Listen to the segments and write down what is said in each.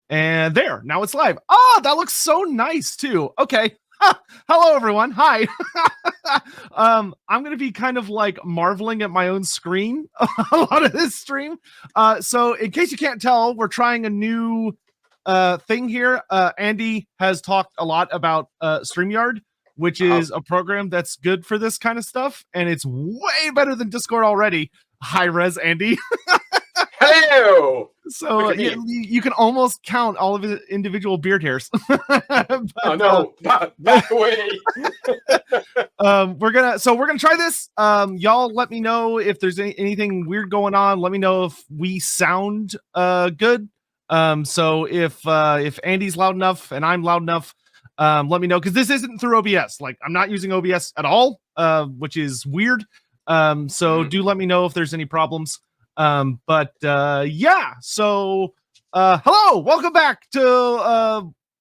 And there, now it's live. Oh, that looks so nice too. Okay. Hello, everyone. Hi. I'm going to be kind of like marveling at my own screen a lot of this stream. So in case you can't tell, we're trying a new thing here. Andy has talked a lot about StreamYard, which is a program that's good for this kind of stuff. And it's way better than Discord already. Hi, Res Andy. Hello. So you can almost count all of his individual beard hairs. But, oh no, back away. We're gonna try this. Y'all let me know if there's anything weird going on. Let me know if we sound good. So if Andy's loud enough and I'm loud enough, let me know, because this isn't through OBS. Like, I'm not using OBS at all, which is weird. So do let me know if there's any problems. Yeah, so hello, welcome back to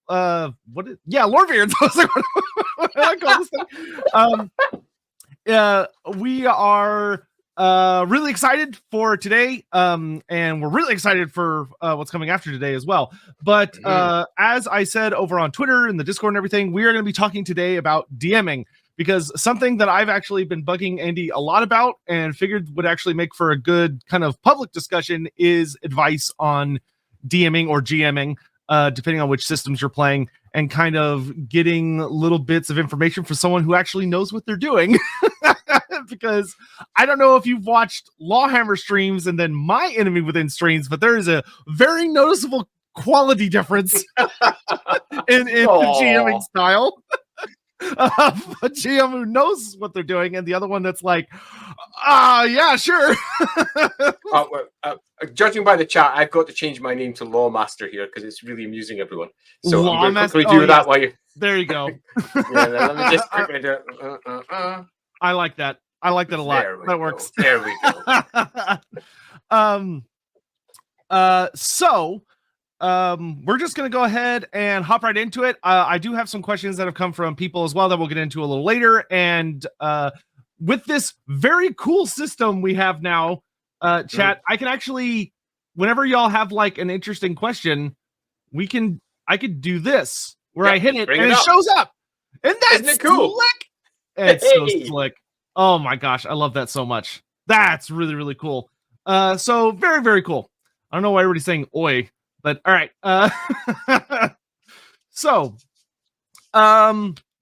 Lorebeards. I was like, what do I call this thing? We are really excited for today, and we're really excited for what's coming after today as well. But as I said over on Twitter and the Discord and everything, we are going to be talking today about DMing, because something that I've actually been bugging Andy a lot about and figured would actually make for a good kind of public discussion is advice on DMing or GMing, depending on which systems you're playing, and kind of getting little bits of information from someone who actually knows what they're doing. Because I don't know if you've watched LAWhammer streams and then my Enemy Within streams, but there is a very noticeable quality difference in the GMing style. A GM who knows what they're doing, and the other one that's like, yeah, sure. Judging by the chat, I've got to change my name to Lawmaster here because it's really amusing everyone. So Lawmaster? I'm going to quickly do that while you. There you go. Yeah, let me just quickly do it. I like that. I like that a lot. That works. There we go. So we're just going to go ahead and hop right into it. I do have some questions that have come from people as well that we'll get into a little later. And with this very cool system we have now, chat, I can actually, whenever y'all have like an interesting question, I could do this where I hit it and it shows up. And that's cool. Slick. It's so slick. Oh my gosh, I love that so much. That's really, really cool. So very, very cool. I don't know why everybody's saying oi. But all right, so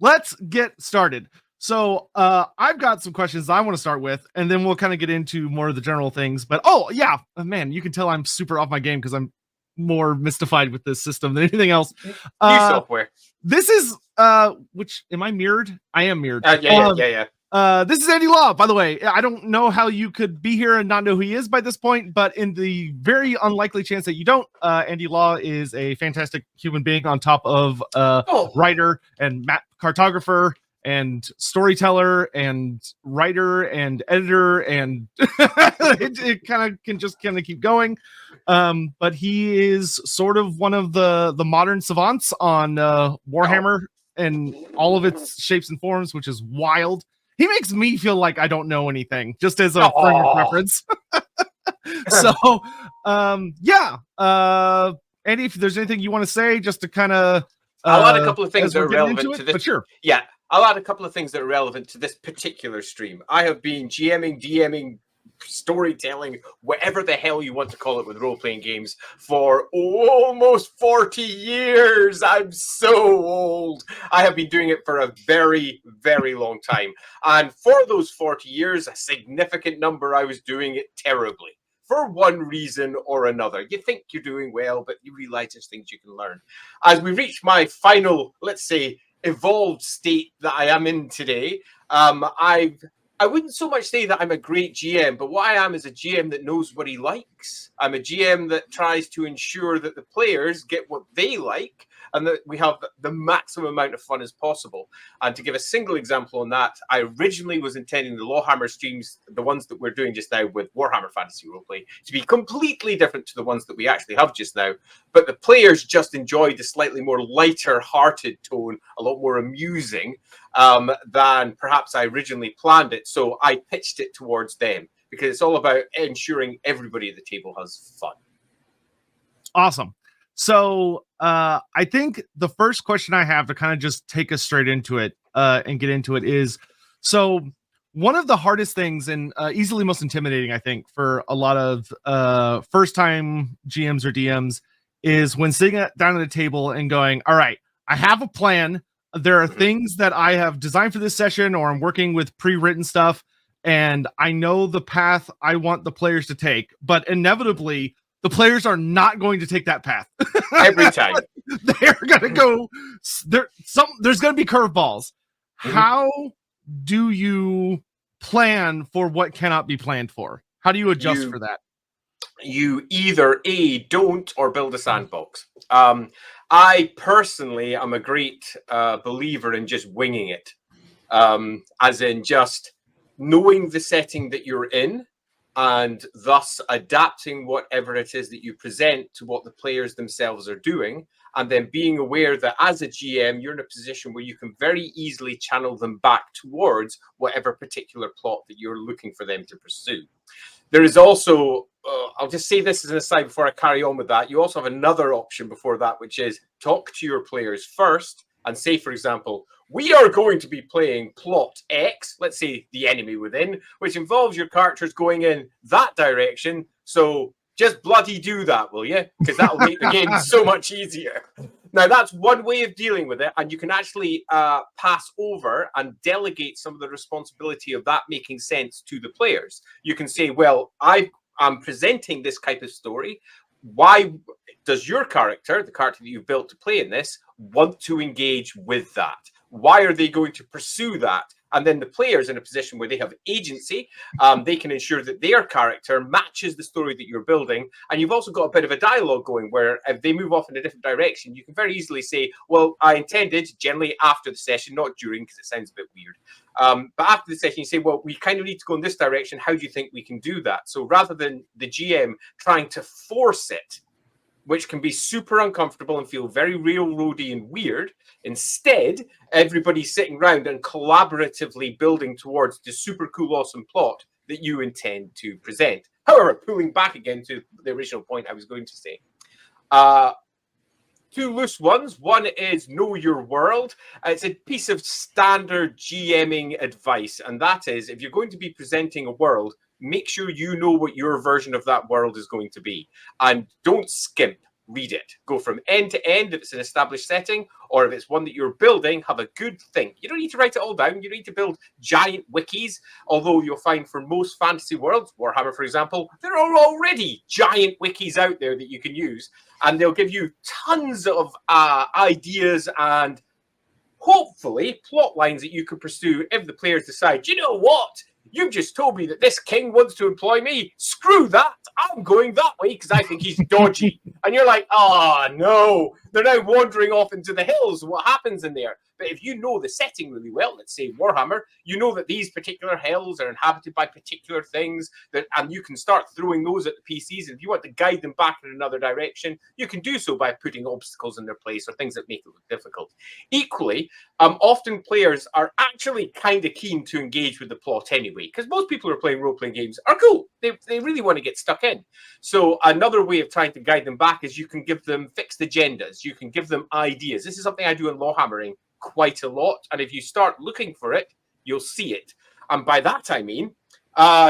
let's get started. So I've got some questions I want to start with, and then we'll kind of get into more of the general things. But yeah, man, you can tell I'm super off my game because I'm more mystified with this system than anything else. New software. This is which am I mirrored? I am mirrored. Yeah. This is Andy Law, by the way. I don't know how you could be here and not know who he is by this point, but in the very unlikely chance that you don't, Andy Law is a fantastic human being on top of writer and cartographer and storyteller and writer and editor, and it kind of can just kind of keep going. But he is sort of one of the modern savants on Warhammer and all of its shapes and forms, which is wild. He makes me feel like I don't know anything, just as a frame of reference. So, yeah. Andy, if there's anything you want to say, just to kind of... I'll add a couple of things that are relevant to this. But sure. Yeah, I'll add a couple of things that are relevant to this particular stream. I have been GMing, DMing, storytelling, whatever the hell you want to call it with role-playing games for almost 40 years. I'm so old. I have been doing it for a very, very long time. And for those 40 years, a significant number, I was doing it terribly for one reason or another. You think you're doing well, but you realize there's things you can learn. As we reach my final, let's say, evolved state that I am in today, I wouldn't so much say that I'm a great GM, but what I am is a GM that knows what he likes. I'm a GM that tries to ensure that the players get what they like and that we have the maximum amount of fun as possible. And to give a single example on that, I originally was intending the LAWhammer streams, the ones that we're doing just now with Warhammer Fantasy Roleplay, to be completely different to the ones that we actually have just now. But the players just enjoyed the slightly more lighter-hearted tone, a lot more amusing than perhaps I originally planned it. So I pitched it towards them because it's all about ensuring everybody at the table has fun. Awesome. So I think the first question I have to kind of just take us straight into it and get into it is, so one of the hardest things and easily most intimidating, I think, for a lot of first-time GMs or DMs is when sitting down at a table and going, all right, I have a plan. There are things that I have designed for this session, or I'm working with pre-written stuff, and I know the path I want the players to take, but inevitably the players are not going to take that path. Every time. They're going to go there's going to be curveballs. How do you plan for what cannot be planned for? How do you adjust for that? You either don't or build a sandbox. I personally am a great believer in just winging it, as in just knowing the setting that you're in and thus adapting whatever it is that you present to what the players themselves are doing, and then being aware that as a GM, you're in a position where you can very easily channel them back towards whatever particular plot that you're looking for them to pursue. There is also, I'll just say this as an aside before I carry on with that, you also have another option before that, which is talk to your players first and say, for example, we are going to be playing plot X, let's say the enemy within, which involves your characters going in that direction. So just bloody do that, will you? Because that will make the game so much easier. Now, that's one way of dealing with it, and you can actually pass over and delegate some of the responsibility of that making sense to the players. You can say, well, I'm presenting this type of story. Why does your character, the character that you've built to play in this, want to engage with that? Why are they going to pursue that? And then the players in a position where they have agency, they can ensure that their character matches the story that you're building. And you've also got a bit of a dialogue going where if they move off in a different direction, you can very easily say, well, I intended, generally after the session, not during, because it sounds a bit weird. But after the session, you say, well, we kind of need to go in this direction. How do you think we can do that? So rather than the GM trying to force it, which can be super uncomfortable and feel very railroady and weird, instead, everybody's sitting around and collaboratively building towards the super cool, awesome plot that you intend to present. However, pulling back again to the original point I was going to say. Two loose ones. One is know your world. It's a piece of standard GMing advice, and that is if you're going to be presenting a world, make sure you know what your version of that world is going to be, and don't skimp. Read it. Go from end to end if it's an established setting, or if it's one that you're building, have a good think. You don't need to write it all down. You don't need to build giant wikis, although you'll find for most fantasy worlds, Warhammer, for example, there are already giant wikis out there that you can use, and they'll give you tons of ideas and hopefully plot lines that you can pursue if the players decide, you know what? You've just told me that this king wants to employ me. Screw that. I'm going that way because I think he's dodgy. And you're like, oh, no. They're now wandering off into the hills. What happens in there? But if you know the setting really well, let's say Warhammer, you know that these particular hills are inhabited by particular things, and you can start throwing those at the PCs. And if you want to guide them back in another direction, you can do so by putting obstacles in their place or things that make it look difficult. Equally, often players are actually kind of keen to engage with the plot anyway, because most people who are playing role-playing games are cool. They really want to get stuck in. So another way of trying to guide them back is you can give them fixed agendas. You can give them ideas. This is something I do in LAWhammering quite a lot. And if you start looking for it, you'll see it. And by that, I mean,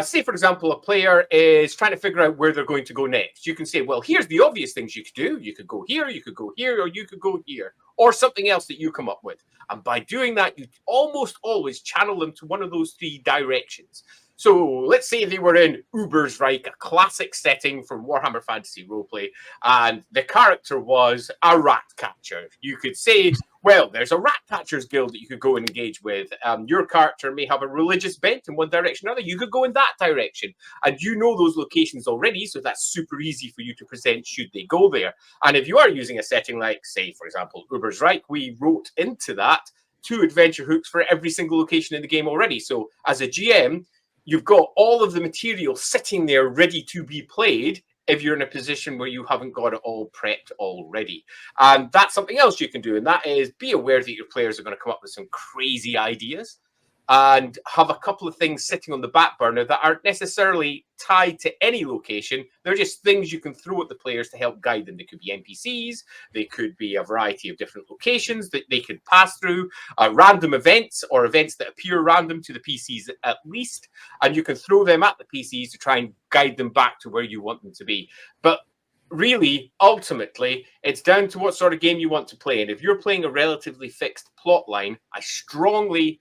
say, for example, a player is trying to figure out where they're going to go next. You can say, well, here's the obvious things you could do. You could go here, you could go here, or you could go here, or something else that you come up with. And by doing that, you almost always channel them to one of those three directions. So let's say they were in Ubersreich, a classic setting from Warhammer Fantasy Roleplay, and the character was a rat catcher. You could say, well, there's a rat catchers guild that you could go and engage with. Your character may have a religious bent in one direction or another. You could go in that direction. And you know those locations already, so that's super easy for you to present should they go there. And if you are using a setting like, say, for example, Ubersreich, we wrote into that 2 adventure hooks for every single location in the game already. So as a GM, you've got all of the material sitting there ready to be played if you're in a position where you haven't got it all prepped already. And that's something else you can do, and that is be aware that your players are going to come up with some crazy ideas. and have a couple of things sitting on the back burner that aren't necessarily tied to any location. They're just things you can throw at the players to help guide them. They could be NPCs, they could be a variety of different locations that they could pass through, random events or events that appear random to the PCs at least, and you can throw them at the PCs to try and guide them back to where you want them to be. But really, ultimately, it's down to what sort of game you want to play. And if you're playing a relatively fixed plot line, I strongly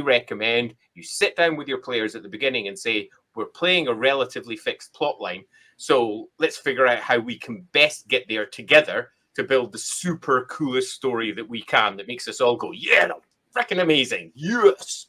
recommend you sit down with your players at the beginning and say, we're playing a relatively fixed plot line. So let's figure out how we can best get there together to build the super coolest story that we can that makes us all go, yeah, that's freaking amazing. Yes.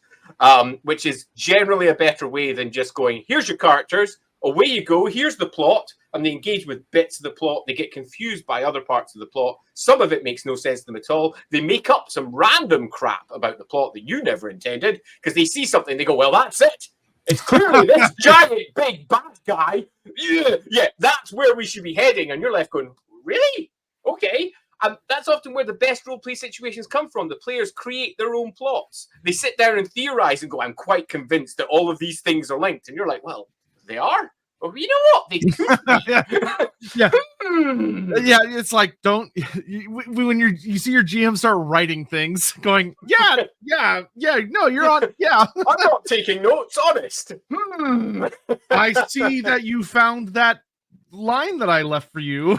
Which is generally a better way than just going, here's your characters, away you go, here's the plot, and they engage with bits of the plot. They get confused by other parts of the plot. Some of it makes no sense to them at all. They make up some random crap about the plot that you never intended because they see something, they go, well, that's it. It's clearly this giant, big, bad guy. Yeah, that's where we should be heading. And you're left going, really? Okay. And that's often where the best roleplay situations come from. The players create their own plots. They sit down and theorize and go, I'm quite convinced that all of these things are linked. And you're like, well, they are. Well, you know what? They could be. Yeah. Yeah, it's like, don't when you see your GM start writing things, going, no, you're on. Yeah, I'm not taking notes, honest. I see that you found that line that I left for you.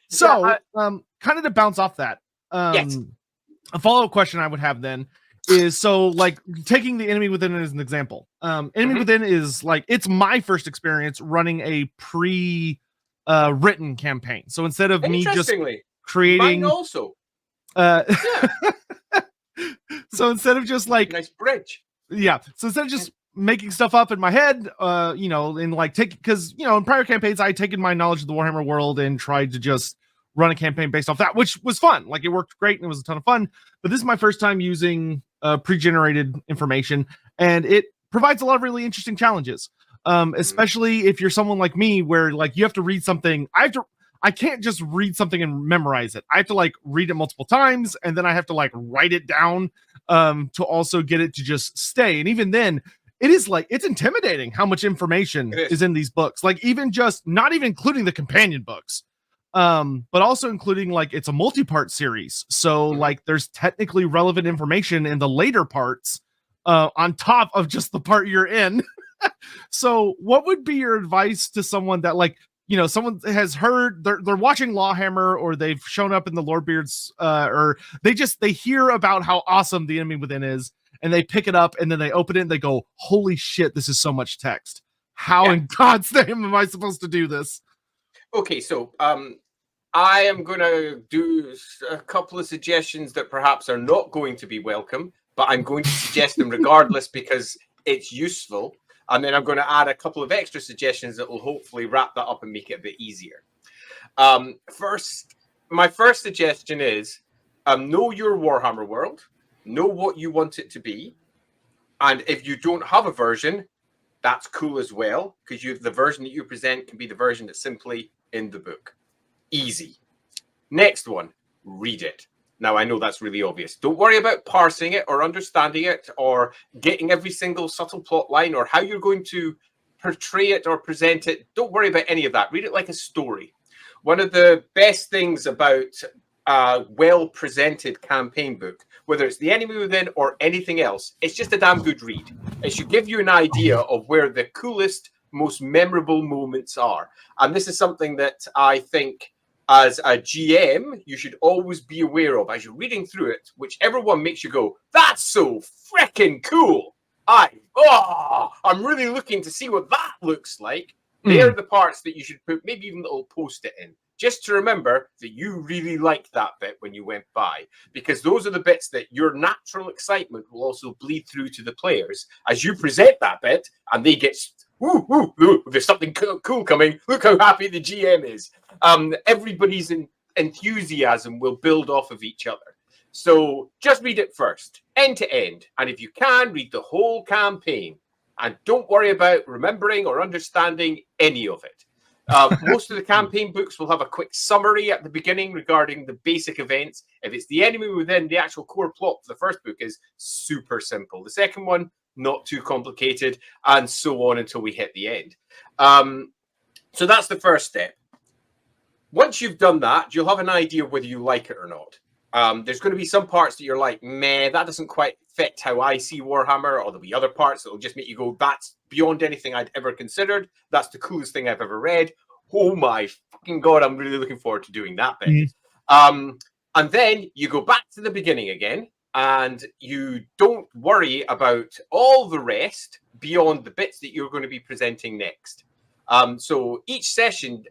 So, kind of to bounce off that, yes. A follow-up question I would have then is, so like taking the Enemy Within as an example. Enemy Within is like, it's my first experience running a written campaign. So instead of me just creating, mine also. So instead of just like nice bridge. Yeah. So instead of just making stuff up in my head, and like because in prior campaigns I had taken my knowledge of the Warhammer world and tried to just run a campaign based off that, which was fun. Like, it worked great and it was a ton of fun. But this is my first time using pre-generated information, and it provides a lot of really interesting challenges. Especially if you're someone like me, where like you have to read something. I can't just read something and memorize it. I have to like read it multiple times, and then I have to like write it down to also get it to just stay. And even then, it's intimidating how much information is in these books. Like, even just not even including the companion books, but also including, like, it's a multi-part series. So like there's technically relevant information in the later parts on top of just the part you're in. So what would be your advice to someone that, like, someone has heard, they're watching LAWhammer, or they've shown up in the Lorebeards, or they hear about how awesome the Enemy Within is, and they pick it up and then they open it and they go, holy shit, this is so much text. How in God's name am I supposed to do this? Okay, so I am going to do a couple of suggestions that perhaps are not going to be welcome, but I'm going to suggest them regardless because it's useful. And then I'm going to add a couple of extra suggestions that will hopefully wrap that up and make it a bit easier. My first suggestion is know your Warhammer world, know what you want it to be. And if you don't have a version, that's cool as well, because the version that you present can be the version that's simply in the book. Easy. Next one, read it. Now, I know that's really obvious. Don't worry about parsing it or understanding it or getting every single subtle plot line or how you're going to portray it or present it. Don't worry about any of that. Read it like a story. One of the best things about a well-presented campaign book, whether it's The Enemy Within or anything else, it's just a damn good read. It should give you an idea of where the coolest, most memorable moments are. And this is something that I think, as a GM, you should always be aware of as you're reading through it, whichever one makes you go, that's so freaking cool. I'm really looking to see what that looks like. They're the parts that you should put maybe even a little post-it in, just to remember that you really liked that bit when you went by, because those are the bits that your natural excitement will also bleed through to the players as you present that bit, and they get, ooh, there's something cool coming. Look how happy the GM is. Everybody's enthusiasm will build off of each other. So just read it first, end to end. And if you can, read the whole campaign. And don't worry about remembering or understanding any of it. Most of the campaign books will have a quick summary at the beginning regarding the basic events. If it's the enemy within, the actual core plot for the first book is super simple. The second one, not too complicated, and so on until we hit the end. So that's the first step. Once you've done that, you'll have an idea whether you like it or not. There's going to be some parts that you're like, meh, that doesn't quite fit how I see Warhammer, or there'll be other parts that will just make you go, that's beyond anything I'd ever considered. That's the coolest thing I've ever read. Oh my fucking God, I'm really looking forward to doing that bit. And then you go back to the beginning again, and you don't worry about all the rest beyond the bits that you're going to be presenting next. So each session,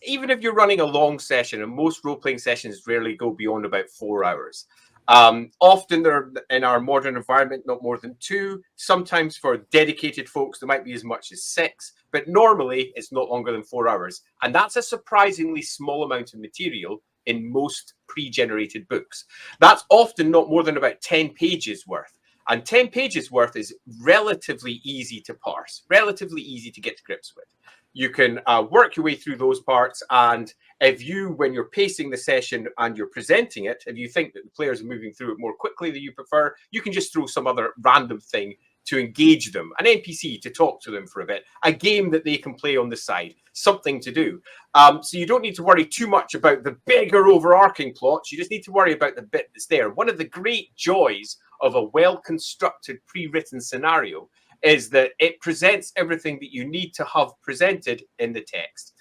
even if you're running a long session, and most role-playing sessions rarely go beyond about 4 hours. Often they're in our modern environment, not more than 2. Sometimes for dedicated folks, there might be as much as 6, but normally it's not longer than 4 hours. And that's a surprisingly small amount of material in most pre-generated books. That's often not more than about 10 pages worth. And 10 pages worth is relatively easy to parse, relatively easy to get to grips with. You can work your way through those parts, and if you, when you're pacing the session and you're presenting it, if you think that the players are moving through it more quickly than you prefer, you can just throw some other random thing to engage them, an NPC to talk to them for a bit, a game that they can play on the side, something to do. So you don't need to worry too much about the bigger overarching plots. You just need to worry about the bit that's there. One of the great joys of a well-constructed, pre-written scenario is that it presents everything that you need to have presented in the text.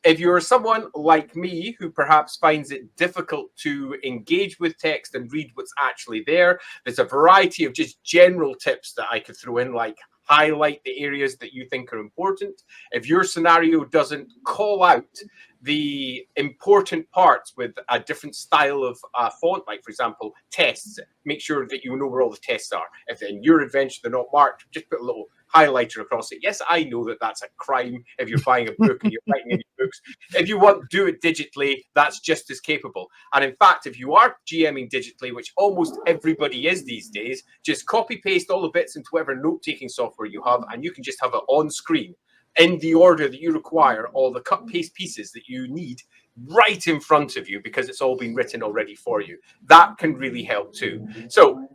If you're someone like me who perhaps finds it difficult to engage with text and read what's actually there, there's a variety of just general tips that I could throw in, like highlight the areas that you think are important. If your scenario doesn't call out the important parts with a different style of font, like for example, tests, make sure that you know where all the tests are. If in your adventure they're not marked, just put a little highlighter across it. Yes, I know that that's a crime if you're buying a book and you're writing any books. If you want to do it digitally, that's just as capable. And in fact, if you are GMing digitally, which almost everybody is these days, just copy paste all the bits into whatever note-taking software you have, and you can just have it on screen in the order that you require, all the cut paste pieces that you need right in front of you, because it's all been written already for you. That can really help too. So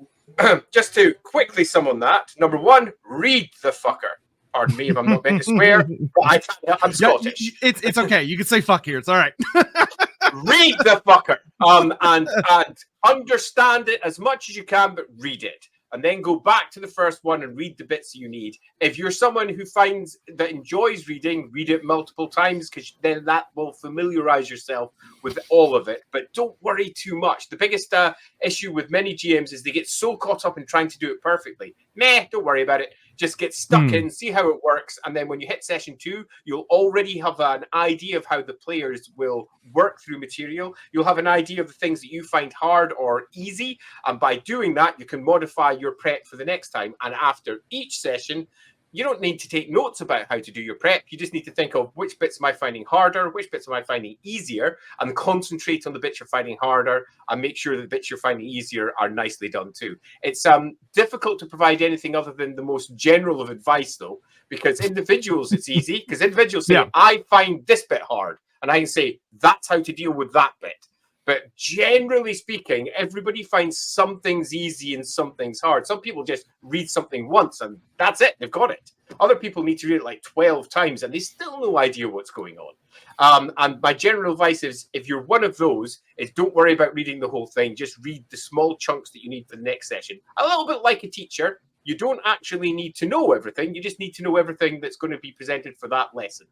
just to quickly sum on that, number 1, read the fucker. Pardon me if I'm not meant to swear, but I'm Scottish. Yeah, it's okay. You can say fuck here. It's all right. Read the fucker. And understand it as much as you can, but read it. And then go back to the first one and read the bits you need. If you're someone who finds that enjoys reading, read it multiple times, because then that will familiarize yourself with all of it. But don't worry too much. The biggest issue with many GMs is they get so caught up in trying to do it perfectly. Meh, don't worry about it. Just get stuck in, see how it works. And then when you hit session 2, you'll already have an idea of how the players will work through material. You'll have an idea of the things that you find hard or easy. And by doing that, you can modify your prep for the next time. And after each session, you don't need to take notes about how to do your prep. You just need to think of which bits am I finding harder, which bits am I finding easier, and concentrate on the bits you're finding harder, and make sure the bits you're finding easier are nicely done too. It's difficult to provide anything other than the most general of advice, though, because individuals, it's easy, because individuals say, I find this bit hard, and I can say, that's how to deal with that bit. But generally speaking, everybody finds some things easy and some things hard. Some people just read something once and that's it. They've got it. Other people need to read it like 12 times and they still no idea what's going on. And my general advice is, if you're one of those, is don't worry about reading the whole thing. Just read the small chunks that you need for the next session. A little bit like a teacher. You don't actually need to know everything. You just need to know everything that's going to be presented for that lesson.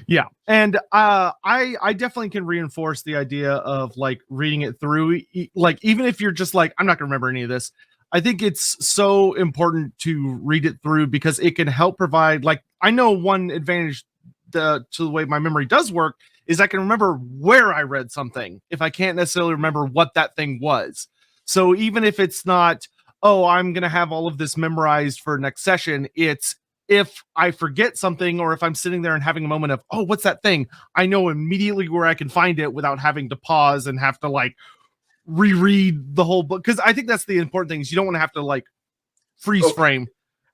Yeah, and I definitely can reinforce the idea of like reading it through. Like, even if you're just like, I'm not gonna remember any of this, I think it's so important to read it through, because it can help provide, like, I know one advantage to the way my memory does work is I can remember where I read something if I can't necessarily remember what that thing was. So even if it's not, oh, I'm gonna have all of this memorized for next session, it's, if I forget something, or if I'm sitting there and having a moment of, oh, what's that thing? I know immediately where I can find it without having to pause and have to like reread the whole book. Because I think that's the important thing, is you don't want to have to like freeze frame.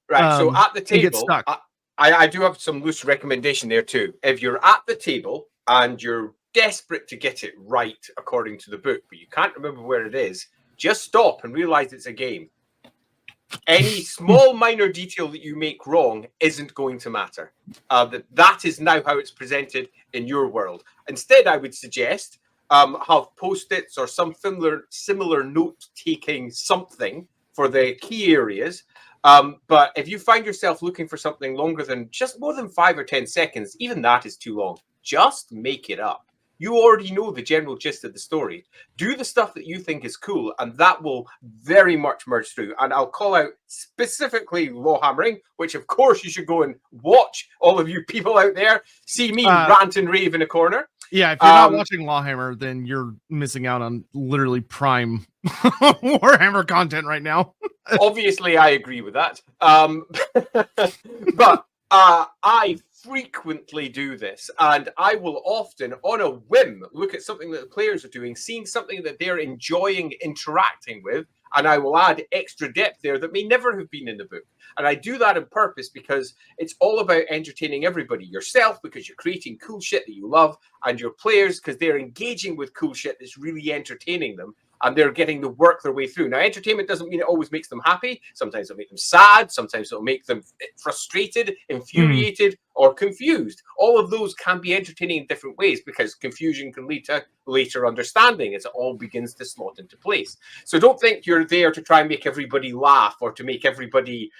Right. So at the table, get stuck. I do have some loose recommendation there too. If you're at the table and you're desperate to get it right according to the book, but you can't remember where it is, just stop and realize it's a game. Any small minor detail that you make wrong isn't going to matter. That is now how it's presented in your world. Instead, I would suggest have post-its or some similar note-taking something for the key areas. But if you find yourself looking for something longer than just more than 5 or 10 seconds, even that is too long. Just make it up. You already know the general gist of the story. Do the stuff that you think is cool, and that will very much merge through. And I'll call out specifically LAWhammering, which of course you should go and watch. All of you people out there, see me rant and rave in a corner. Yeah, if you're not watching LAWhammer, then you're missing out on literally prime Warhammer content right now. Obviously, I agree with that. But I frequently do this, and I will often, on a whim, look at something that the players are doing, seeing something that they're enjoying interacting with, and I will add extra depth there that may never have been in the book. And I do that on purpose because it's all about entertaining everybody. Yourself, because you're creating cool shit that you love, and your players, because they're engaging with cool shit that's really entertaining them, and they're getting to work their way through. Now, entertainment doesn't mean it always makes them happy. Sometimes it'll make them sad. Sometimes it'll make them frustrated, infuriated, or confused. All of those can be entertaining in different ways because confusion can lead to later understanding as it all begins to slot into place. So don't think you're there to try and make everybody laugh or to make everybody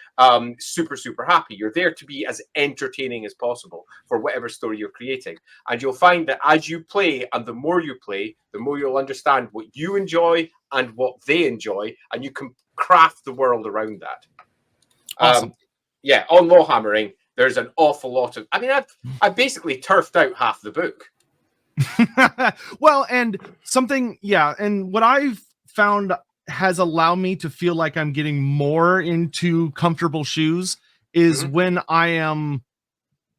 super, super happy. You're there to be as entertaining as possible for whatever story you're creating. And you'll find that as you play, and the more you play, the more you'll understand what you enjoy and what they enjoy, and you can craft the world around that. Awesome. Yeah, on LAWhammering, there's an awful lot of... I mean, I've basically turfed out half the book. Well, and something, yeah, and what I've found has allowed me to feel like I'm getting more into comfortable shoes is when I am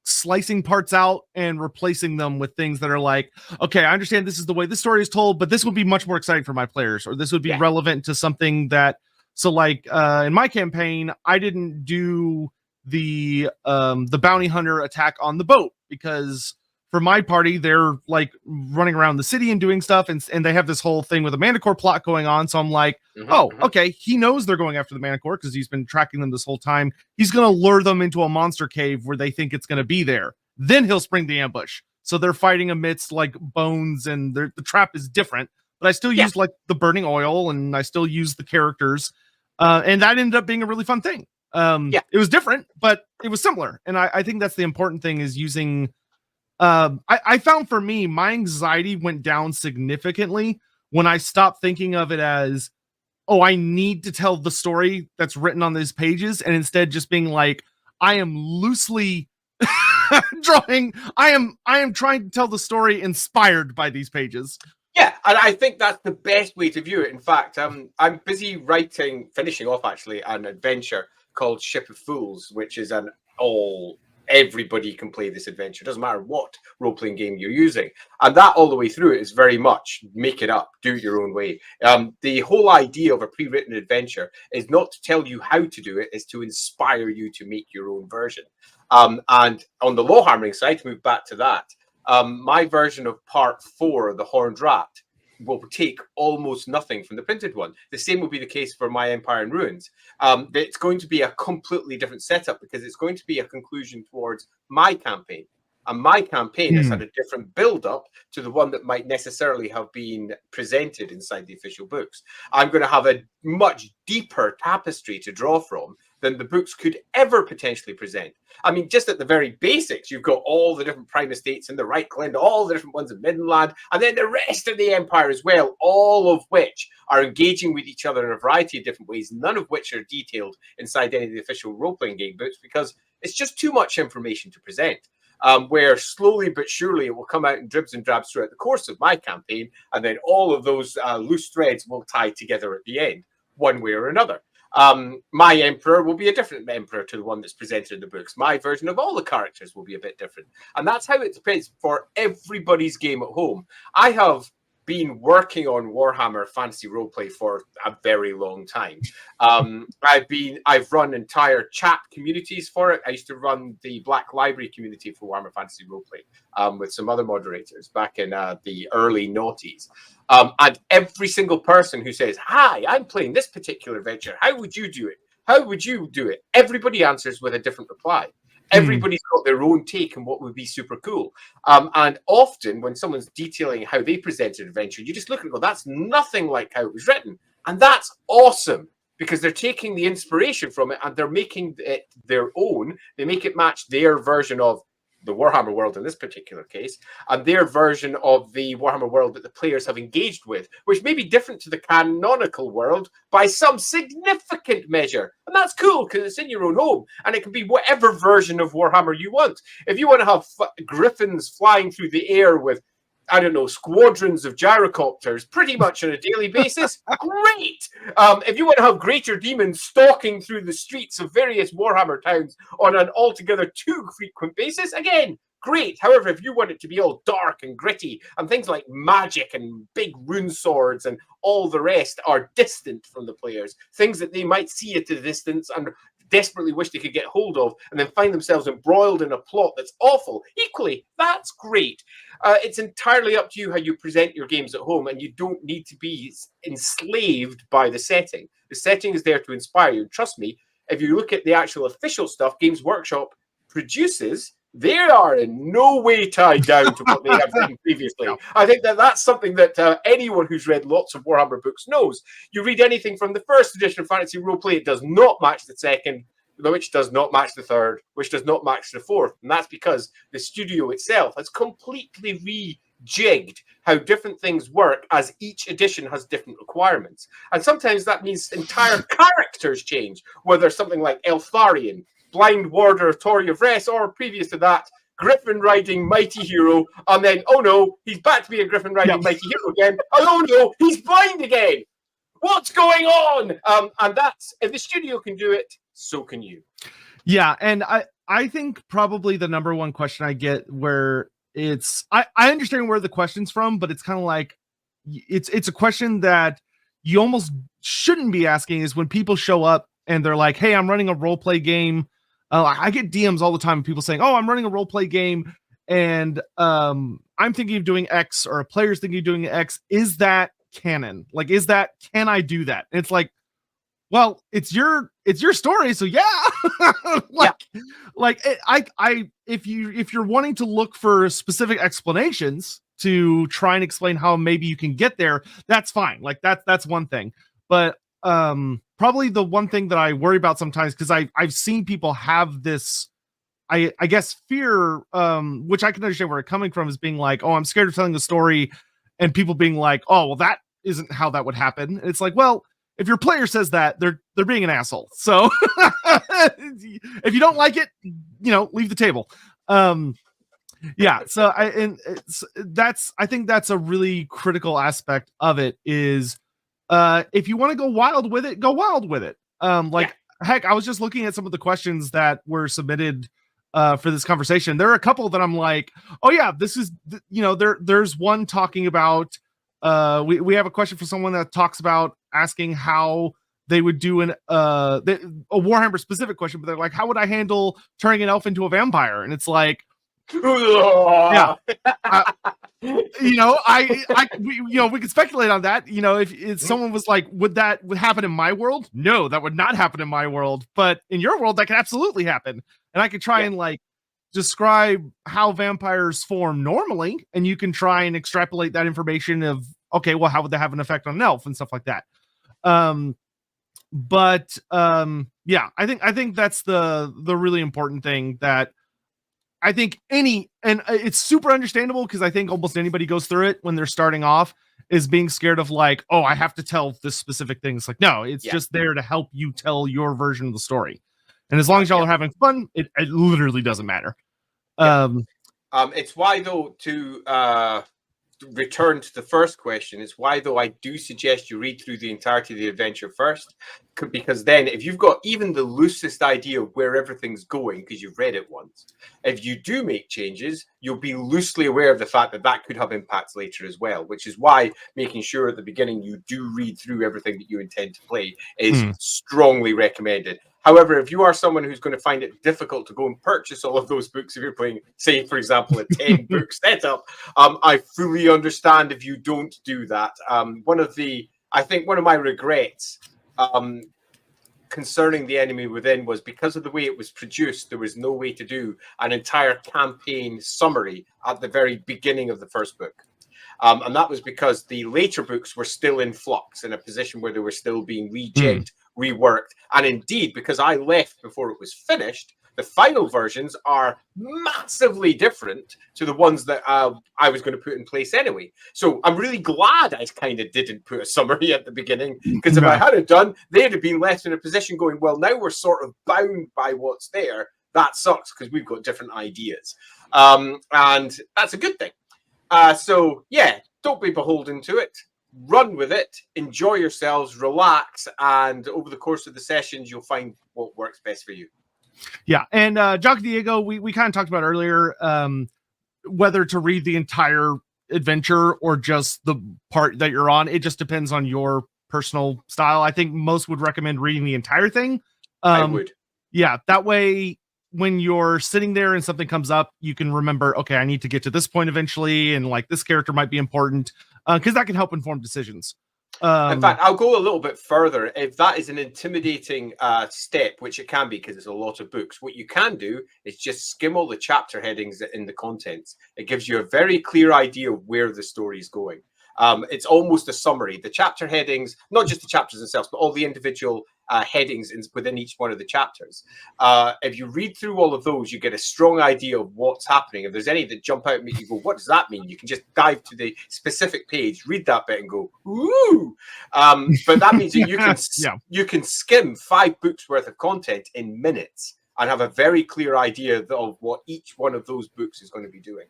slicing parts out and replacing them with things that are like, okay, I understand this is the way this story is told, but this would be much more exciting for my players, or this would be relevant to something that, so like in my campaign, I didn't do the bounty hunter attack on the boat because for my party, they're like running around the city and doing stuff, and they have this whole thing with a Manticore plot going on. So I'm like, okay, he knows they're going after the Manticore because he's been tracking them this whole time. He's going to lure them into a monster cave where they think it's going to be there. Then he'll spring the ambush. So they're fighting amidst like bones, and the trap is different. But I still used like the burning oil, and I still used the characters, and that ended up being a really fun thing. It was different, but it was similar, and I think that's the important thing is using. I found for me, my anxiety went down significantly when I stopped thinking of it as, oh, I need to tell the story that's written on these pages, and instead just being like, I am loosely drawing. I am trying to tell the story inspired by these pages. Yeah, and I think that's the best way to view it. In fact, I'm busy finishing off actually an adventure called Ship of Fools, which is everybody can play this adventure. Doesn't matter what role-playing game you're using. And that all the way through it is very much make it up, do it your own way. The whole idea of a pre-written adventure is not to tell you how to do it, is to inspire you to make your own version. And on the LAWhammering side, to move back to that, my version of part 4, The Horned Rat, will take almost nothing from the printed one. The same will be the case for My Empire in Ruins. It's going to be a completely different setup because it's going to be a conclusion towards my campaign. And my campaign has had a different build-up to the one that might necessarily have been presented inside the official books. I'm going to have a much deeper tapestry to draw from than the books could ever potentially present. I mean, just at the very basics, you've got all the different prime estates in the Reichland, all the different ones in Middenland, and then the rest of the empire as well, all of which are engaging with each other in a variety of different ways, none of which are detailed inside any of the official role-playing game books because it's just too much information to present. Where slowly but surely it will come out in dribs and drabs throughout the course of my campaign, and then all of those loose threads will tie together at the end, one way or another. My emperor will be a different emperor to the one that's presented in the books. My version of all the characters will be a bit different. And that's how it depends for everybody's game at home. I have been working on Warhammer Fantasy Roleplay for a very long time. I've run entire chat communities for it. I used to run the Black Library community for Warhammer Fantasy Roleplay with some other moderators back in the early noughties. And every single person who says, "Hi, I'm playing this particular adventure. How would you do it? How would you do it?" Everybody answers with a different reply. Everybody's got their own take on what would be super cool. And often when someone's detailing how they present an adventure, you just look and go, that's nothing like how it was written. And that's awesome, because they're taking the inspiration from it and they're making it their own. They make it match their version of the Warhammer world in this particular case, and their version of the Warhammer world that the players have engaged with, which may be different to the canonical world by some significant measure. And that's cool, because it's in your own home, and it can be whatever version of Warhammer you want. If you want to have griffins flying through the air with, I don't know, squadrons of gyrocopters pretty much on a daily basis, great. If you want to have greater demons stalking through the streets of various Warhammer towns on an altogether too frequent basis, again, great. However, if you want it to be all dark and gritty and things like magic and big rune swords and all the rest are distant from the players, things that they might see at a distance and desperately wish they could get hold of, and then find themselves embroiled in a plot that's awful, equally, that's great. It's entirely up to you how you present your games at home, and you don't need to be enslaved by the setting. The setting is there to inspire you. Trust me, if you look at the actual official stuff Games Workshop produces, they are in no way tied down to what they have written previously. No. I think that's something that anyone who's read lots of Warhammer books knows. You read anything from the first edition of Fantasy Roleplay, it does not match the second, which does not match the third, which does not match the fourth. And that's because the studio itself has completely rejigged how different things work, as each edition has different requirements. And sometimes that means entire characters change, whether something like Eltharion, Blind Warder, Tori of Rest, or previous to that, Griffin riding Mighty Hero, and then, oh no, he's back to be a Griffin riding Mighty Hero again. Oh no, he's blind again. What's going on? And that's, if the studio can do it, so can you. Yeah, and I think probably the number one question I get where it's, I understand where the question's from, but it's kind of like, it's a question that you almost shouldn't be asking, is when people show up and they're like, hey, I'm running a role play game. I get DMs all the time, people saying, oh, I'm running a role play game and I'm thinking of doing X, or a player's thinking of doing X. Is that canon? Like, can I do that? And it's like, well, it's your story, so yeah. If you're wanting to look for specific explanations to try and explain how maybe you can get there, that's fine. Like that's one thing. But probably the one thing that I worry about sometimes, because I've seen people have this, I guess, fear, which I can understand where it's coming from, is being like, oh, I'm scared of telling the story, and people being like, oh, well, that isn't how that would happen. It's like, well, if your player says that, they're being an asshole. So if you don't like it, leave the table. Yeah. So I think that's a really critical aspect of it, is if you want to go wild with it, go wild with it. Heck, I was just looking at some of the questions that were submitted for this conversation. There are a couple that I'm like, oh yeah, this is, there's one talking about, we have a question for someone that talks about asking how they would do a Warhammer specific question, but they're like, how would I handle turning an elf into a vampire? And it's like, yeah, we could speculate on that. If someone was like, would happen in my world? No, that would not happen in my world. But in your world, that could absolutely happen. And I could try and describe how vampires form normally, and you can try and extrapolate that information of, okay, well, how would that have an effect on an elf and stuff like that. Yeah, I think that's the really important thing, that I think and it's super understandable, because I think almost anybody goes through it when they're starting off, is being scared of like, oh, I have to tell this specific thing. It's like, no, it's just there to help you tell your version of the story. And as long as y'all are having fun, it literally doesn't matter. It's why, though, to return to the first question, it's why, though, I do suggest you read through the entirety of the adventure first, because then if you've got even the loosest idea of where everything's going because you've read it once, if you do make changes, you'll be loosely aware of the fact that that could have impacts later as well, which is why making sure at the beginning you do read through everything that you intend to play is strongly recommended. However, if you are someone who's going to find it difficult to go and purchase all of those books, if you're playing, say, for example, a 10-book setup, I fully understand if you don't do that. I think one of my regrets concerning The Enemy Within was because of the way it was produced, there was no way to do an entire campaign summary at the very beginning of the first book. And that was because the later books were still in flux, in a position where they were still being rejigged, reworked. And indeed, because I left before it was finished, the final versions are massively different to the ones that I was going to put in place anyway. So I'm really glad I kind of didn't put a summary at the beginning, because if I had it done, they'd have been left in a position going, well, now we're sort of bound by what's there. That sucks because we've got different ideas. And that's a good thing. So, yeah, don't be beholden to it. Run with it, enjoy yourselves, relax, and over the course of the sessions, you'll find what works best for you. Yeah, and Jock Diego, we kind of talked about earlier whether to read the entire adventure or just the part that you're on. It just depends on your personal style. I think most would recommend reading the entire thing. I would. Yeah, that way, when you're sitting there and something comes up, you can remember, okay, I need to get to this point eventually, and like this character might be important, because that can help inform decisions. In fact, I'll go a little bit further. If that is an intimidating step, which it can be because it's a lot of books, what you can do is just skim all the chapter headings in the contents. It gives you a very clear idea of where the story is going. It's almost a summary. The chapter headings, not just the chapters themselves, but all the individual headings within each one of the chapters. If you read through all of those, you get a strong idea of what's happening. If there's any that jump out and make you go, what does that mean? You can just dive to the specific page, read that bit and go, ooh. But that means that you can skim 5 books worth of content in minutes and have a very clear idea of what each one of those books is going to be doing.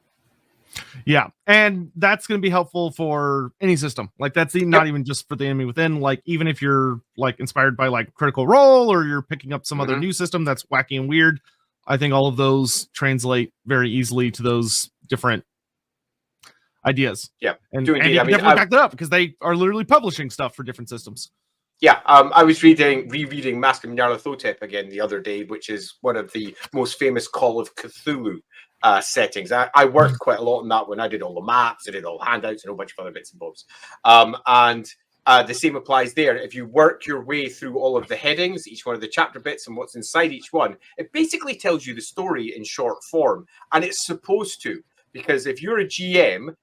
Yeah, and that's going to be helpful for any system. Like that's not even just for The Enemy Within. Like even if you're like inspired by like Critical Role or you're picking up some other new system that's wacky and weird, I think all of those translate very easily to those different ideas. Yeah, and you can definitely back that up because they are literally publishing stuff for different systems. Yeah, I was rereading Mask of Nyarlathotep again the other day, which is one of the most famous Call of Cthulhu settings. I worked quite a lot on that one. I did all the maps, I did all the handouts, and a whole bunch of other bits and bobs. The same applies there. If you work your way through all of the headings, each one of the chapter bits, and what's inside each one, it basically tells you the story in short form, and it's supposed to, because if you're a GM,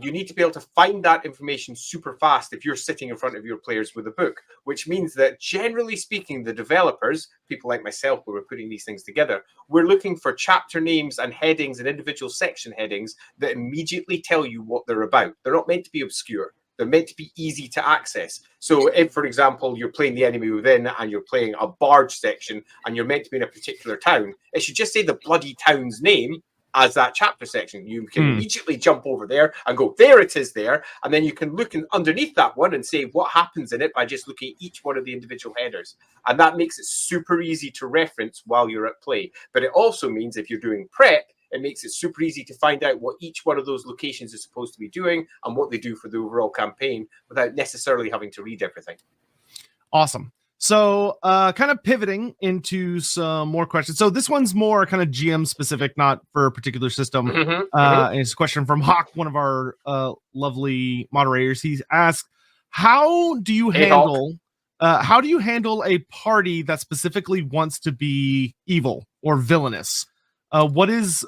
you need to be able to find that information super fast if you're sitting in front of your players with a book, which means that generally speaking, the developers, people like myself who are putting these things together, we're looking for chapter names and headings and individual section headings that immediately tell you what they're about. They're not meant to be obscure. They're meant to be easy to access. So if, for example, you're playing The Enemy Within and you're playing a barge section and you're meant to be in a particular town, it should just say the bloody town's name as that chapter section. You can immediately jump over there and go, there it is there. And then you can look underneath that one and say what happens in it by just looking at each one of the individual headers. And that makes it super easy to reference while you're at play. But it also means if you're doing prep, it makes it super easy to find out what each one of those locations is supposed to be doing and what they do for the overall campaign without necessarily having to read everything. Awesome. So kind of pivoting into some more questions. So this one's more kind of GM specific, not for a particular system. And it's a question from Hawk, one of our lovely moderators. He's asked, how do you handle a party that specifically wants to be evil or villainous? Without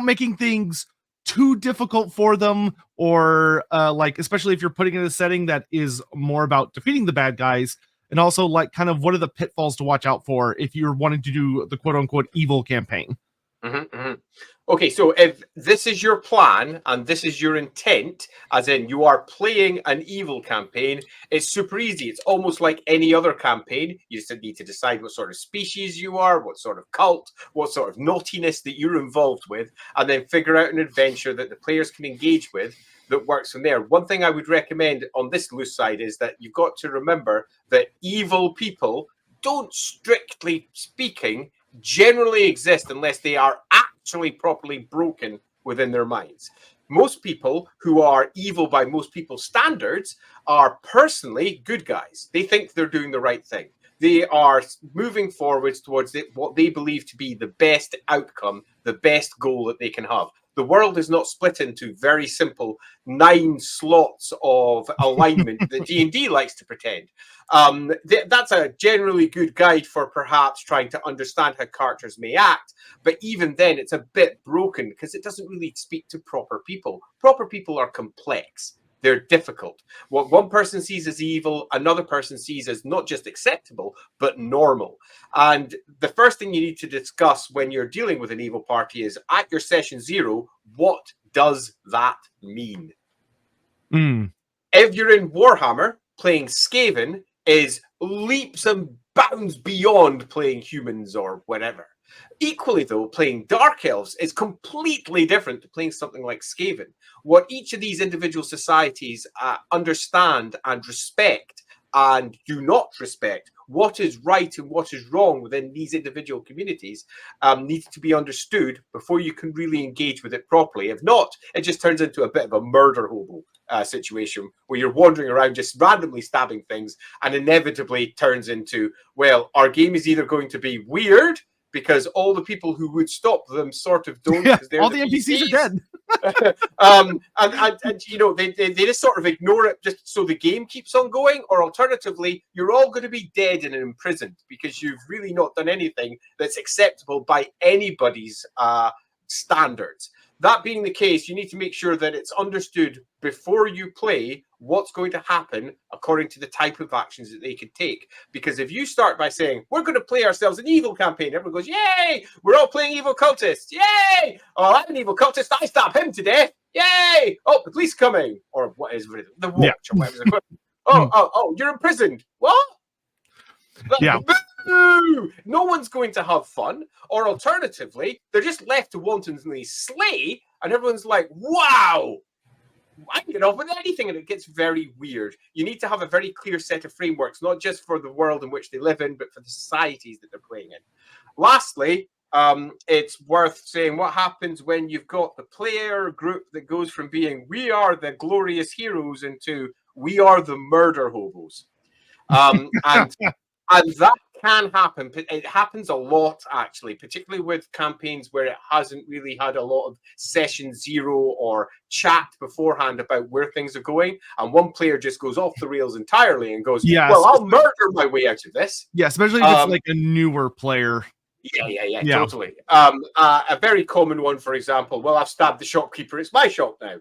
making things too difficult for them, or like especially if you're putting in a setting that is more about defeating the bad guys, and also like kind of what are the pitfalls to watch out for if you're wanting to do the quote unquote evil campaign? Okay, so if this is your plan and this is your intent, as in you are playing an evil campaign, it's super easy. It's almost like any other campaign. You just need to decide what sort of species you are, what sort of cult, what sort of naughtiness that you're involved with, and then figure out an adventure that the players can engage with that works from there. One thing I would recommend on this loose side is that you've got to remember that evil people don't, strictly speaking, generally exist unless they are actually properly broken within their minds. Most people who are evil by most people's standards are personally good guys. They think they're doing the right thing. They are moving forwards towards what they believe to be the best outcome, the best goal that they can have. The world is not split into very simple 9 slots of alignment that D&D likes to pretend. That's a generally good guide for perhaps trying to understand how characters may act, but even then it's a bit broken because it doesn't really speak to proper people. Proper people are complex. They're difficult. What one person sees as evil, another person sees as not just acceptable, but normal. And the first thing you need to discuss when you're dealing with an evil party is, at your session 0, what does that mean? If you're in Warhammer, playing Skaven is leaps and bounds beyond playing humans or whatever. Equally, though, playing Dark Elves is completely different to playing something like Skaven. What each of these individual societies understand and respect and do not respect, what is right and what is wrong within these individual communities, needs to be understood before you can really engage with it properly. If not, it just turns into a bit of a murder hobo situation where you're wandering around just randomly stabbing things, and inevitably turns into, well, our game is either going to be weird because all the people who would stop them sort of don't. Yeah, They're all the NPCs are dead. And you know, they just sort of ignore it just so the game keeps on going, or alternatively, you're all going to be dead and imprisoned because you've really not done anything that's acceptable by anybody's standards. That being the case, you need to make sure that it's understood before you play what's going to happen according to the type of actions that they could take. Because if you start by saying, we're going to play ourselves an evil campaign, everyone goes, yay, we're all playing evil cultists, yay, oh, I'm an evil cultist, I stab him to death, yay, oh, the police coming, or what is it, the watch, or whatever. Oh, you're imprisoned, what? Yeah. Boo! No one's going to have fun. Or alternatively, they're just left to wantonly slay, and everyone's like, wow, I can get off with anything, and it gets very weird. You need to have a very clear set of frameworks, not just for the world in which they live in, but for the societies that they're playing in. Lastly, it's worth saying what happens when you've got the player group that goes from being, we are the glorious heroes, into, we are the murder hobos. And that can happen. It happens a lot, actually, particularly with campaigns where it hasn't really had a lot of session 0 or chat beforehand about where things are going. And one player just goes off the rails entirely and goes, well, I'll murder my way out of this. Yeah, especially if it's like a newer player. Yeah, totally. A very common one, for example, well, I've stabbed the shopkeeper. It's my shop now.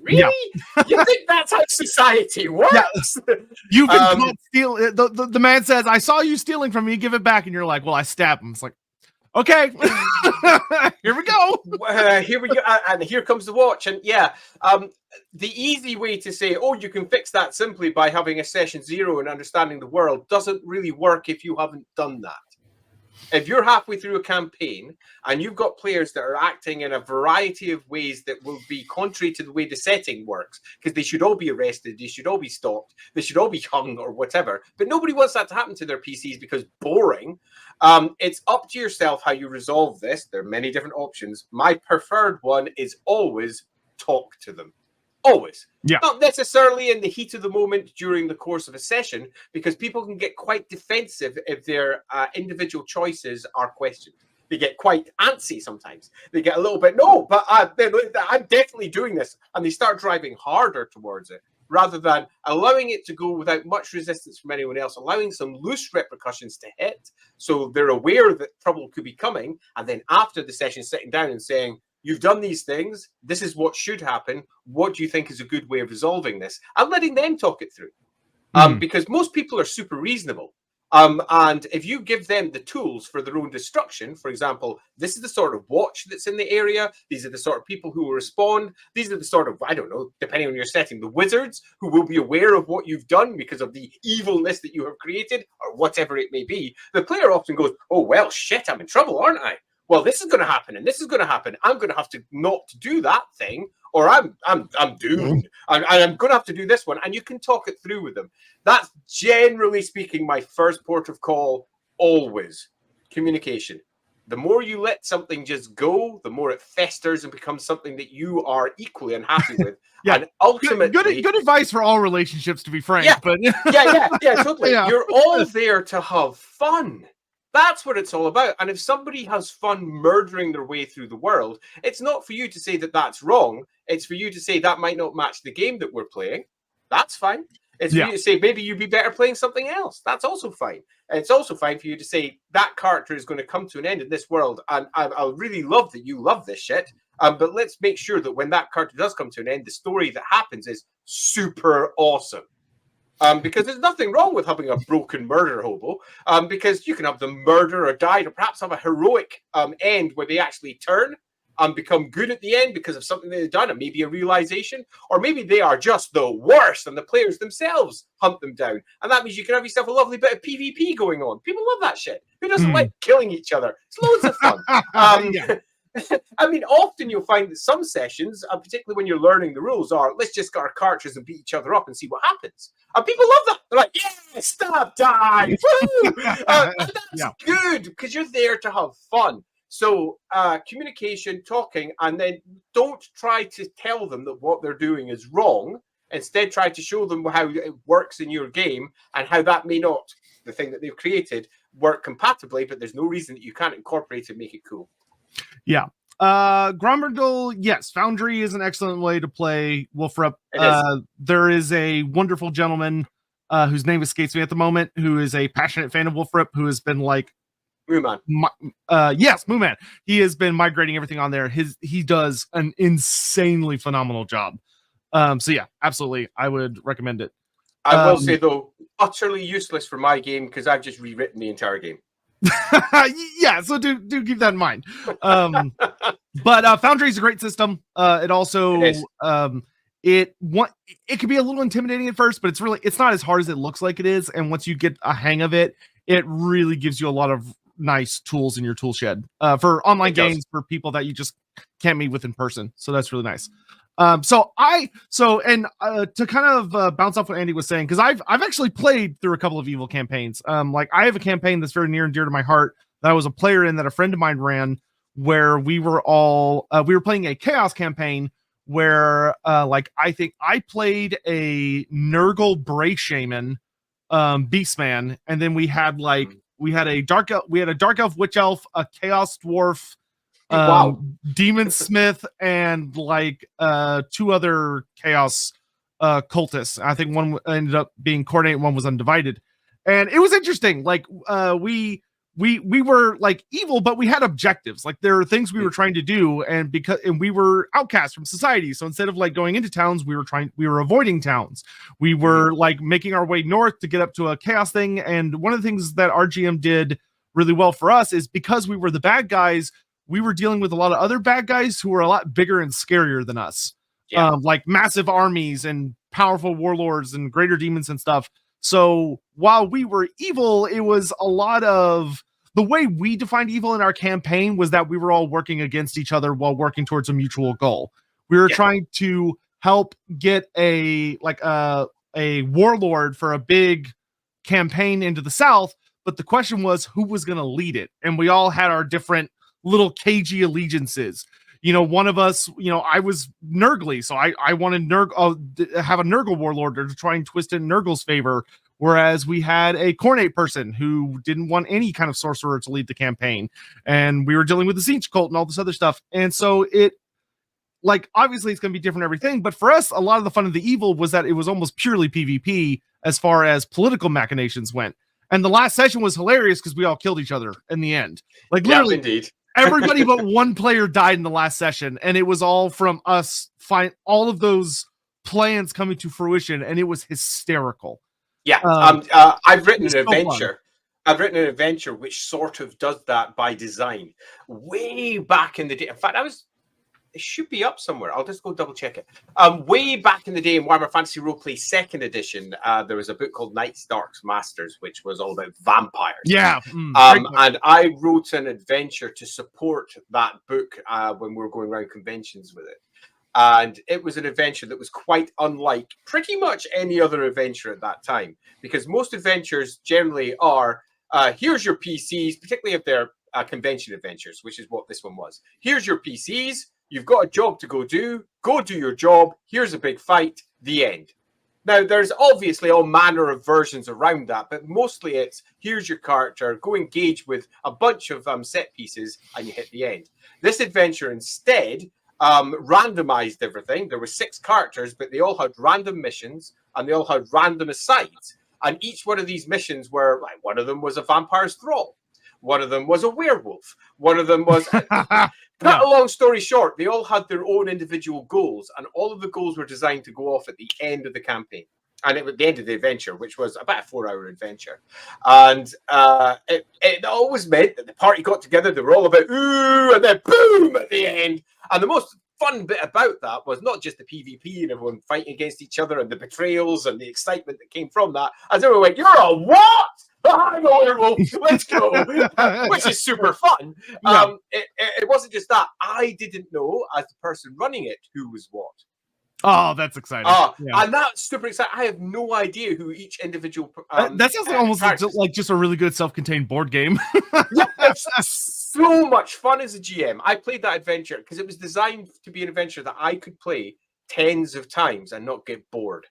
Really? Yeah. You think that's how society works? Yeah. You've been caught stealing. The man says, I saw you stealing from me, give it back. And you're like, well, I stabbed him. It's like, okay, here we go. Here we go. And here comes the watch. And yeah, the easy way to say, oh, you can fix that simply by having a session 0 and understanding the world doesn't really work if you haven't done that. If you're halfway through a campaign and you've got players that are acting in a variety of ways that will be contrary to the way the setting works, because they should all be arrested, they should all be stopped, they should all be hung or whatever, but nobody wants that to happen to their PCs because boring. It's up to yourself how you resolve this. There are many different options. My preferred one is always talk to them. Always. Yeah. Not necessarily in the heat of the moment during the course of a session, because people can get quite defensive if their individual choices are questioned. They get quite antsy sometimes. They get a little bit, no, but I'm definitely doing this. And they start driving harder towards it, rather than allowing it to go without much resistance from anyone else, allowing some loose repercussions to hit so they're aware that trouble could be coming. And then after the session, sitting down and saying, you've done these things. This is what should happen. What do you think is a good way of resolving this? And letting them talk it through. Because most people are super reasonable. And if you give them the tools for their own destruction, for example, this is the sort of watch that's in the area. These are the sort of people who will respond. These are the sort of, I don't know, depending on your setting, the wizards who will be aware of what you've done because of the evilness that you have created or whatever it may be. The player often goes, oh, well, shit, I'm in trouble, aren't I? Well, this is going to happen and this is going to happen. I'm going to have to not do that thing, or I'm doomed. I'm going to have to do this one. And you can talk it through with them. That's generally speaking my first port of call. Always communication. The more you let something just go, the more it festers and becomes something that you are equally unhappy with. Yeah, and ultimately, good advice for all relationships, to be frank. Yeah, but totally. Yeah. You're all there to have fun. That's what it's all about. And if somebody has fun murdering their way through the world, it's not for you to say that that's wrong. It's for you to say that might not match the game that we're playing. That's fine. It's for you to say maybe you'd be better playing something else. That's also fine. And it's also fine for you to say that character is going to come to an end in this world. And I'll really love that you love this shit. But let's make sure that when that character does come to an end, the story that happens is super awesome. Because there's nothing wrong with having a broken murder hobo, because you can have them murder or die, or perhaps have a heroic end where they actually turn and become good at the end because of something they've done, and maybe a realization, or maybe they are just the worst and the players themselves hunt them down. And that means you can have yourself a lovely bit of PvP going on. People love that shit. Who doesn't like killing each other? It's loads of fun. I mean, often you'll find that some sessions, particularly when you're learning the rules, are let's just get our characters and beat each other up and see what happens. And people love that. They're like, yeah, stab, die. That's good because you're there to have fun. So communication, talking, and then don't try to tell them that what they're doing is wrong. Instead, try to show them how it works in your game and how that may not, the thing that they've created, work compatibly, but there's no reason that you can't incorporate it and make it cool. Yeah. Gromerdal, yes, Foundry is an excellent way to play Wolfrup. There is a wonderful gentleman whose name escapes me at the moment, who is a passionate fan of Wolfrup, who has been like Mooman. Yes, Mooman. He has been migrating everything on there. He does an insanely phenomenal job. So yeah, absolutely, I would recommend it. I will say though, utterly useless for my game because I've just rewritten the entire game. Yeah, so do keep that in mind. But Foundry is a great system. It also it can be a little intimidating at first, but it's not as hard as it looks like it is. And once you get a hang of it, it really gives you a lot of nice tools in your tool shed for online games for people that you just can't meet with in person. So that's really nice. To kind of bounce off what Andy was saying, because I've actually played through a couple of evil campaigns. Like I have a campaign that's very near and dear to my heart that I was a player in that a friend of mine ran, where we were all we were playing a chaos campaign where I think I played a Nurgle Bray Shaman Beastman, and then we had a dark elf witch elf, a chaos dwarf, Demon Smith, and two other chaos cultists. I think one ended up being coordinate, one was undivided, and it was interesting. We were like evil, but we had objectives. Like there are things we were trying to do, and we were outcast from society. So instead of going into towns, we were avoiding towns. We were making our way north to get up to a chaos thing. And one of the things that our GM did really well for us is because we were the bad guys, we were dealing with a lot of other bad guys who were a lot bigger and scarier than us. Like massive armies and powerful warlords and greater demons and stuff. So while we were evil, it was a lot of the way we defined evil in our campaign was that we were all working against each other while working towards a mutual goal. We were trying to help get a warlord for a big campaign into the South. But the question was who was going to lead it. And we all had our different little cagey allegiances. One of us, I was Nurgly, so I wanted have a Nurgle warlord to try and twist it in Nurgle's favor, whereas we had a Cornate person who didn't want any kind of sorcerer to lead the campaign, and we were dealing with the Siege cult and all this other stuff. And so obviously it's going to be different everything, but for us, a lot of the fun of the evil was that it was almost purely PvP as far as political machinations went. And the last session was hilarious because we all killed each other in the end. Literally, indeed. Everybody but one player died in the last session, and it was all from us all of those plans coming to fruition, and it was hysterical. I've written an adventure I've written an adventure which sort of does that by design. Way back in the day. In fact, it should be up somewhere. I'll just go double check it. Way back in the day in Warhammer Fantasy Roleplay 2nd edition, there was a book called Knights, Darks, Masters, which was all about vampires. Yeah. And I wrote an adventure to support that book when we were going around conventions with it. And it was an adventure that was quite unlike pretty much any other adventure at that time, because most adventures generally are, here's your PCs, particularly if they're convention adventures, which is what this one was. Here's your PCs. You've got a job to go do your job. Here's a big fight, the end. Now, there's obviously all manner of versions around that, but mostly it's, here's your character, go engage with a bunch of set pieces, and you hit the end. This adventure instead randomized everything. There were 6 characters, but they all had random missions, and they all had random asides. And each one of these missions were, like, one of them was a vampire's thrall. One of them was a werewolf. One of them was... Cut a long story short, they all had their own individual goals, and all of the goals were designed to go off at the end of the campaign. And it was the end of the adventure, which was about a 4-hour adventure. And it always meant that the party got together, they were all about, ooh, and then boom at the end. And the most fun bit about that was not just the PvP and everyone fighting against each other and the betrayals and the excitement that came from that. As everyone went, you're a what? I'm a werewolf. Let's go, which is super fun. Yeah. It wasn't just that. I didn't know, as the person running it, who was what. Oh, that's exciting! And that's super exciting. I have no idea who each individual. That sounds like almost like just a really good self-contained board game. Yeah, it's so much fun as a GM. I played that adventure because it was designed to be an adventure that I could play tens of times and not get bored.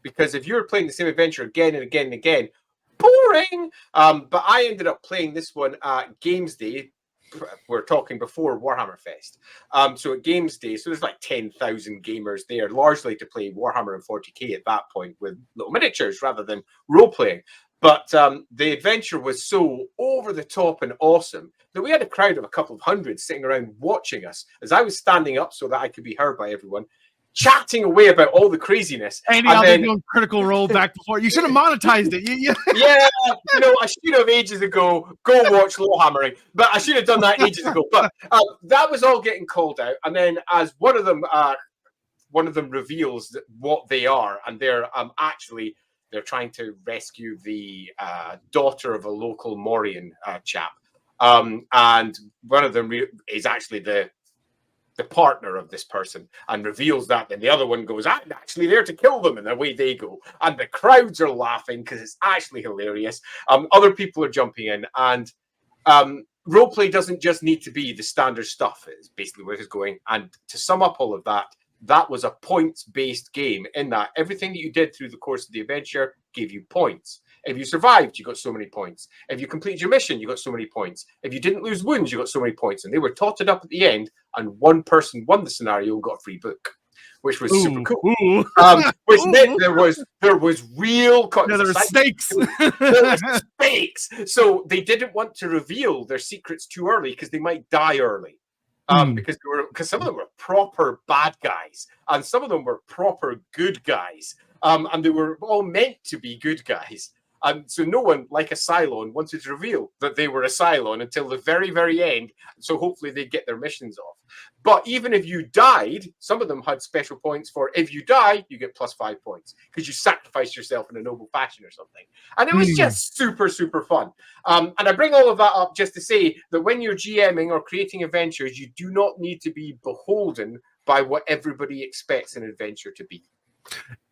Because if you're playing the same adventure again and again and again, boring. But I ended up playing this one at Games Day. We're talking before Warhammer Fest. So at Games Day, so there's like 10,000 gamers there, largely to play Warhammer and 40k at that point with little miniatures rather than role-playing. But the adventure was so over the top and awesome that we had a crowd of a couple of hundred sitting around watching us as I was standing up so that I could be heard by everyone, chatting away about all the craziness. And then doing Critical Role back before. You should have monetized it. Yeah, I should have ages ago. Go watch LAWhammering. But I should have done that ages ago. But that was all getting called out. And then as one of them reveals what they are, and they're they're trying to rescue the daughter of a local Morian chap. And one of them is actually the partner of this person, and reveals that. Then the other one goes, I'm actually there to kill them, and away they go. And the crowds are laughing because it's actually hilarious. Other people are jumping in, and roleplay doesn't just need to be the standard stuff. It's basically where it's going. And to sum up all of that, that was a points-based game in that everything that you did through the course of the adventure gave you points. If you survived, you got so many points. If you completed your mission, you got so many points. If you didn't lose wounds, you got so many points. And they were totted up at the end, and one person won the scenario and got a free book, which was super cool. Which meant there was real... there were stakes. There were stakes. So they didn't want to reveal their secrets too early because they might die early. Because some of them were proper bad guys, and some of them were proper good guys. And they were all meant to be good guys. And so no one, like a Cylon, wanted to reveal that they were a Cylon until the very, very end. So hopefully they'd get their missions off. But even if you died, some of them had special points for, if you die, you get +5 points because you sacrificed yourself in a noble fashion or something. And it was just super, super fun. And I bring all of that up just to say that when you're GMing or creating adventures, you do not need to be beholden by what everybody expects an adventure to be.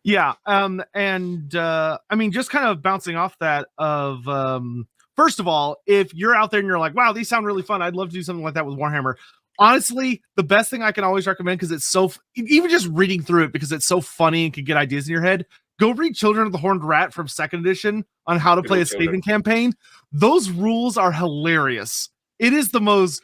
Yeah. I mean, just kind of bouncing off that of, first of all, if you're out there and you're like, wow, these sound really fun, I'd love to do something like that with Warhammer. Honestly, the best thing I can always recommend, because it's so, even just reading through it, because it's so funny and can get ideas in your head, go read Children of the Horned Rat from 2nd edition on how to play a Skaven campaign. Those rules are hilarious. It is the most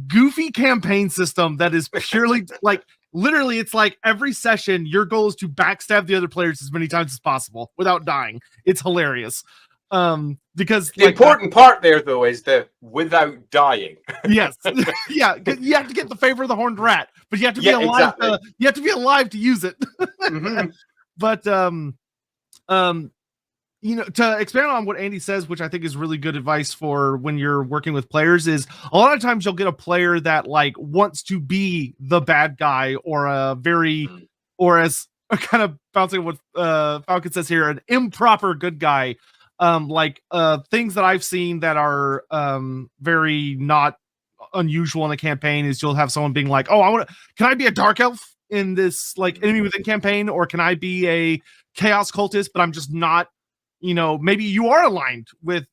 goofy campaign system that is purely like, literally, it's like every session, your goal is to backstab the other players as many times as possible without dying. It's hilarious. Because the important part there, though, is the without dying. Yes, yeah, you have to get the favor of the Horned Rat, but you have to be alive. Exactly. You have to be alive to use it. But to expand on what Andy says, which I think is really good advice for when you're working with players, is a lot of times you'll get a player that like wants to be the bad guy or or as kind of bouncing what Falcon says here, an improper good guy. Things that I've seen that are very not unusual in a campaign is you'll have someone being like, oh, can I be a dark elf in this like enemy within campaign, or can I be a chaos cultist, but I'm just not, maybe you are aligned with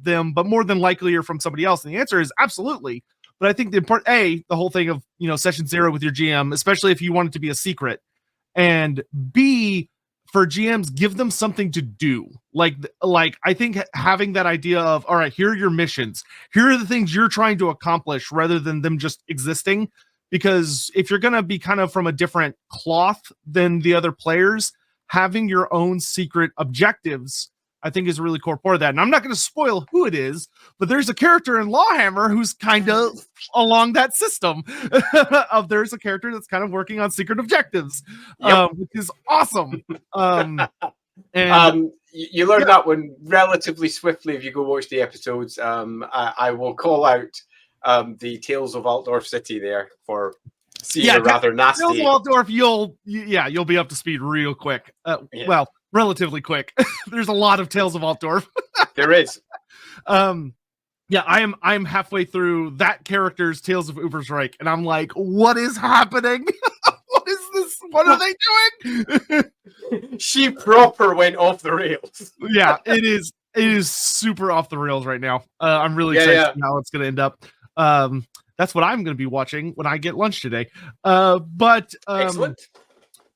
them, but more than likely you're from somebody else. And the answer is absolutely. But I think the whole thing of, session 0 with your GM, especially if you want it to be a secret, and B, for GMs, give them something to do. Like I think having that idea of, all right, here are your missions. Here are the things you're trying to accomplish rather than them just existing. Because if you're going to be kind of from a different cloth than the other players, having your own secret objectives, I think, is a really core part of that. And I'm not going to spoil who it is, but there's a character in LAWhammer who's kind of along that system of there's a character that's kind of working on secret objectives, which is awesome. You learn that one relatively swiftly if you go watch the episodes. I will call out the Tales of Altdorf City there for seeing a rather nasty. Tales of Altdorf, you'll be up to speed real quick. Well, relatively quick. There's a lot of Tales of Altdorf. There is. I'm halfway through that character's Tales of Ubersreich, and I'm like, what is happening? What is this? What are they doing? She proper went off the rails. Yeah, it is super off the rails right now. I'm really excited to see how it's going to end up. That's what I'm going to be watching when I get lunch today. Excellent.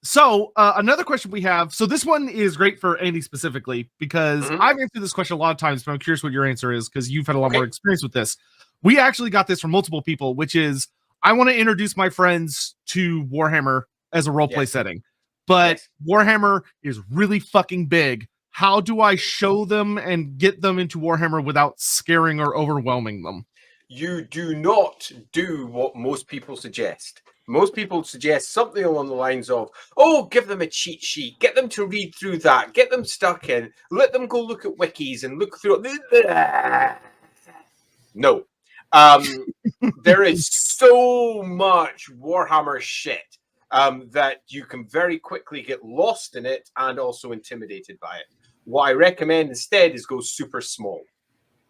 So another question we have. So this one is great for Andy specifically because I've answered this question a lot of times, but I'm curious what your answer is because you've had a lot more experience with this. We actually got this from multiple people, which is I want to introduce my friends to Warhammer as a roleplay setting, but Warhammer is really fucking big. How do I show them and get them into Warhammer without scaring or overwhelming them? You do not do what most people suggest. Most people suggest something along the lines of, give them a cheat sheet, get them to read through that, get them stuck in, let them go look at wikis and look through it. No. There is so much Warhammer shit that you can very quickly get lost in it and also intimidated by it. What I recommend instead is go super small.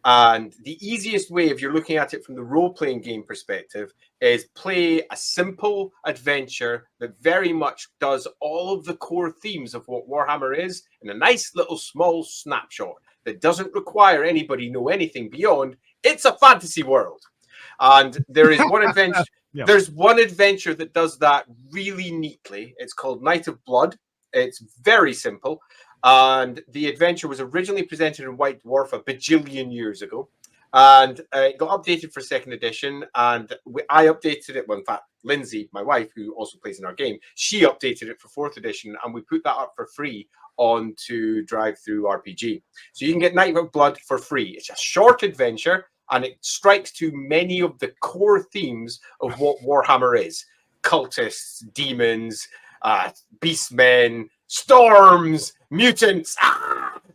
And the easiest way, if you're looking at it from the role-playing game perspective, is play a simple adventure that very much does all of the core themes of what Warhammer is in a nice little small snapshot that doesn't require anybody know anything beyond. It's a fantasy world. And there is one adventure. There's one adventure that does that really neatly. It's called Night of Blood. It's very simple. And the adventure was originally presented in White Dwarf a bajillion years ago. And it got updated for 2nd edition. And I updated it. Well, in fact, Lindsay, my wife, who also plays in our game, she updated it for 4th edition. And we put that up for free onto Drive-Thru RPG. So you can get Night of Blood for free. It's a short adventure. And it strikes to many of the core themes of what Warhammer is. Cultists, demons, beastmen, storms, mutants,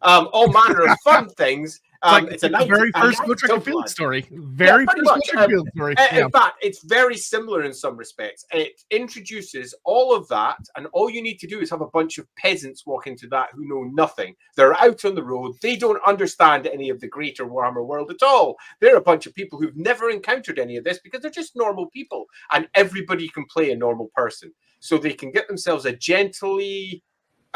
all manner of fun things. It's a very first Go Track and Field story. Very first Go Track and Field story. In fact, it's very similar in some respects. It introduces all of that, and all you need to do is have a bunch of peasants walk into that who know nothing. They're out on the road. They don't understand any of the greater Warhammer world at all. They're a bunch of people who've never encountered any of this because they're just normal people, and everybody can play a normal person. So they can get themselves a gently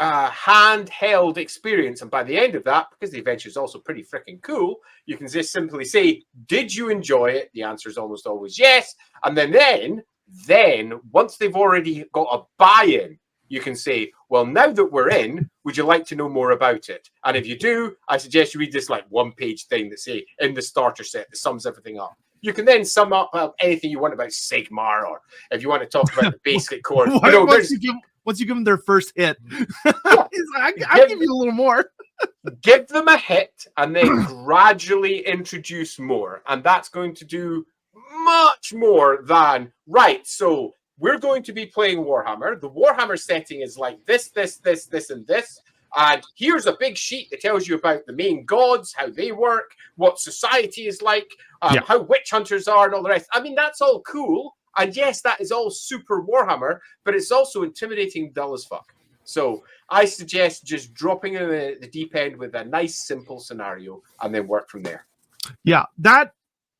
handheld experience, and by the end of that, because the adventure is also pretty freaking cool, you can just simply say, did you enjoy it? The answer is almost always yes. And then once they've already got a buy-in, you can say, well, now that we're in, would you like to know more about it? And if you do, I suggest you read this like one-page thing that say in the starter set that sums everything up. You can then sum up anything you want about Sigmar, or if you want to talk about the basic core. Once you give them their first hit, I'll give you a little more. Give them a hit and then gradually introduce more. And that's going to do much more than, right, so we're going to be playing Warhammer. The Warhammer setting is like this, and this. And here's a big sheet that tells you about the main gods, how they work, what society is like, how witch hunters are, and all the rest. I mean, that's all cool. And yes, that is all super Warhammer, but it's also intimidating, dull as fuck. So I suggest just dropping in the deep end with a nice, simple scenario and then work from there. Yeah, that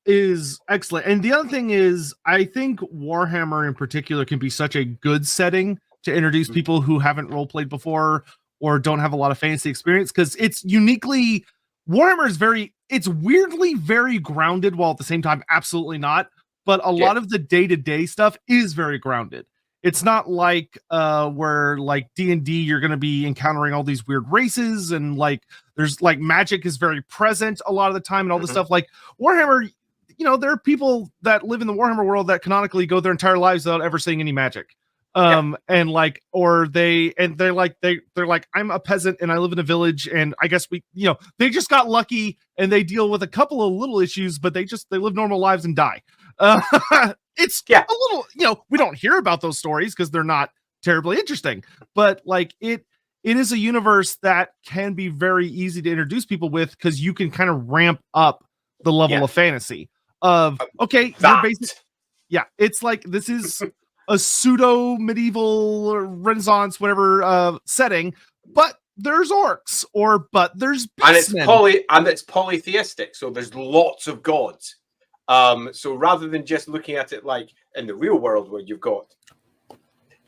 is excellent. And the other thing is, I think Warhammer in particular can be such a good setting to introduce people who haven't role played before or don't have a lot of fantasy experience, because it's uniquely, Warhammer is it's weirdly very grounded, while at the same time absolutely not, but a lot of the day-to-day stuff is very grounded. It's not like where like D&D you're going to be encountering all these weird races, and like there's like magic is very present a lot of the time and all this stuff. Like Warhammer, you know, there are people that live in the Warhammer world that canonically go their entire lives without ever seeing any magic. And like, or they're like, I'm a peasant and I live in a village, and I guess they just got lucky and they deal with a couple of little issues, but they live normal lives and die. It's a little, we don't hear about those stories because they're not terribly interesting, but like it is a universe that can be very easy to introduce people with, because you can kind of ramp up the level of fantasy of, okay, you're basic. Yeah. It's like, this is a pseudo medieval Renaissance, whatever setting, but there's orcs, but there's beastmen. And it's polytheistic, so there's lots of gods. So rather than just looking at it like in the real world, where you've got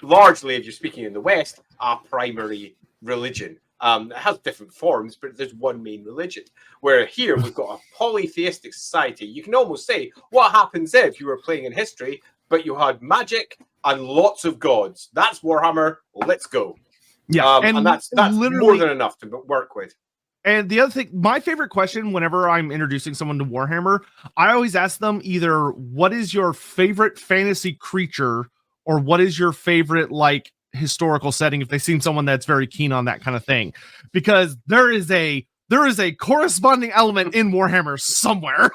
largely, if you're speaking in the West, a primary religion. It has different forms, but there's one main religion. Where here we've got a polytheistic society. You can almost say, what happens if you were playing in history, but you had magic and lots of gods? That's Warhammer. Let's go. Yeah, and that's more than enough to work with. And the other thing, my favorite question whenever I'm introducing someone to Warhammer, I always ask them either, what is your favorite fantasy creature, or what is your favorite like historical setting, if they seem someone that's very keen on that kind of thing, because there is a corresponding element in Warhammer somewhere.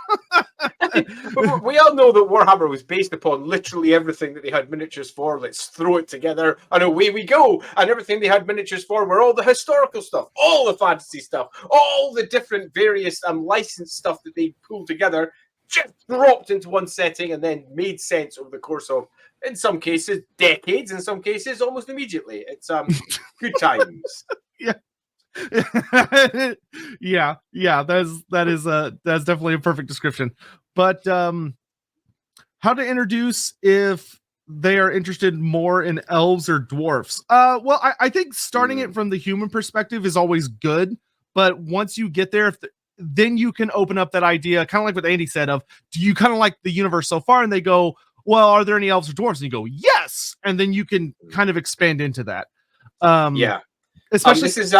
We all know that Warhammer was based upon literally everything that they had miniatures for. Let's throw it together and away we go. And everything they had miniatures for were all the historical stuff, all the fantasy stuff, all the different various licensed stuff that they pulled together, just dropped into one setting and then made sense over the course of, in some cases, decades, in some cases, almost immediately. It's good times. yeah, that's definitely a perfect description. But how to introduce if they are interested more in elves or dwarfs? Well, I think starting it from the human perspective is always good, but once you get there, then you can open up that idea, kind of like what Andy said, of, do you kind of like the universe so far? And they go, well, are there any elves or dwarfs? And you go, yes, and then you can kind of expand into that. Especially this is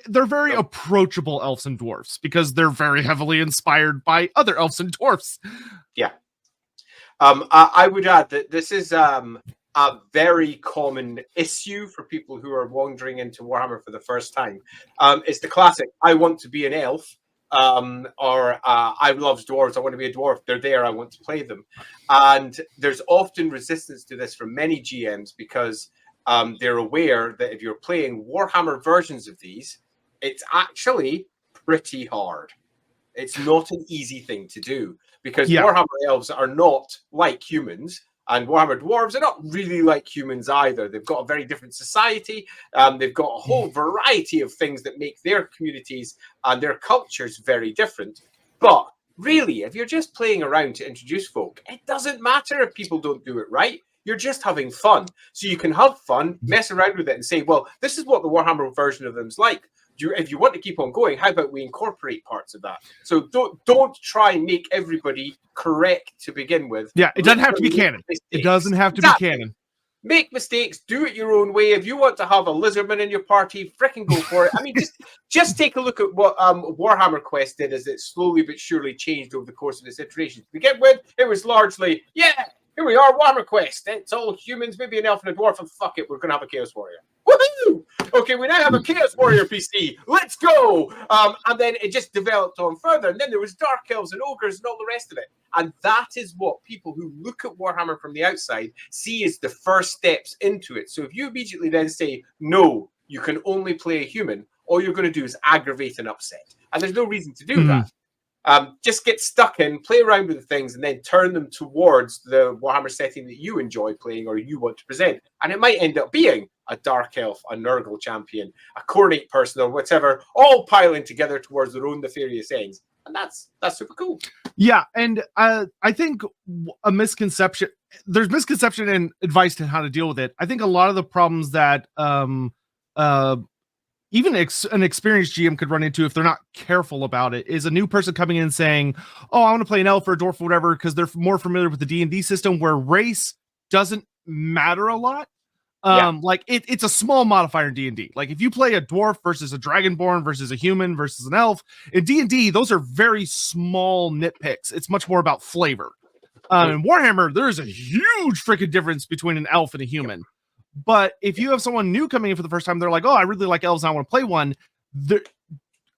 they're very approachable elves and dwarfs, because they're very heavily inspired by other elves and dwarfs. Yeah. I would add that this is a very common issue for people who are wandering into Warhammer for the first time. It's the classic, I want to be an elf, or I love dwarves, I want to be a dwarf. They're there, I want to play them. And there's often resistance to this from many GMs, because they're aware that if you're playing Warhammer versions of these, it's actually pretty hard. It's not an easy thing to do, because Warhammer elves are not like humans, and Warhammer dwarves are not really like humans either. They've got a very different society. They've got a whole variety of things that make their communities and their cultures very different. But really, if you're just playing around to introduce folk, it doesn't matter if people don't do it right. You're just having fun. So you can have fun, mess around with it, and say, well, this is what the Warhammer version of them's like. If you want to keep on going, how about we incorporate parts of that? So don't try and make everybody correct to begin with. Yeah, it doesn't have to be canon. It doesn't have to be canon. Make mistakes, do it your own way. If you want to have a lizardman in your party, fricking go for it. I mean, just take a look at what Warhammer Quest did as it slowly but surely changed over the course of its iterations. To begin with, it was largely, here we are, Warhammer Quest. It's all humans, maybe an elf and a dwarf, and fuck it, we're going to have a Chaos Warrior. Woohoo! Okay, we now have a Chaos Warrior PC. Let's go! And then it just developed on further. And then there was Dark Elves and Ogres and all the rest of it. And that is what people who look at Warhammer from the outside see as the first steps into it. So if you immediately then say, no, you can only play a human, all you're going to do is aggravate and upset. And there's no reason to do that. Just get stuck in, play around with the things, and then turn them towards the Warhammer setting that you enjoy playing or you want to present. And it might end up being a Dark Elf, a Nurgle champion, a Coronate person, or whatever, all piling together towards their own nefarious ends. And that's super cool. Yeah, and I think there's misconception and advice to how to deal with it. I think a lot of the problems that even an experienced GM could run into if they're not careful about it is a new person coming in saying, oh, I want to play an elf or a dwarf or whatever, because they're more familiar with the D&D system where race doesn't matter a lot. Like it's a small modifier in D&D. Like if you play a dwarf versus a dragonborn versus a human versus an elf, in D&D, those are very small nitpicks. It's much more about flavor. In Warhammer, there is a huge freaking difference between an elf and a human. But if you have someone new coming in for the first time, they're like, oh, I really like elves and I want to play one.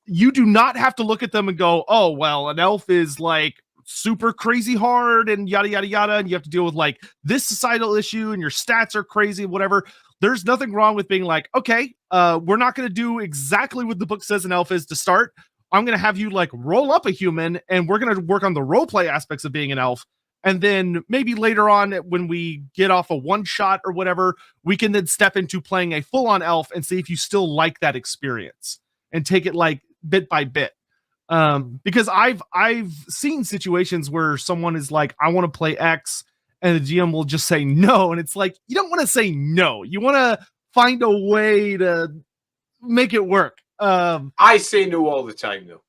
You do not have to look at them and go, oh, well, an elf is like super crazy hard and yada, yada, yada. And you have to deal with like this societal issue and your stats are crazy, whatever. There's nothing wrong with being like, okay, we're not going to do exactly what the book says an elf is to start. I'm going to have you like roll up a human and we're going to work on the role play aspects of being an elf. And then maybe later on when we get off a one shot or whatever, we can then step into playing a full on elf and see if you still like that experience and take it like bit by bit. Because I've seen situations where someone is like, I want to play X and the GM will just say no. And it's like, you don't want to say no. You want to find a way to make it work. I say no all the time though.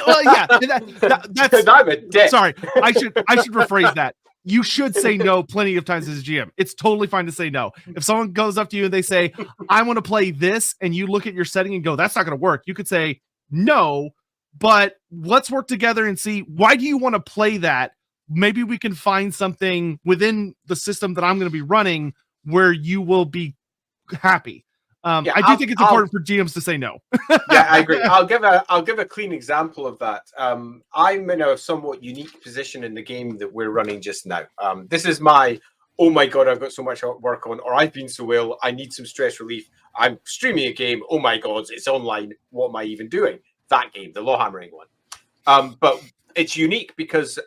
Well, yeah, that's I'm a dick. Sorry, I should rephrase that. You should say no plenty of times as a GM. It's totally fine to say no. If someone goes up to you and they say, I want to play this, and you look at your setting and go, that's not going to work. You could say no, but let's work together and see, why do you want to play that? Maybe we can find something within the system that I'm going to be running where you will be happy. I do think it's important for GMs to say no. Yeah, I agree. I'll give a clean example of that. I'm in a somewhat unique position in the game that we're running just now. This is my, oh my God, I've got so much work on, or I've been so ill, I need some stress relief. I'm streaming a game. Oh my God, it's online. What am I even doing? That game, the Lawhammering one. But it's unique because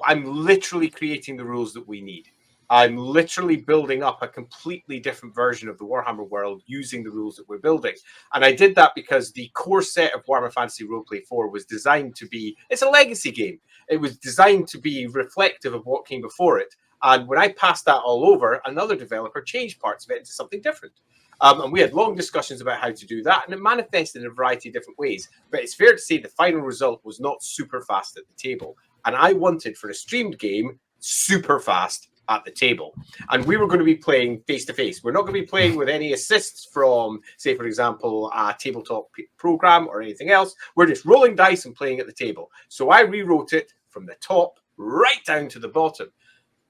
I'm literally creating the rules that we need. I'm literally building up a completely different version of the Warhammer world using the rules that we're building. And I did that because the core set of Warhammer Fantasy Roleplay 4 was designed to be, it's a legacy game. It was designed to be reflective of what came before it. And when I passed that all over, another developer changed parts of it into something different. And we had long discussions about how to do that, and it manifested in a variety of different ways. But it's fair to say the final result was not super fast at the table. And I wanted, for a streamed game, super fast at the table. And we were going to be playing face-to-face. We're not going to be playing with any assists from, say, for example, a tabletop program or anything else. We're just rolling dice and playing at the table. So I rewrote it from the top right down to the bottom.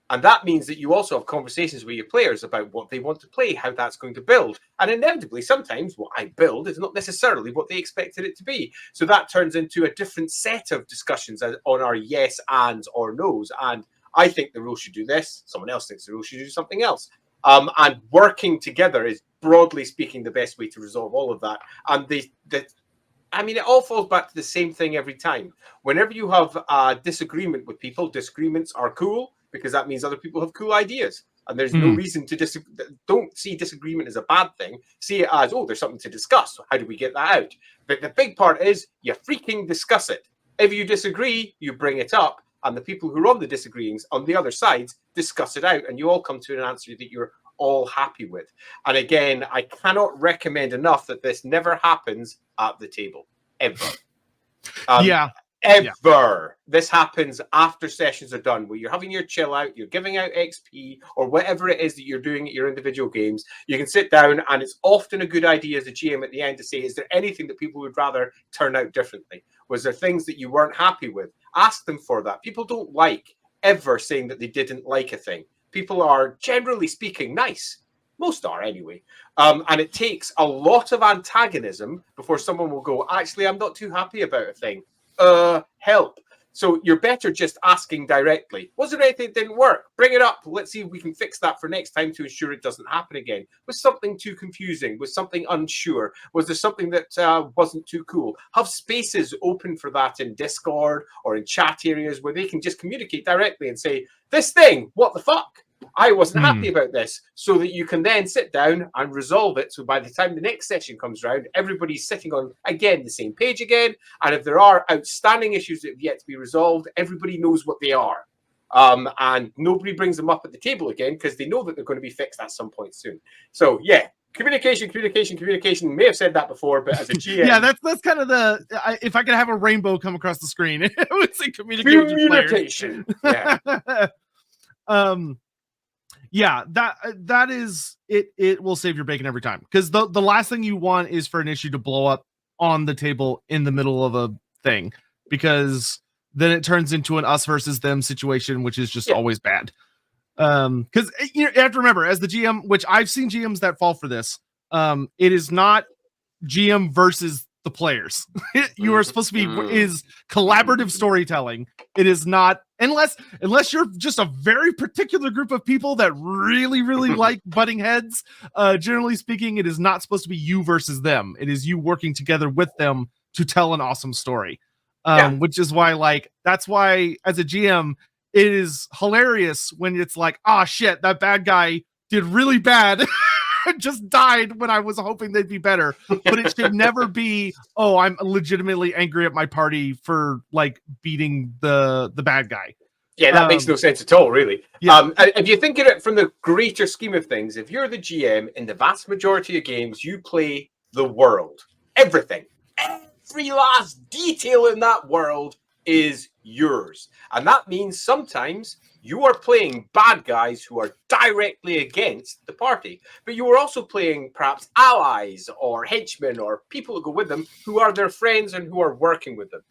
And that means that you also have conversations with your players about what they want to play, how that's going to build. And inevitably, sometimes what I build is not necessarily what they expected it to be. So that turns into a different set of discussions on our yes, ands, or no's. And I think the rule should do this. Someone else thinks the rule should do something else. And working together is, broadly speaking, the best way to resolve all of that. And it all falls back to the same thing every time. Whenever you have a disagreement with people, disagreements are cool because that means other people have cool ideas. And there's no reason to don't see disagreement as a bad thing. See it as, oh, there's something to discuss. So how do we get that out? But the big part is you freaking discuss it. If you disagree, you bring it up. And the people who are on the disagreeings on the other sides discuss it out, and you all come to an answer that you're all happy with. And again, I cannot recommend enough that this never happens at the table, ever. Ever. This happens after sessions are done, where you're having your chill out, you're giving out XP, or whatever it is that you're doing at your individual games. You can sit down, and it's often a good idea as a GM at the end to say, is there anything that people would rather turn out differently? Was there things that you weren't happy with? Ask them for that. People don't like ever saying that they didn't like a thing. People are, generally speaking, nice. Most are anyway. And it takes a lot of antagonism before someone will go, actually, I'm not too happy about a thing. Help. So you're better just asking directly. Was there anything that didn't work? Bring it up. Let's see if we can fix that for next time to ensure it doesn't happen again. Was something too confusing? Was something unsure? Was there something that wasn't too cool? Have spaces open for that in Discord or in chat areas where they can just communicate directly and say, this thing, what the fuck? I wasn't happy about this, so that you can then sit down and resolve it. So by the time the next session comes around, everybody's sitting on, again, the same page again. And if there are outstanding issues that have yet to be resolved, everybody knows what they are. And nobody brings them up at the table again because they know that they're going to be fixed at some point soon. So, yeah, communication. May have said that before, but as a GM... yeah, that's kind of if I could have a rainbow come across the screen, it would say communication. Yeah. Yeah, that is it. It will save your bacon every time, because the last thing you want is for an issue to blow up on the table in the middle of a thing, because then it turns into an us versus them situation, which is just always bad. Because you have to remember, as the GM, which I've seen GMs that fall for this, it is not GM versus the players. You are supposed to be is collaborative storytelling. It is not, unless you're just a very particular group of people that really like butting heads. Generally speaking, it is not supposed to be you versus them. It is you working together with them to tell an awesome story. Which is why, like, that's why as a GM, it is hilarious when it's like, ah, shit, that bad guy did really bad. Just died when I was hoping they'd be better. But it should never be, oh, I'm legitimately angry at my party for like beating the bad guy. Yeah, that makes no sense at all, really. Yeah. If you think of it from the greater scheme of things, if you're the GM, in the vast majority of games, you play the world. Everything. Every last detail in that world is yours. And that means sometimes you are playing bad guys who are directly against the party, but you are also playing perhaps allies or henchmen or people who go with them who are their friends and who are working with them.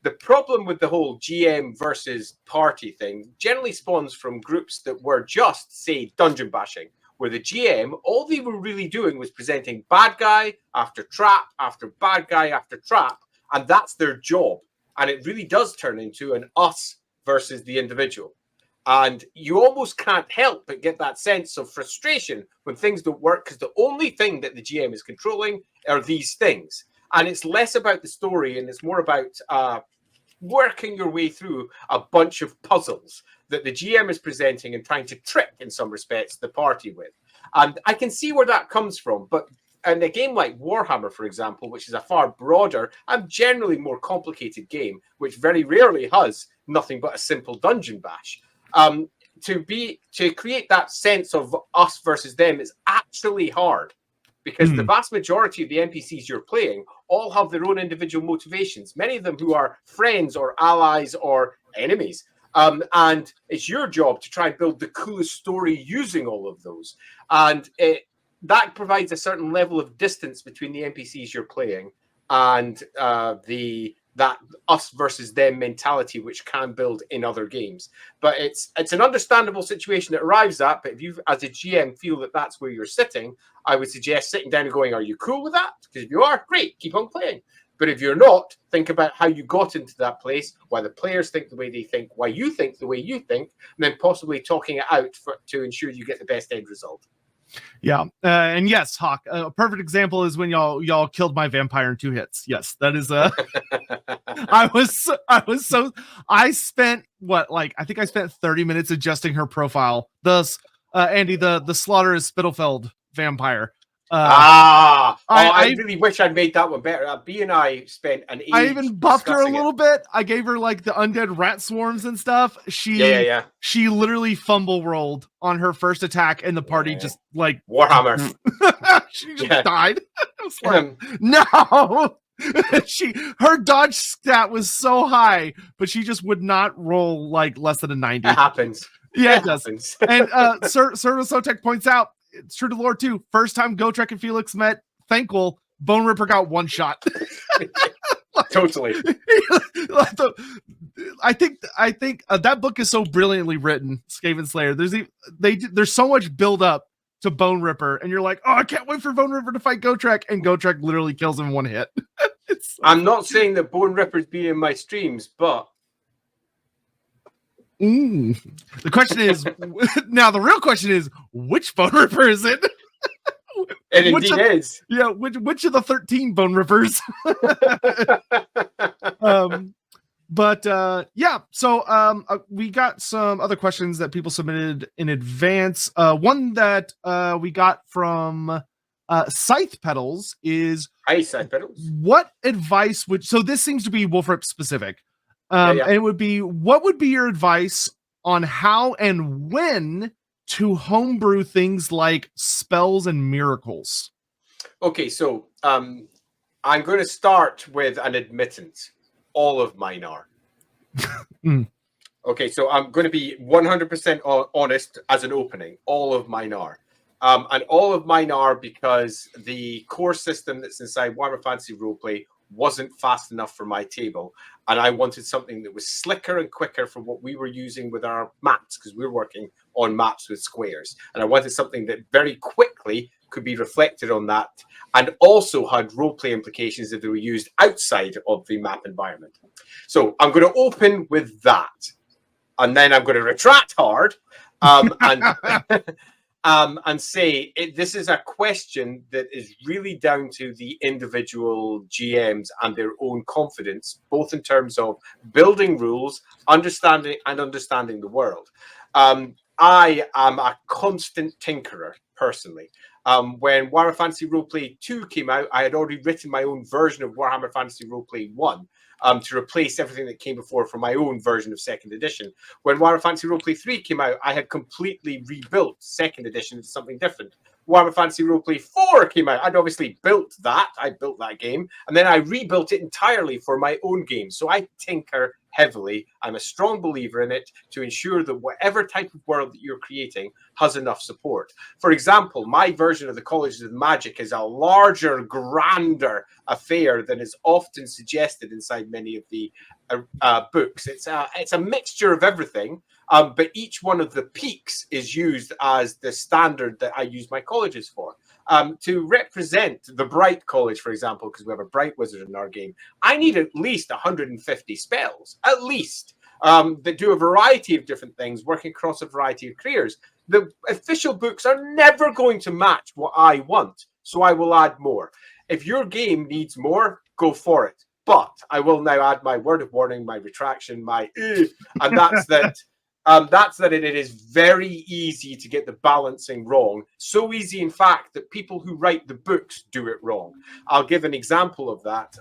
The problem with the whole GM versus party thing generally spawns from groups that were just, say, dungeon bashing, where the GM, all they were really doing was presenting bad guy after trap after bad guy after trap, and that's their job. And it really does turn into an us versus the individual. And you almost can't help but get that sense of frustration when things don't work, because the only thing that the GM is controlling are these things. And it's less about the story and it's more about working your way through a bunch of puzzles that the GM is presenting and trying to trick, in some respects, the party with. And I can see where that comes from. But in a game like Warhammer, for example, which is a far broader and generally more complicated game, which very rarely has nothing but a simple dungeon bash, to create that sense of us versus them is actually hard, because the vast majority of the NPCs you're playing all have their own individual motivations, many of them who are friends or allies or enemies. And it's your job to try and build the coolest story using all of those. And that provides a certain level of distance between the NPCs you're playing and that us versus them mentality, which can build in other games. But it's an understandable situation that arrives at. But if you, as a GM, feel that that's where you're sitting, I would suggest sitting down and going, are you cool with that? Because if you are, great, keep on playing. But if you're not, think about how you got into that place, why the players think the way they think, why you think the way you think, and then possibly talking it out to ensure you get the best end result. Yeah, and yes, Hawk. A perfect example is when y'all killed my vampire in 2 hits. Yes, that is I spent I think I spent 30 minutes adjusting her profile. Andy, the Slaughter is Spittlefeld vampire. I really wish I'd made that one better. B and I spent an age. I even buffed her a little bit. I gave her like the undead rat swarms and stuff. She literally fumble rolled on her first attack, and the party just like Warhammer. She just died. I was like, no. Her dodge stat was so high, but she just would not roll like less than a 90. It happens. Yeah, it does. And Sir Sotek points out, it's true to lore too. First time Gotrek and Felix met, Thankful, Bone Ripper got one shot. Totally. I think that book is so brilliantly written, Skaven Slayer. There's so much build up to Bone Ripper, and you're like, oh, I can't wait for Bone Ripper to fight Gotrek, and Gotrek literally kills him in 1 hit. I'm not saying that Bone Ripper's been in my streams, but The question is now. The real question is, which bone ripper is it? It Which indeed is. Yeah, which of the 13 bone rippers? Yeah, so we got some other questions that people submitted in advance. One that we got from Scythe Pedals is, Hi, Scythe Pedals. what advice would, so this seems to be Wolf Rip specific, and it would be, what would be your advice on how and when to homebrew things like spells and miracles? Okay, so I'm going to start with an admittance. All of mine are. Okay, so I'm going to be 100% honest as an opening. All of mine are. And all of mine are because the core system that's inside Warhammer Fantasy Roleplay wasn't fast enough for my table. And I wanted something that was slicker and quicker for what we were using with our maps, because we were working on maps with squares. And I wanted something that very quickly could be reflected on that, and also had roleplay implications if they were used outside of the map environment. So I'm going to open with that, and then I'm going to retract hard and say this is a question that is really down to the individual GMs and their own confidence, both in terms of building rules, understanding the world. I am a constant tinkerer personally. When Warhammer Fantasy Roleplay 2 came out, I had already written my own version of Warhammer Fantasy Roleplay 1 to replace everything that came before for my own version of 2nd edition. When Warhammer Fantasy Roleplay 3 came out, I had completely rebuilt 2nd edition into something different. Warhammer Fantasy Roleplay 4 came out. I'd obviously built that. I built that game. And then I rebuilt it entirely for my own game. So I tinker heavily. I'm a strong believer in it to ensure that whatever type of world that you're creating has enough support. For example, my version of the Colleges of Magic is a larger, grander affair than is often suggested inside many of the books. It's a mixture of everything, but each one of the peaks is used as the standard that I use my colleges for. To represent the Bright College, for example, because we have a Bright Wizard in our game, I need at least 150 spells, at least, that do a variety of different things, working across a variety of careers. The official books are never going to match what I want, so I will add more. If your game needs more, go for it. But I will now add my word of warning, my retraction, and that's that. It is very easy to get the balancing wrong. So easy, in fact, that people who write the books do it wrong. I'll give an example of that.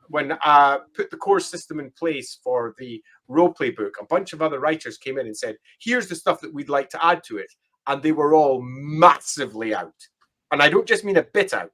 When I put the core system in place for the roleplay book, a bunch of other writers came in and said, here's the stuff that we'd like to add to it. And they were all massively out. And I don't just mean a bit out.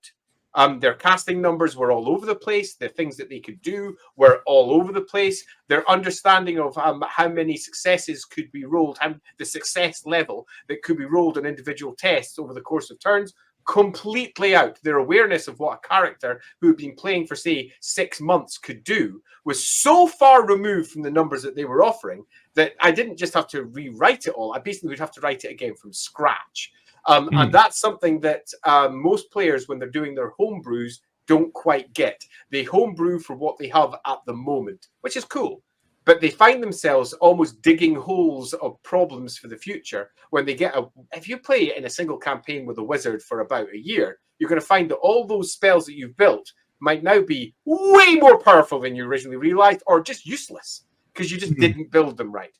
Their casting numbers were all over the place. The things that they could do were all over the place. Their understanding of how many successes could be rolled, the success level that could be rolled on individual tests over the course of turns, completely out. Their awareness of what a character who had been playing for, say, 6 months could do was so far removed from the numbers that they were offering that I didn't just have to rewrite it all. I basically would have to write it again from scratch. And that's something that most players, when they're doing their homebrews, don't quite get. They homebrew for what they have at the moment, which is cool. But they find themselves almost digging holes of problems for the future when they get if you play in a single campaign with a wizard for about a year, you're going to find that all those spells that you've built might now be way more powerful than you originally realized, or just useless, because you just didn't build them right.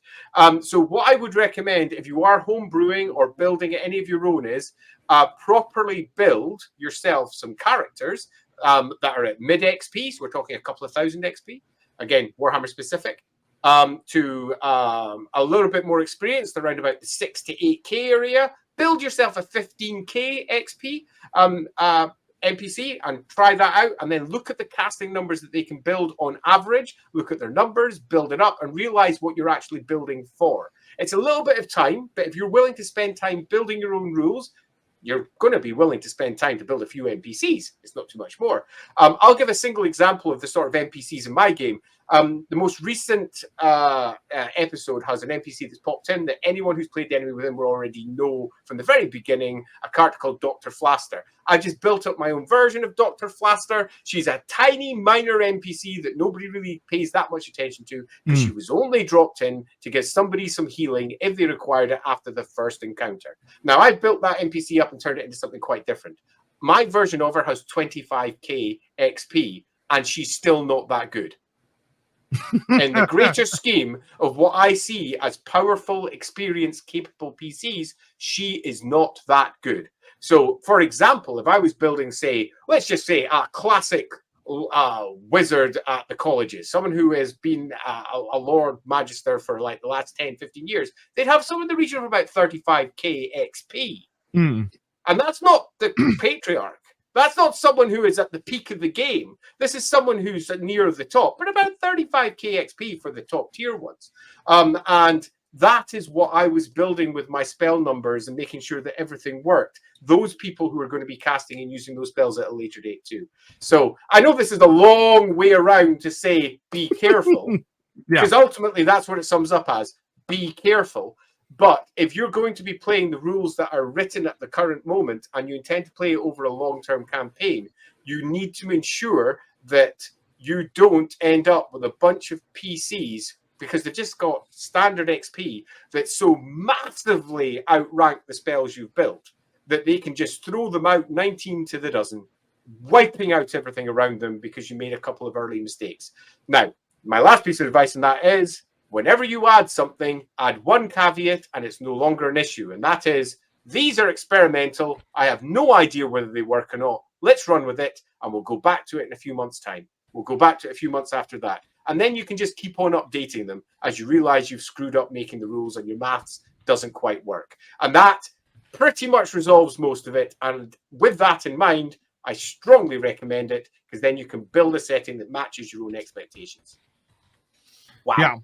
So what I would recommend if you are homebrewing or building any of your own is properly build yourself some characters that are at mid XP. So we're talking a couple of thousand XP. Again, Warhammer specific. To a little bit more experienced, around about the 6 to 8K area. Build yourself a 15K XP NPC and try that out, and then look at the casting numbers that they can build on average, look at their numbers, build it up, and realize what you're actually building for. It's a little bit of time, but if you're willing to spend time building your own rules, you're going to be willing to spend time to build a few NPCs. It's not too much more. I'll give a single example of the sort of NPCs in my game. The most recent episode has an NPC that's popped in that anyone who's played the Enemy Within will already know from the very beginning, a character called Dr. Flaster. I just built up my own version of Dr. Flaster. She's a tiny, minor NPC that nobody really pays that much attention to because she was only dropped in to give somebody some healing if they required it after the first encounter. Now, I built that NPC up and turned it into something quite different. My version of her has 25k XP, and she's still not that good. In the greater scheme of what I see as powerful, experienced, capable PCs, she is not that good. So, for example, if I was building, say, let's just say a classic wizard at the colleges, someone who has been a Lord Magister for like the last 10, 15 years, they'd have some in the region of about 35k XP. And that's not the patriarch. That's not someone who is at the peak of the game. This is someone who's near the top, but about 35k XP for the top tier ones. And that is what I was building with my spell numbers and making sure that everything worked. Those people who are going to be casting and using those spells at a later date too. So I know this is a long way around to say be careful, because ultimately that's what it sums up as: be careful. But if you're going to be playing the rules that are written at the current moment and you intend to play it over a long-term campaign, you need to ensure that you don't end up with a bunch of PCs, because they've just got standard XP that so massively outrank the spells you've built that they can just throw them out 19 to the dozen, wiping out everything around them because you made a couple of early mistakes. Now, my last piece of advice on that is, whenever you add something, add one caveat and it's no longer an issue. And that is, these are experimental. I have no idea whether they work or not. Let's run with it and we'll go back to it in a few months' time. We'll go back to it a few months after that. And then you can just keep on updating them as you realize you've screwed up making the rules and your maths doesn't quite work. And that pretty much resolves most of it. And with that in mind, I strongly recommend it, because then you can build a setting that matches your own expectations. Wow. Yeah.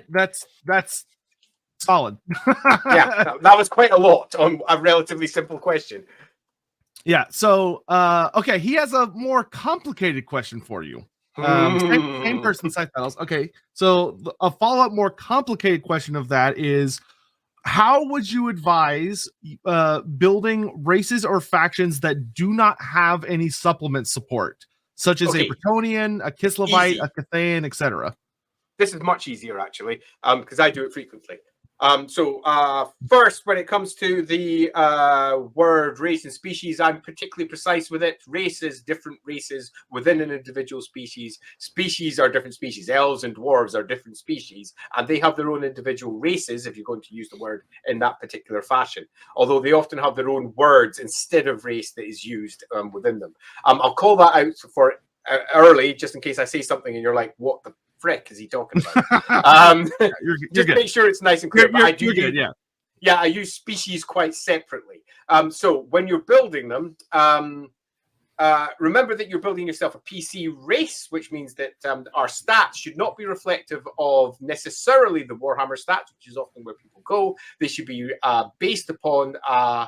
That's solid. Yeah, that was quite a lot on a relatively simple question. Yeah. So, okay, he has a more complicated question for you. Same person, side battles. Okay, so a follow-up, more complicated question of that is, how would you advise building races or factions that do not have any supplement support, such as a Bretonian, a Kislevite, a Cathayan, etc.? This is much easier, actually, because I do it frequently. First, when it comes to the word race and species, I'm particularly precise with it. Races, different races within an individual species. Species are different species. Elves and dwarves are different species, and they have their own individual races, if you're going to use the word in that particular fashion. Although they often have their own words instead of race that is used within them. I'll call that out for early, just in case I say something and you're like, what the frick is he talking about? You're just good. Make sure it's nice and clear. I use species quite separately. So when you're building them, remember that you're building yourself a PC race, which means that our stats should not be reflective of necessarily the Warhammer stats, which is often where people go. They should be based upon a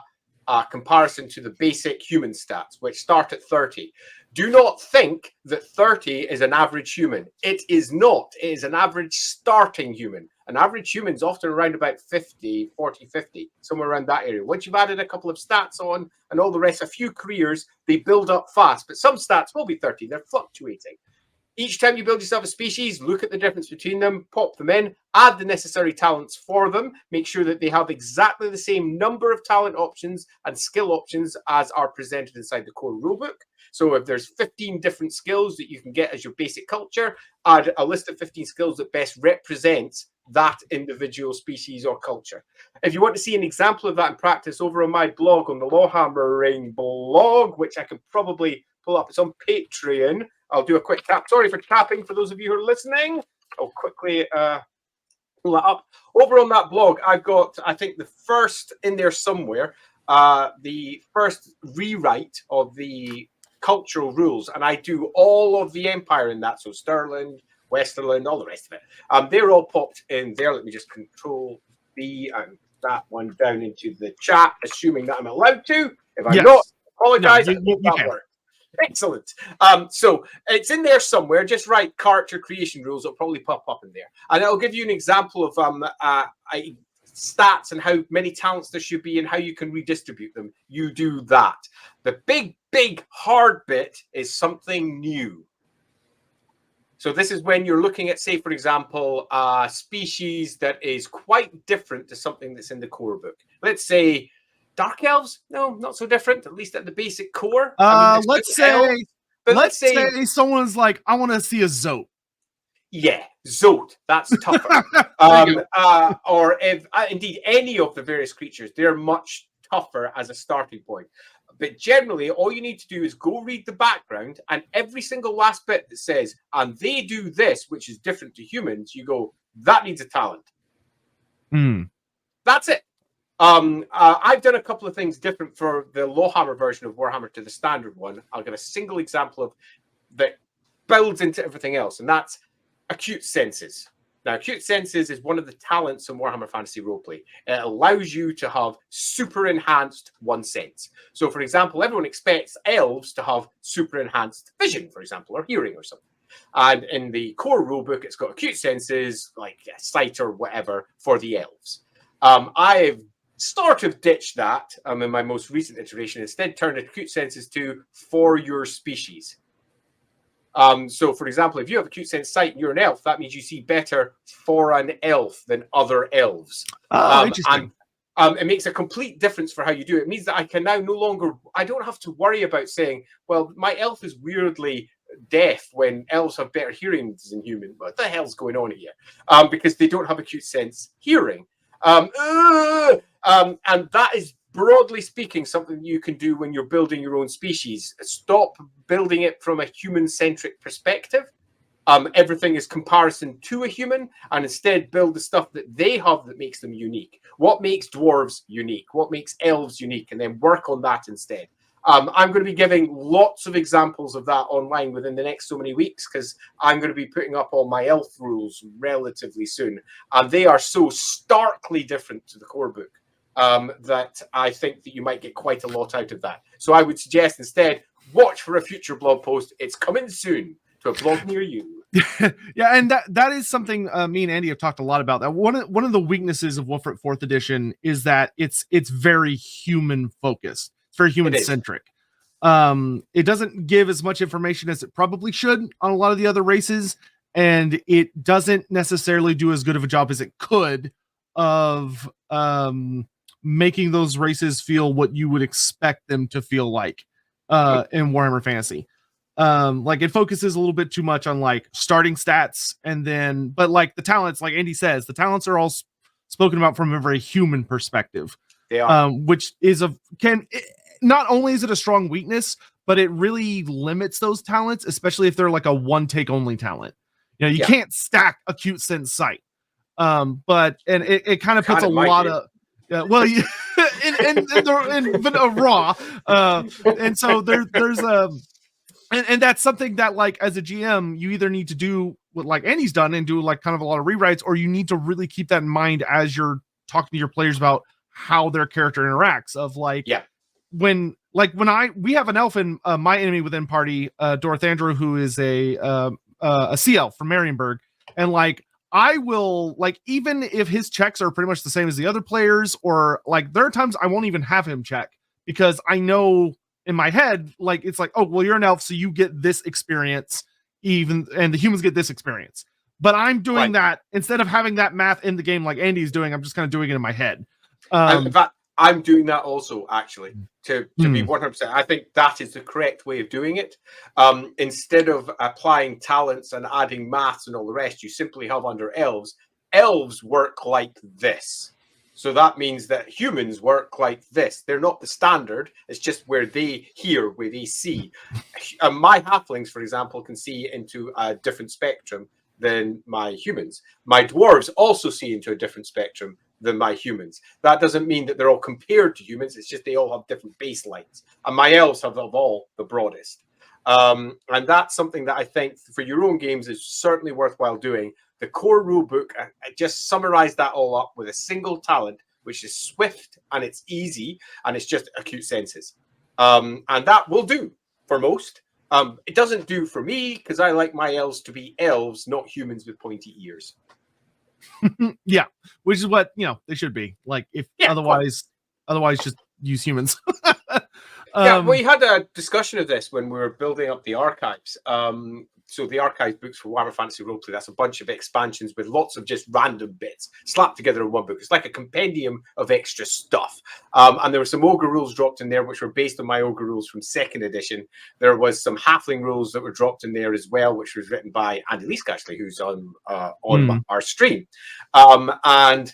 comparison to the basic human stats, which start at 30. Do not think that 30 is an average human. It is not. It is an average starting human. An average human is often around about 50, 40, 50, somewhere around that area. Once you've added a couple of stats on and all the rest, a few careers, they build up fast. But some stats will be 30. They're fluctuating. Each time you build yourself a species, look at the difference between them, pop them in, add the necessary talents for them, make sure that they have exactly the same number of talent options and skill options as are presented inside the core rulebook. So if there's 15 different skills that you can get as your basic culture, add a list of 15 skills that best represents that individual species or culture. If you want to see an example of that in practice, over on my blog, on the LAWhammer blog, which I can probably pull up, it's on Patreon. I'll do a quick tap. Sorry for tapping for those of you who are listening. I'll quickly pull that up. Over on that blog, I've got, I think, the first in there somewhere, the first rewrite of the cultural rules, and I do all of the Empire in that. So Stirland, Westerland, all the rest of it. They're all popped in there. Let me just Control B and that one down into the chat, assuming that I'm allowed to. If I'm not, apologize. No, you can. Work. Excellent. So it's in there somewhere. Just write character creation rules. It'll probably pop up in there, and it'll give you an example of stats and how many talents there should be and how you can redistribute them. You do that. The big hard bit is something new. So this is when you're looking at, say, for example, a species that is quite different to something that's in the core book. Let's say Dark Elves. No, not so different, at least at the basic core. Let's say someone's like, I want to see a Zote. Yeah, Zote. That's tougher. Or if indeed any of the various creatures, they're much tougher as a starting point. But generally, all you need to do is go read the background, and every single last bit that says, and they do this, which is different to humans, you go, that needs a talent. That's it. I've done a couple of things different for the LAWhammer version of Warhammer to the standard one. I'll give a single example of that builds into everything else, and that's acute senses. Now, acute senses is one of the talents in Warhammer Fantasy Roleplay. It allows you to have super enhanced one sense. So, for example, everyone expects elves to have super enhanced vision, for example, or hearing or something. And in the core rulebook, it's got acute senses like sight or whatever for the elves. I've sort of ditched that in my most recent iteration. Instead, turned acute senses to for your species. So, for example, if you have acute sense sight and you're an elf, that means you see better for an elf than other elves. Interesting. And it makes a complete difference for how you do it. It means that I can now I don't have to worry about saying, well, my elf is weirdly deaf when elves have better hearing than human. What the hell's going on here? Because they don't have acute sense hearing. And that is, broadly speaking, something you can do when you're building your own species. Stop building it from a human-centric perspective. Everything is comparison to a human, and instead build the stuff that they have that makes them unique. What makes dwarves unique? What makes elves unique? And then work on that instead. I'm going to be giving lots of examples of that online within the next so many weeks, because I'm going to be putting up all my elf rules relatively soon. And they are so starkly different to the core book that I think that you might get quite a lot out of that. So I would suggest instead, watch for a future blog post. It's coming soon to a blog near you. Yeah, and that is something me and Andy have talked a lot about. That one of the weaknesses of Wolfrit 4th edition is that it's very human focused. It's very human centric. It doesn't give as much information as it probably should on a lot of the other races, and it doesn't necessarily do as good of a job as it could of making those races feel what you would expect them to feel like in Warhammer Fantasy. Like it focuses a little bit too much on like starting stats, and then but like the talents, like Andy says, the talents are all spoken about from a very human perspective. They are. Which is not only is it a strong weakness, but it really limits those talents, especially if they're like a one take only talent. You know, you can't stack acute sense sight. But it kind of puts a lot of well, in raw, and so there's and that's something that like as a GM you either need to do what like Andy's done and do like kind of a lot of rewrites, or you need to really keep that in mind as you're talking to your players about how their character interacts. Of like when we have an elf in my enemy within party, Dorothandra, who is a sea elf from Marienburg, and like I will, like, even if his checks are pretty much the same as the other players, or like there are times I won't even have him check because I know in my head, like, it's like, oh, well, you're an elf, so you get this experience, and the humans get this experience. But I'm doing that instead of having that math in the game like Andy's doing. I'm just kind of doing it in my head. In fact, I'm doing that also, actually, to be 100%. I think that is the correct way of doing it. Instead of applying talents and adding maths and all the rest, you simply have under elves. Elves work like this. So that means that humans work like this. They're not the standard. It's just where they hear, where they see. My halflings, for example, can see into a different spectrum than my humans. My dwarves also see into a different spectrum than my humans. That doesn't mean that they're all compared to humans. It's just they all have different baselines. And my elves have of all the broadest. And that's something that I think for your own games is certainly worthwhile doing. The core rulebook, I just summarized that all up with a single talent, which is swift and it's easy and it's just acute senses. And that will do for most. It doesn't do for me because I like my elves to be elves, not humans with pointy ears. Yeah, which is what they should be. Like, if otherwise just use humans. We had a discussion of this when we were building up the archives. So the archive books for Warhammer Fantasy Roleplay, that's a bunch of expansions with lots of just random bits slapped together in one book. It's like a compendium of extra stuff. And there were some ogre rules dropped in there, which were based on my ogre rules from 2nd edition. There was some halfling rules that were dropped in there as well, which was written by Andy Leask, actually, who's on our stream. The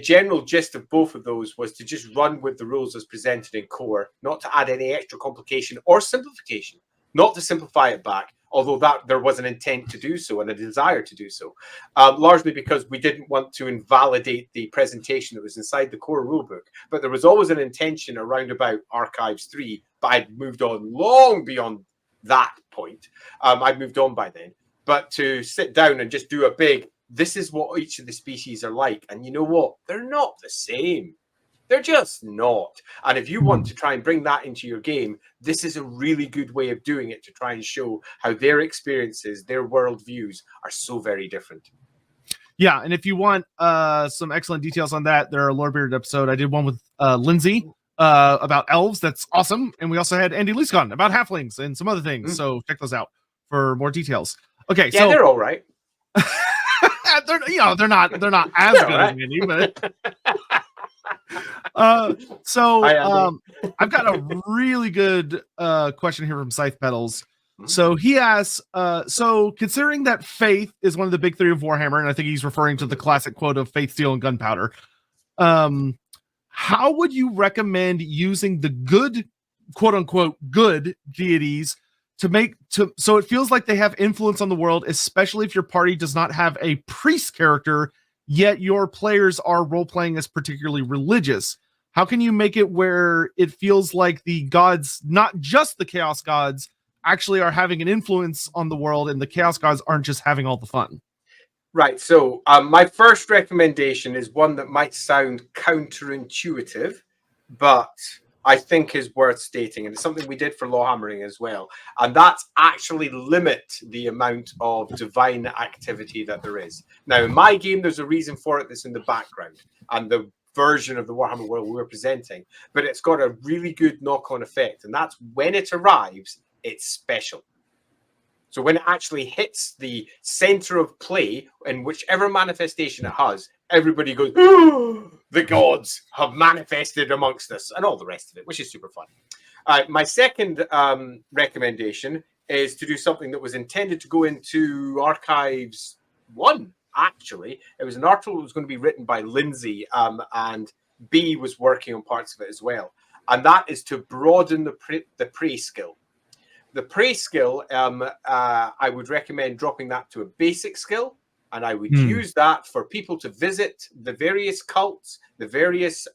general gist of both of those was to just run with the rules as presented in core, not to add any extra complication or simplification, not to simplify it back, although that there was an intent to do so and a desire to do so, largely because we didn't want to invalidate the presentation that was inside the core rulebook. But there was always an intention around about Archives 3, but I'd moved on long beyond that point. I'd moved on by then. But to sit down and just do a big, this is what each of the species are like. And you know what? They're not the same. They're just not. And if you want to try and bring that into your game, this is a really good way of doing it, to try and show how their experiences, their worldviews are so very different. Yeah, and if you want some excellent details on that, there are a Lorebeard episode. I did one with Lindsay about elves. That's awesome. And we also had Andy Leask on about halflings and some other things. So check those out for more details. Okay, yeah, so they're all right. they're not as good as Andy, but I've got a really good question here from Scythe Petals. So he asks, so considering that faith is one of the big three of Warhammer, and I think he's referring to the classic quote of faith, steel, and gunpowder, how would you recommend using the good, quote unquote, good deities so it feels like they have influence on the world, especially if your party does not have a priest character, yet your players are role-playing as particularly religious? How can you make it where it feels like the gods, not just the chaos gods, actually are having an influence on the world, and the chaos gods aren't just having all the fun? Right. So my first recommendation is one that might sound counterintuitive, but I think is worth stating, and it's something we did for LAWhammering as well, and that's actually limit the amount of divine activity that there is. Now, in my game, there's a reason for it that's in the background, and the version of the Warhammer world we were presenting, but it's got a really good knock-on effect, and that's when it arrives, it's special. So when it actually hits the center of play, in whichever manifestation it has, everybody goes, "Ooh, the gods have manifested amongst us," and all the rest of it, which is super fun. My second recommendation is to do something that was intended to go into Archives 1, actually. It was an article that was going to be written by Lindsay, and B was working on parts of it as well. And that is to broaden the prey skill. The prey skill, I would recommend dropping that to a basic skill, and I would use that for people to visit the various cults, the various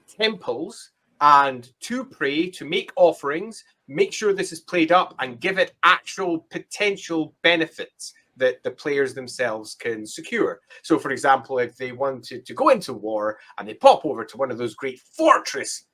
temples, and to pray, to make offerings, make sure this is played up, and give it actual potential benefits that the players themselves can secure. So, for example, if they wanted to go into war and they pop over to one of those great fortress,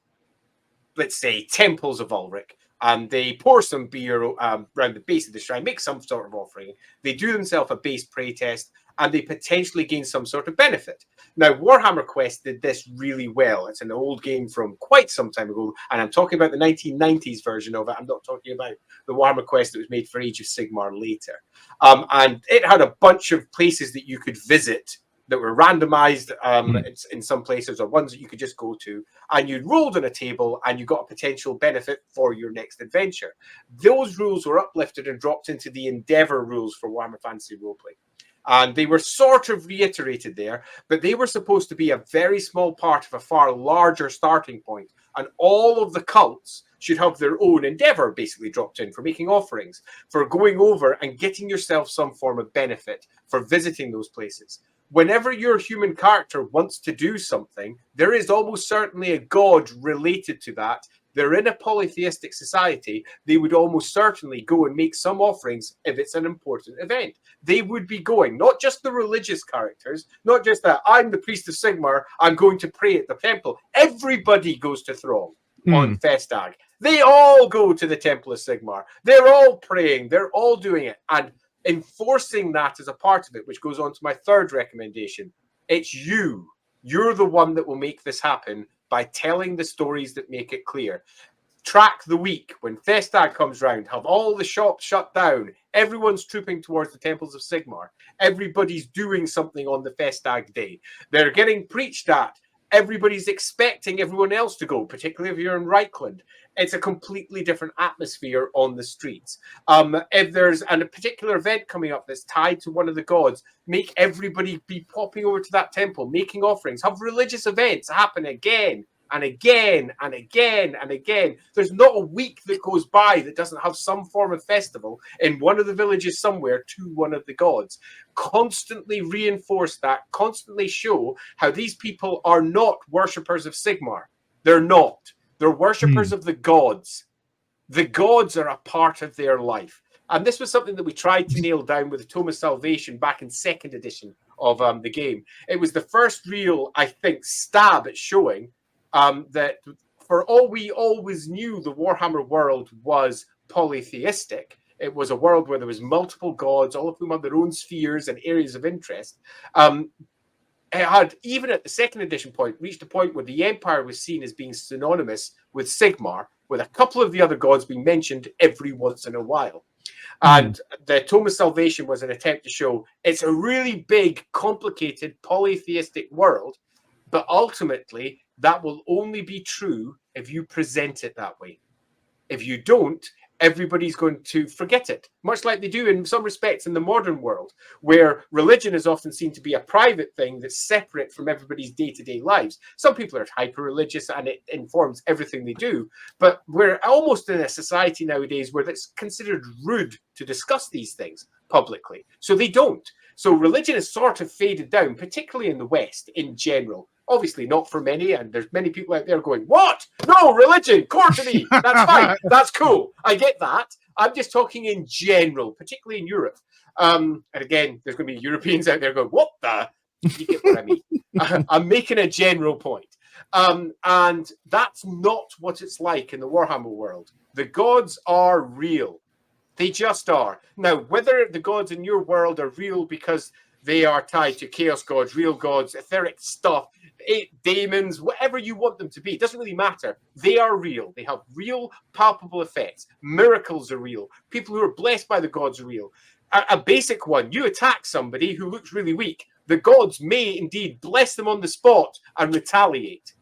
let's say, temples of Ulrich, and they pour some beer around the base of the shrine, make some sort of offering. They do themselves a base prey test, and they potentially gain some sort of benefit. Now, Warhammer Quest did this really well. It's an old game from quite some time ago, and I'm talking about the 1990s version of it. I'm not talking about the Warhammer Quest that was made for Age of Sigmar later. And it had a bunch of places that you could visit that were randomized in some places, or ones that you could just go to, and you rolled on a table and you got a potential benefit for your next adventure. Those rules were uplifted and dropped into the Endeavor rules for Warhammer Fantasy Roleplay. And they were sort of reiterated there, but they were supposed to be a very small part of a far larger starting point. And all of the cults should have their own Endeavor basically dropped in for making offerings, for going over and getting yourself some form of benefit for visiting those places. Whenever your human character wants to do something, there is almost certainly a god related to that. They're in a polytheistic society. They would almost certainly go and make some offerings if it's an important event. They would be going, not just the religious characters, not just that I'm the priest of Sigmar, I'm going to pray at the temple. Everybody goes to Thrall. on Festag. They all go to the Temple of Sigmar. They're all praying. They're all doing it. And enforcing that as a part of it, which goes on to my third recommendation. It's you. You're the one that will make this happen by telling the stories that make it clear. Track the week. When Festag comes round, have all the shops shut down. Everyone's trooping towards the Temples of Sigmar. Everybody's doing something on the Festag day. They're getting preached at. Everybody's expecting everyone else to go, particularly if you're in Reichland. It's a completely different atmosphere on the streets. If there's a particular event coming up that's tied to one of the gods, make everybody be popping over to that temple, making offerings, have religious events happen again and again and again and again. There's not a week that goes by that doesn't have some form of festival in one of the villages somewhere to one of the gods. Constantly reinforce that, constantly show how these people are not worshippers of Sigmar. They're not. They're worshippers of the gods. The gods are a part of their life. And this was something that we tried to nail down with the Tome of Salvation back in 2nd edition of the game. It was the first real, I think, stab at showing that for all we always knew, the Warhammer world was polytheistic. It was a world where there was multiple gods, all of whom had their own spheres and areas of interest. It had, even at the 2nd edition point, reached a point where the Empire was seen as being synonymous with Sigmar, with a couple of the other gods being mentioned every once in a while. And the Tome of Salvation was an attempt to show it's a really big, complicated, polytheistic world, but ultimately that will only be true if you present it that way. If you don't, everybody's going to forget it, much like they do in some respects in the modern world, where religion is often seen to be a private thing that's separate from everybody's day-to-day lives. Some people are hyper-religious and it informs everything they do, but we're almost in a society nowadays where it's considered rude to discuss these things publicly, so they don't. So religion is sort of faded down, particularly in the West in general. Obviously not for many, and there's many people out there going, what? No, religion, core to me. That's fine. That's cool. I get that. I'm just talking in general, particularly in Europe. And again, there's going to be Europeans out there going, what the? You get what I mean. I'm making a general point. And that's not what it's like in the Warhammer world. The gods are real. They just are. Now, whether the gods in your world are real because they are tied to chaos gods, real gods, etheric stuff, daemons, whatever you want them to be. It doesn't really matter. They are real. They have real, palpable effects. Miracles are real. People who are blessed by the gods are real. A basic one, you attack somebody who looks really weak. The gods may indeed bless them on the spot and retaliate.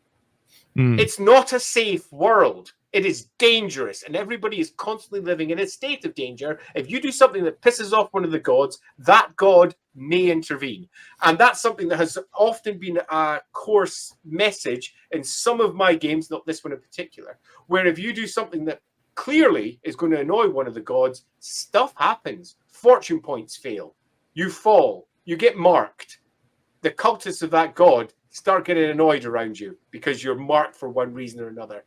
It's not a safe world. It is dangerous, and everybody is constantly living in a state of danger. If you do something that pisses off one of the gods, that god may intervene. And that's something that has often been a core message in some of my games, not this one in particular, where if you do something that clearly is going to annoy one of the gods, stuff happens. Fortune points fail. You fall. You get marked. The cultists of that god start getting annoyed around you because you're marked for one reason or another.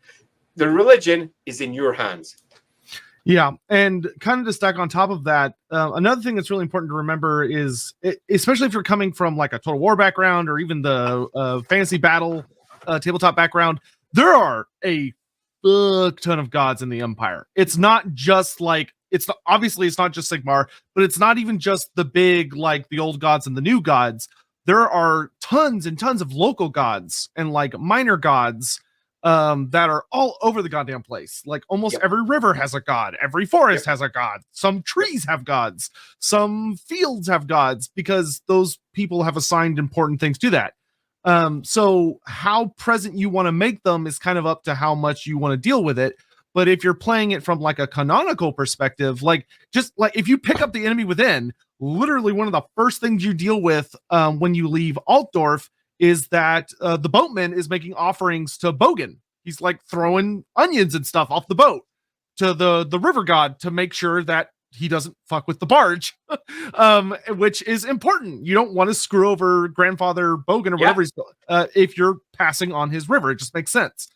The religion is in your hands. Yeah, and kind of to stack on top of that, another thing that's really important to remember is, especially if you're coming from like a Total War background or even the fantasy battle tabletop background, there are a fuck ton of gods in the Empire. It's not just like, obviously it's not just Sigmar, but it's not even just the big, like the old gods and the new gods. There are tons and tons of local gods and like minor gods that are all over the goddamn place. Like almost every river has a god, every forest has a god, some trees have gods, some fields have gods, because those people have assigned important things to that. So how present you want to make them is kind of up to how much you want to deal with it. But if you're playing it from like a canonical perspective, like just like if you pick up the enemy within, literally one of the first things you deal with when you leave Altdorf is that the boatman is making offerings to Bogan. He's like throwing onions and stuff off the boat to the river god to make sure that he doesn't fuck with the barge, which is important. You don't want to screw over grandfather Bogan or whatever he's if you're passing on his river. It just makes sense.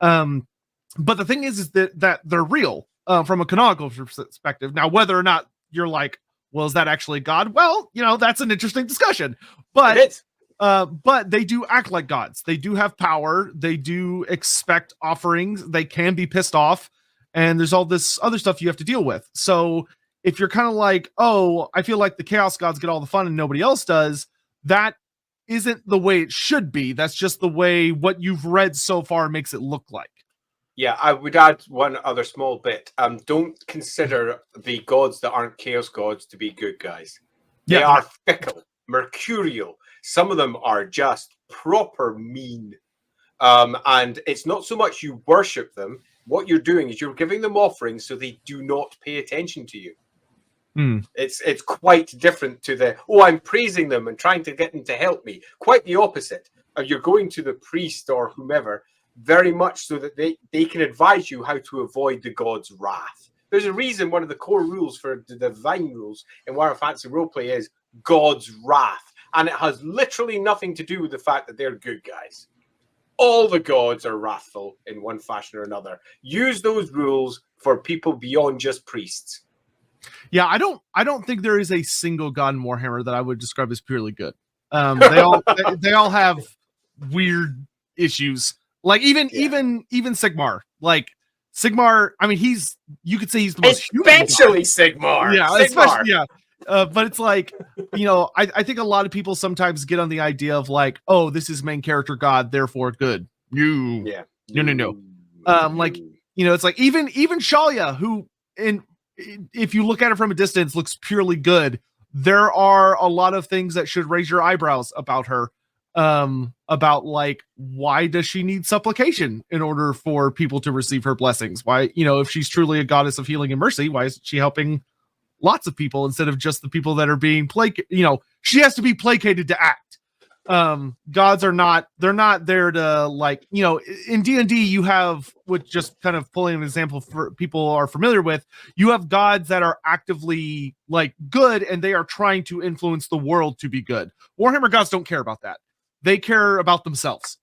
But the thing is that they're real from a canonical perspective. Now, whether or not you're like, well, is that actually God? Well, you know, that's an interesting discussion. But But they do act like gods. They do have power. They do expect offerings. They can be pissed off. And there's all this other stuff you have to deal with. So if you're kind of like, oh, I feel like the chaos gods get all the fun and nobody else does, that isn't the way it should be. That's just the way what you've read so far makes it look like. Yeah, I would add one other small bit. Don't consider the gods that aren't chaos gods to be good guys. They are fickle, mercurial. Some of them are just proper mean. And it's not so much you worship them. What you're doing is you're giving them offerings so they do not pay attention to you. It's quite different to the, oh, I'm praising them and trying to get them to help me. Quite the opposite. You're going to the priest or whomever very much so that they can advise you how to avoid the god's wrath. There's a reason one of the core rules for the divine rules in Warhammer Fantasy Roleplay is God's wrath. And it has literally nothing to do with the fact that they're good guys. All the gods are wrathful in one fashion or another. Use those rules for people beyond just priests. Yeah, I don't think there is a single god in Warhammer that I would describe as purely good. They all have weird issues. Like even Sigmar. Like Sigmar, I mean, you could say he's the most especially Sigmar. Yeah, Sigmar. especially, yeah. But it's like, I think a lot of people sometimes get on the idea of like, oh, this is main character god, therefore good. No. Like, it's like even Shalia, who if you look at it from a distance looks purely good, there are a lot of things that should raise your eyebrows about her. About like, why does she need supplication in order for people to receive her blessings? Why, if she's truly a goddess of healing and mercy, why is she helping lots of people instead of just the people that are being she has to be placated to act. Gods are not, they're not there to like, in D&D you have, with just kind of pulling an example for people are familiar with, you have gods that are actively like good and they are trying to influence the world to be good. Warhammer gods don't care about that. They care about themselves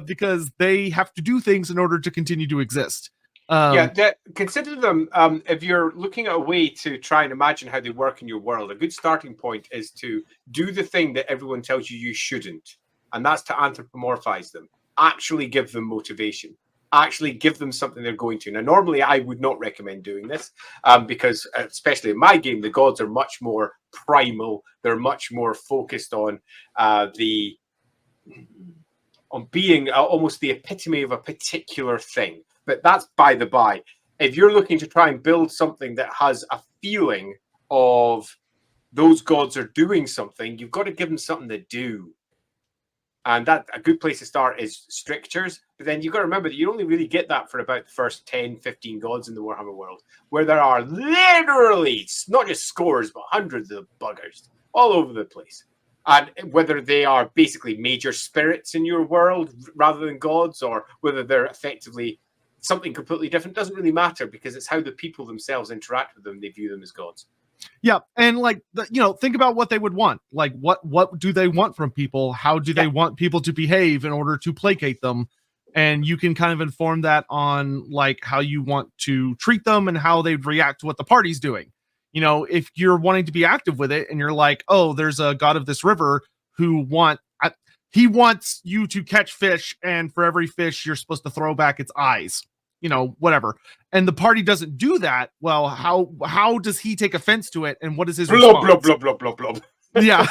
because they have to do things in order to continue to exist. Consider them, if you're looking at a way to try and imagine how they work in your world, a good starting point is to do the thing that everyone tells you shouldn't, and that's to anthropomorphize them. Actually give them motivation. Actually give them something they're going to. Now, normally I would not recommend doing this because, especially in my game, the gods are much more primal. They're much more focused on being almost the epitome of a particular thing. But that's by the by. If you're looking to try and build something that has a feeling of those gods are doing something, you've got to give them something to do. And that a good place to start is strictures. But then you've got to remember that you only really get that for about the first 10, 15 gods in the Warhammer world, where there are literally not just scores, but hundreds of buggers all over the place. And whether they are basically major spirits in your world rather than gods, or whether they're effectively something completely different, doesn't really matter, because it's how the people themselves interact with them. They view them as gods. Yeah, and like think about what they would want. Like, what do they want from people? How do they want people to behave in order to placate them? And you can kind of inform that on like how you want to treat them and how they'd react to what the party's doing. If you're wanting to be active with it, and you're like, oh, there's a god of this river who he wants you to catch fish, and for every fish you're supposed to throw back its eyes. Whatever. And the party doesn't do that. Well, how does he take offense to it? And what is his response? Blah, blah, blah, blah, blah. Yeah.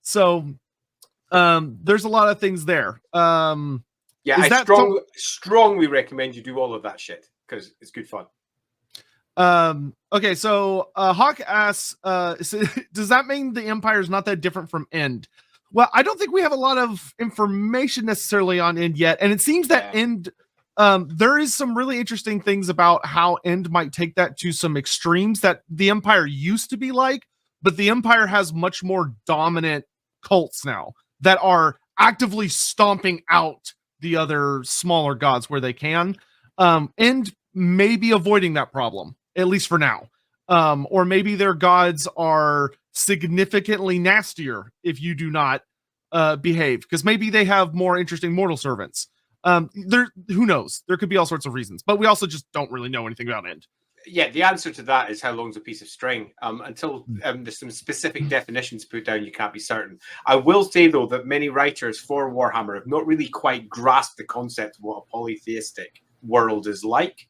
So there's a lot of things there. I strongly recommend you do all of that shit, because it's good fun. Okay, so Hawk asks, does that mean the Empire is not that different from End? Well, I don't think we have a lot of information necessarily on End yet, and it seems that End, there is some really interesting things about how End might take that to some extremes that the Empire used to be like, but the Empire has much more dominant cults now that are actively stomping out the other smaller gods where they can. End may be avoiding that problem, at least for now. Or maybe their gods are significantly nastier if you do not behave, because maybe they have more interesting mortal servants. Who knows? There could be all sorts of reasons, but we also just don't really know anything about End. Yeah, the answer to that is how long's a piece of string. Until there's some specific definitions put down, you can't be certain. I will say, though, that many writers for Warhammer have not really quite grasped the concept of what a polytheistic world is like.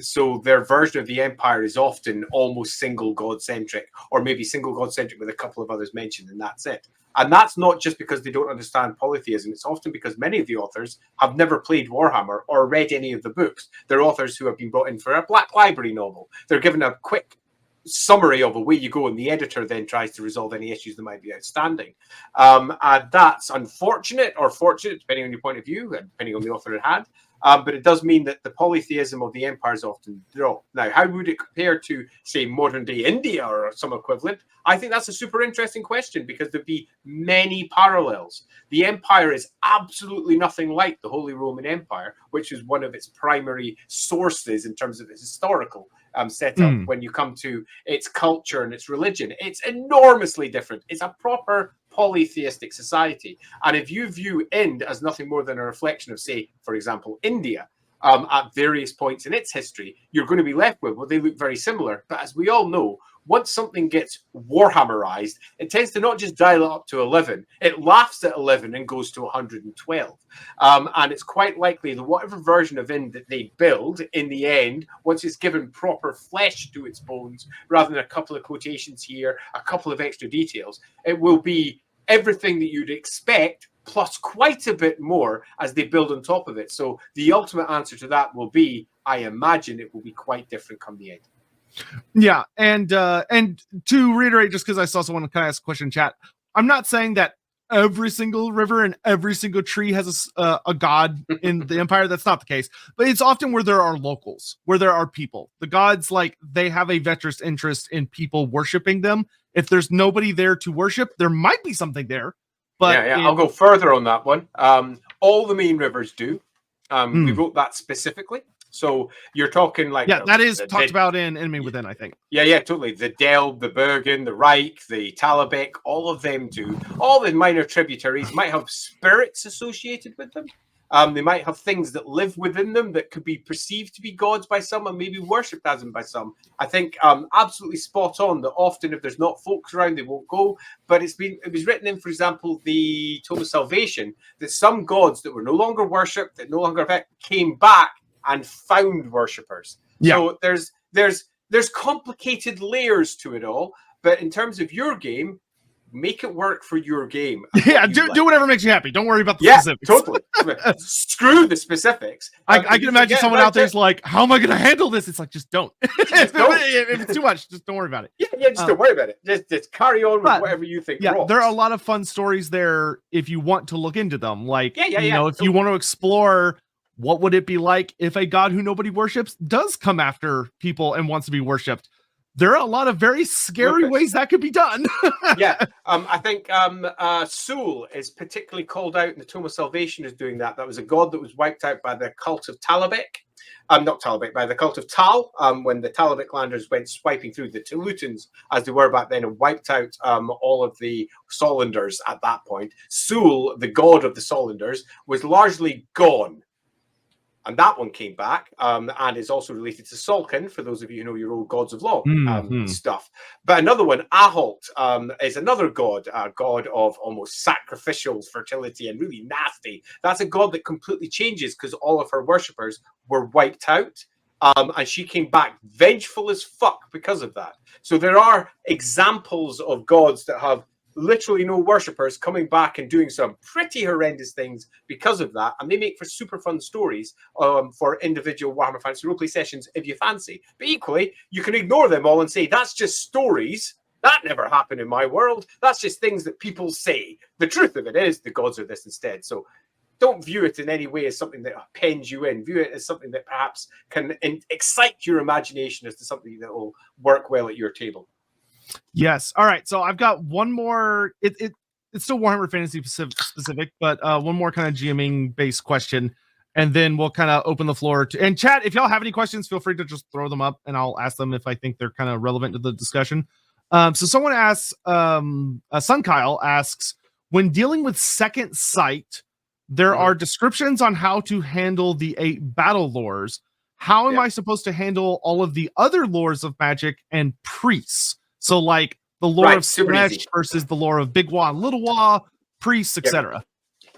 So their version of the Empire is often almost single god-centric, or maybe single god-centric with a couple of others mentioned, and that's it. And that's not just because they don't understand polytheism. It's often because many of the authors have never played Warhammer or read any of the books. They're authors who have been brought in for a Black Library novel. They're given a quick summary of away you go, and the editor then tries to resolve any issues that might be outstanding. And that's unfortunate or fortunate, depending on your point of view and depending on the author at hand. But it does mean that the polytheism of the empire is often dropped. Now, how would it compare to, say, modern-day India or some equivalent? I think that's a super interesting question because there'd be many parallels. The empire is absolutely nothing like the Holy Roman Empire, which is one of its primary sources in terms of its historical setup. When you come to its culture and its religion, it's enormously different. It's a proper polytheistic society. And if you view Ind as nothing more than a reflection of, say, for example, India, at various points in its history, you're going to be left with, well, they look very similar. But as we all know, once something gets Warhammerized, it tends to not just dial it up to 11, it laughs at 11 and goes to 112. And it's quite likely that whatever version of Ind that they build, in the end, once it's given proper flesh to its bones, rather than a couple of quotations here, a couple of extra details, it will be everything that you'd expect, plus quite a bit more as they build on top of it. So the ultimate answer to that will be, I imagine it will be quite different come the end. Yeah, and to reiterate, just because I saw someone kind of ask a question in chat, I'm not saying that every single river and every single tree has a god in the empire. That's not the case, but it's often where there are locals, where there are people. The gods, like, they have a vested interest in people worshiping them. If there's nobody there to worship, there might be something there. But I'll go further on that one. All the main rivers do. We wrote that specifically. So you're talking like... Yeah, that is talked about in Enemy Within, I think. Yeah, totally. The Delb, the Bergen, the Reich, the Talabek, all of them do. All the minor tributaries might have spirits associated with them. They might have things that live within them that could be perceived to be gods by some and maybe worshipped as them by some. I think absolutely spot on that often if there's not folks around, they won't go. But it was written in, for example, the Tome of Salvation, that some gods that were no longer worshipped, that no longer came back and found worshippers. Yeah. So there's complicated layers to it all. But in terms of your game, make it work for your game. Yeah, do whatever makes you happy. Don't worry about the specifics. Totally. Screw the specifics. I can imagine someone out there's like, how am I going to handle this? It's like, just don't. Just don't. If it's too much, just don't worry about it. Yeah, just don't worry about it. Just carry on with whatever you think. Yeah, rocks. There are a lot of fun stories there if you want to look into them. Like, you know, if you want to explore, what would it be like if a god who nobody worships does come after people and wants to be worshipped? There are a lot of very scary ways that could be done. I think Sul is particularly called out in the Tome of Salvation as doing that. That was a god that was wiped out by the cult of Talabek. Not Talabek, by the cult of Tal, when the Talabek landers went swiping through the Telutans, as they were back then, and wiped out all of the Solanders at that point. Sul, the god of the Solanders, was largely gone. And that one came back and is also related to Solkin, for those of you who know your old Gods of Law stuff. But another one, Aholt, is another god, a god of almost sacrificial fertility and really nasty. That's a god that completely changes because all of her worshippers were wiped out. And she came back vengeful as fuck because of that. So there are examples of gods that have literally no worshippers coming back and doing some pretty horrendous things because of that, and they make for super fun stories for individual Warhammer Fantasy Roleplay sessions if you fancy. But equally, you can ignore them all and say, that's just stories. That never happened in my world. That's just things that people say. The truth of it is the gods are this instead. So don't view it in any way as something that pens you in. View it as something that perhaps can excite your imagination as to something that will work well at your table. Yes. All right. So I've got one more. It's still Warhammer Fantasy specific, but one more kind of GMing based question, and then we'll kind of open the floor to. And chat, if y'all have any questions, feel free to just throw them up, and I'll ask them if I think they're kind of relevant to the discussion. So someone asks, Sun Kyle asks, when dealing with Second Sight, there are descriptions on how to handle the 8 battle lores. how am Yeah. I supposed to handle all of the other lores of magic and priests? So like the lore Right, of super easy. Slanesh versus the lore of Big Wa and Little Wa, priests, etc.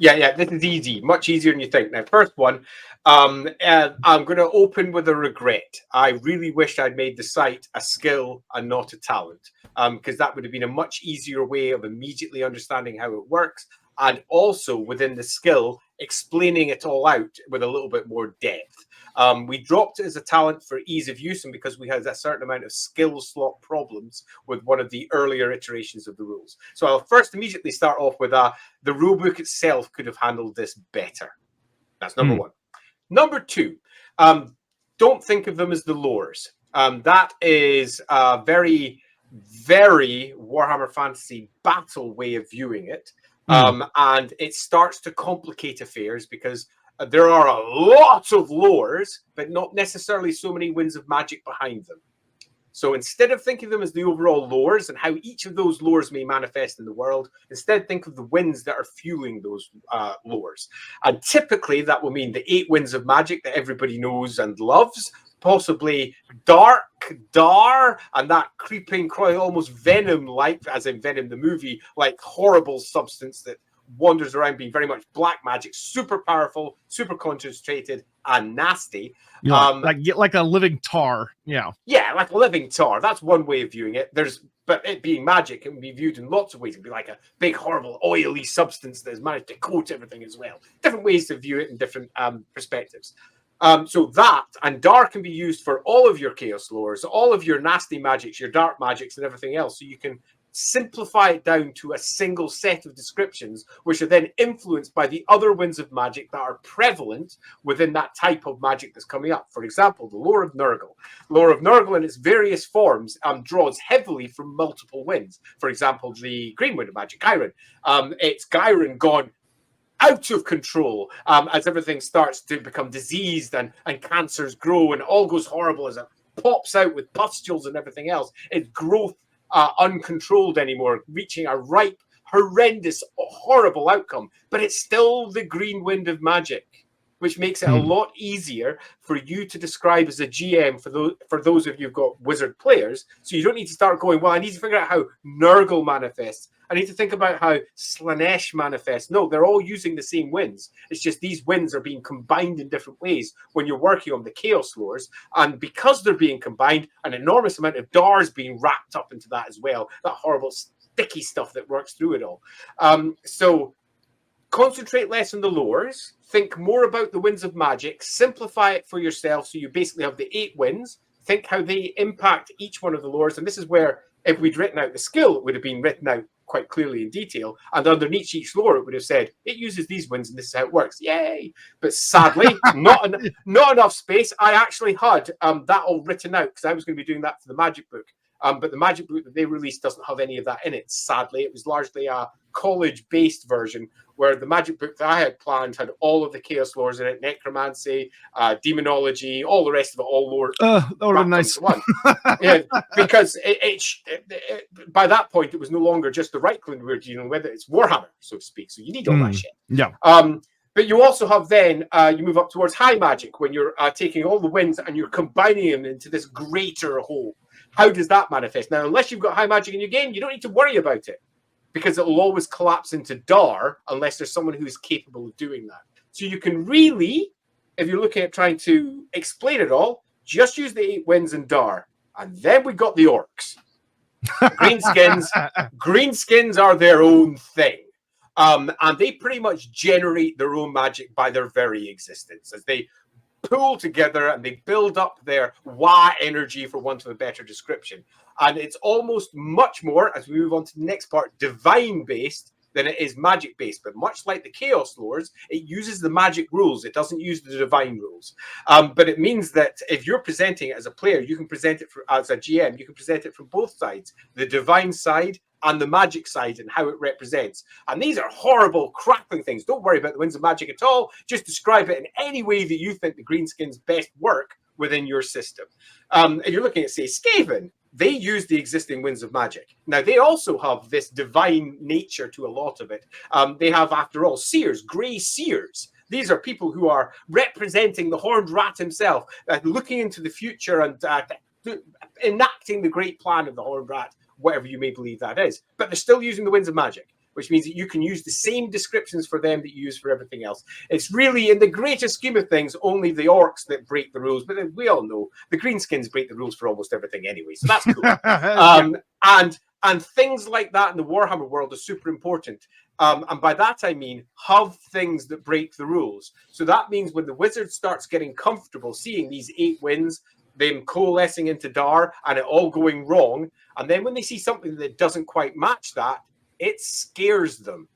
Yeah, this is easy, much easier than you think. Now, first one, I'm going to open with a regret. I really wish I'd made the site a skill and not a talent, because that would have been a much easier way of immediately understanding how it works, and also within the skill, explaining it all out with a little bit more depth. We dropped it as a talent for ease of use and because we had a certain amount of skill slot problems with one of the earlier iterations of the rules. So I'll first immediately start off with the rulebook itself could have handled this better. That's number one. Number two, don't think of them as the lores. That is a very, very Warhammer Fantasy battle way of viewing it. And it starts to complicate affairs because there are a lot of lores, but not necessarily so many winds of magic behind them. So instead of thinking of them as the overall lores and how each of those lores may manifest in the world, instead think of the winds that are fueling those lores. And typically that will mean the 8 winds of magic that everybody knows and loves, possibly dark, dar, and that creeping, almost venom-like, as in Venom the movie, like horrible substance that wanders around being very much black magic, super powerful, super concentrated, and nasty. Like a living tar. Yeah, like a living tar. That's one way of viewing it. But it being magic, it can be viewed in lots of ways. It can be like a big, horrible, oily substance that has managed to coat everything as well. Different ways to view it in different perspectives. So that and dark can be used for all of your chaos lores, all of your nasty magics, your dark magics, and everything else. So you can simplify it down to a single set of descriptions, which are then influenced by the other winds of magic that are prevalent within that type of magic that's coming up. For example, the lore of Nurgle. Lore of Nurgle in its various forms draws heavily from multiple winds. For example, the green wind of magic, Gyron. It's Gyron gone out of control as everything starts to become diseased and cancers grow and all goes horrible as it pops out with pustules and everything else. Its growth uncontrolled anymore, reaching a ripe, horrendous, horrible outcome. But it's still the green wind of magic, which makes it a lot easier for you to describe as a GM for those of you who've got wizard players. So you don't need to start going, well, I need to figure out how Nurgle manifests. I need to think about how Slanesh manifests. No, they're all using the same winds. It's just these winds are being combined in different ways when you're working on the chaos lores. And because they're being combined, an enormous amount of DARs being wrapped up into that as well. That horrible sticky stuff that works through it all. So concentrate less on the lores. Think more about the winds of magic. Simplify it for yourself so you basically have the 8 winds. Think how they impact each one of the lores. And this is where, if we'd written out the skill, it would have been written out quite clearly in detail. And underneath each lore, it would have said, it uses these winds and this is how it works. Yay! But sadly, not enough space. I actually had that all written out because I was going to be doing that for the magic book. But the magic book that they released doesn't have any of that in it, sadly. It was largely a college-based version where the magic book that I had planned had all of the chaos lores in it, necromancy, demonology, all the rest of it, all lore. That would have been nice. Yeah, because by that point, it was no longer just the right clan we were dealing with. It's Warhammer, so to speak. So you need all that shit. Yeah. But you also have then, you move up towards high magic when you're taking all the winds and you're combining them into this greater whole. How does that manifest? Now, unless you've got high magic in your game, you don't need to worry about it because it will always collapse into Dar unless there's someone who is capable of doing that. So you can really, if you're looking at trying to explain it all, just use the 8 winds and Dar. And then we got the orcs. Greenskins are their own thing. And they pretty much generate their own magic by their very existence as they pull together and they build up their Wa energy, for want of a better description. And it's almost much more, as we move on to the next part, divine based than it is magic based. But much like the chaos lores, it uses the magic rules. It doesn't use the divine rules. But it means that if you're presenting it as a player, you can present it as a GM, you can present it from both sides, the divine side and the magic side and how it represents. And these are horrible, crackling things. Don't worry about the winds of magic at all. Just describe it in any way that you think the greenskins best work within your system. If you're looking at, say, Skaven, they use the existing winds of magic. Now, they also have this divine nature to a lot of it. They have, after all, seers, grey seers These are people who are representing the Horned Rat himself, looking into the future and enacting the great plan of the Horned Rat, whatever you may believe that is. But they're still using the winds of magic, which means that you can use the same descriptions for them that you use for everything else. It's really, in the greatest scheme of things, only the orcs that break the rules. But we all know the greenskins break the rules for almost everything anyway, so that's cool. And things like that in the Warhammer world are super important. And by that I mean have things that break the rules. So that means when the wizard starts getting comfortable seeing these 8 winds, them coalescing into Dar, and it all going wrong, and then when they see something that doesn't quite match that, it scares them.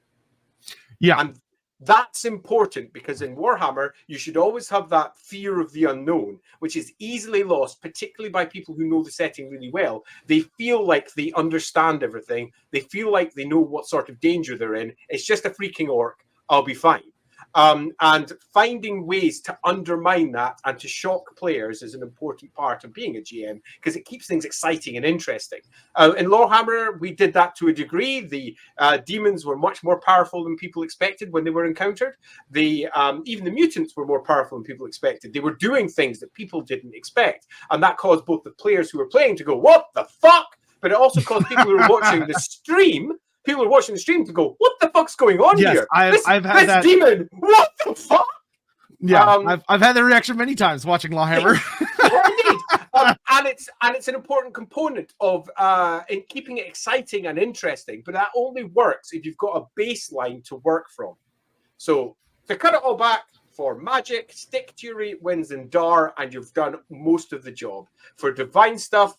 Yeah. And that's important, because in Warhammer, you should always have that fear of the unknown, which is easily lost, particularly by people who know the setting really well. They feel like they understand everything. They feel like they know what sort of danger they're in. It's just a freaking orc. I'll be fine. And finding ways to undermine that and to shock players is an important part of being a GM, because it keeps things exciting and interesting. In LAWhammer, we did that to a degree. The demons were much more powerful than people expected when they were encountered. Even the mutants were more powerful than people expected. They were doing things that people didn't expect. And that caused both the players who were playing to go, what the fuck? But it also caused people who were watching the stream People are watching the stream to go, "What the fuck's going on here? I've had this that demon. What the fuck?" Yeah, I've had that reaction many times watching LAWhammer. Indeed, and it's an important component of in keeping it exciting and interesting. But that only works if you've got a baseline to work from. So to cut it all back, for magic, stick to your 8 wins and Dar, and you've done most of the job. For divine stuff,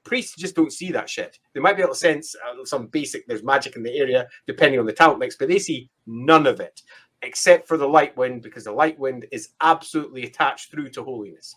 priests just don't see that shit. They might be able to sense some basic, there's magic in the area, depending on the talent mix, but they see none of it, except for the light wind, because the light wind is absolutely attached through to holiness.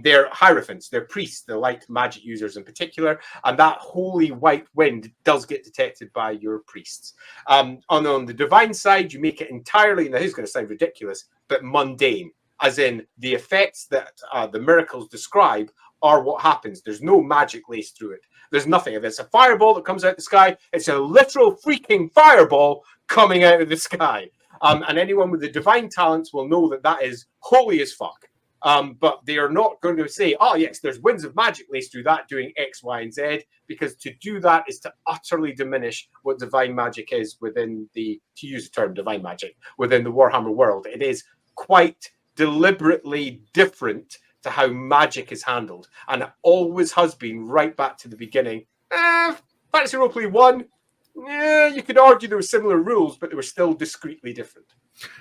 They're hierophants, they're priests, they're light magic users in particular, and that holy white wind does get detected by your priests. On the divine side, you make it entirely, now this is going to sound ridiculous, but mundane, as in the effects that the miracles describe are what happens. There's no magic laced through it. There's nothing. If it's a fireball that comes out of the sky, it's a literal freaking fireball coming out of the sky. And anyone with the divine talents will know that that is holy as fuck. But they are not going to say, oh, yes, there's winds of magic laced through that doing X, Y, and Z, because to do that is to utterly diminish what divine magic is within the, to use the term divine magic, within the Warhammer world. It is quite deliberately different to how magic is handled, and it always has been right back to the beginning. Fantasy Roleplay 1, you could argue there were similar rules, but they were still discreetly different.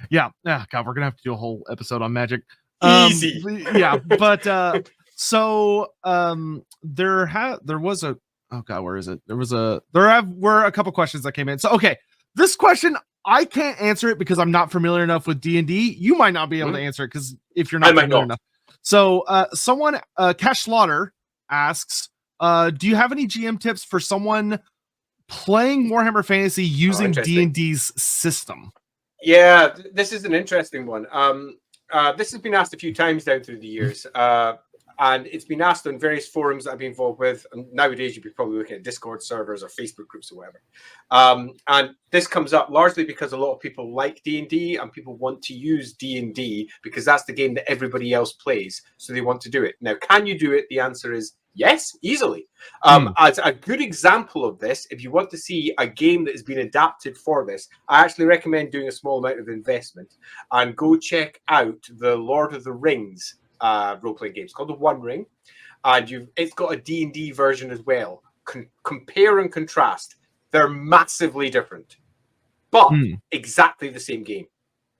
Yeah, God, we're gonna have to do a whole episode on magic. Easy. Yeah, but so there was a, oh God, where is it? There were a couple questions that came in. So okay, this question I can't answer it because I'm not familiar enough with D&D. You might not be able to answer it because if you're not familiar enough. So someone, Cash Slaughter asks, do you have any GM tips for someone playing Warhammer Fantasy using D&D's system? Yeah, this is an interesting one. This has been asked a few times down through the years. And it's been asked on various forums that I've been involved with. And nowadays, you'd be probably looking at Discord servers or Facebook groups or whatever. And this comes up largely because a lot of people like D&D and people want to use D&D because that's the game that everybody else plays. So they want to do it. Now, can you do it? The answer is yes, easily. As a good example of this, if you want to see a game that has been adapted for this, I actually recommend doing a small amount of investment and go check out the Lord of the Rings role-playing games called the One Ring, and it's got a D&D version as well. Compare and contrast. They're massively different, but exactly the same game,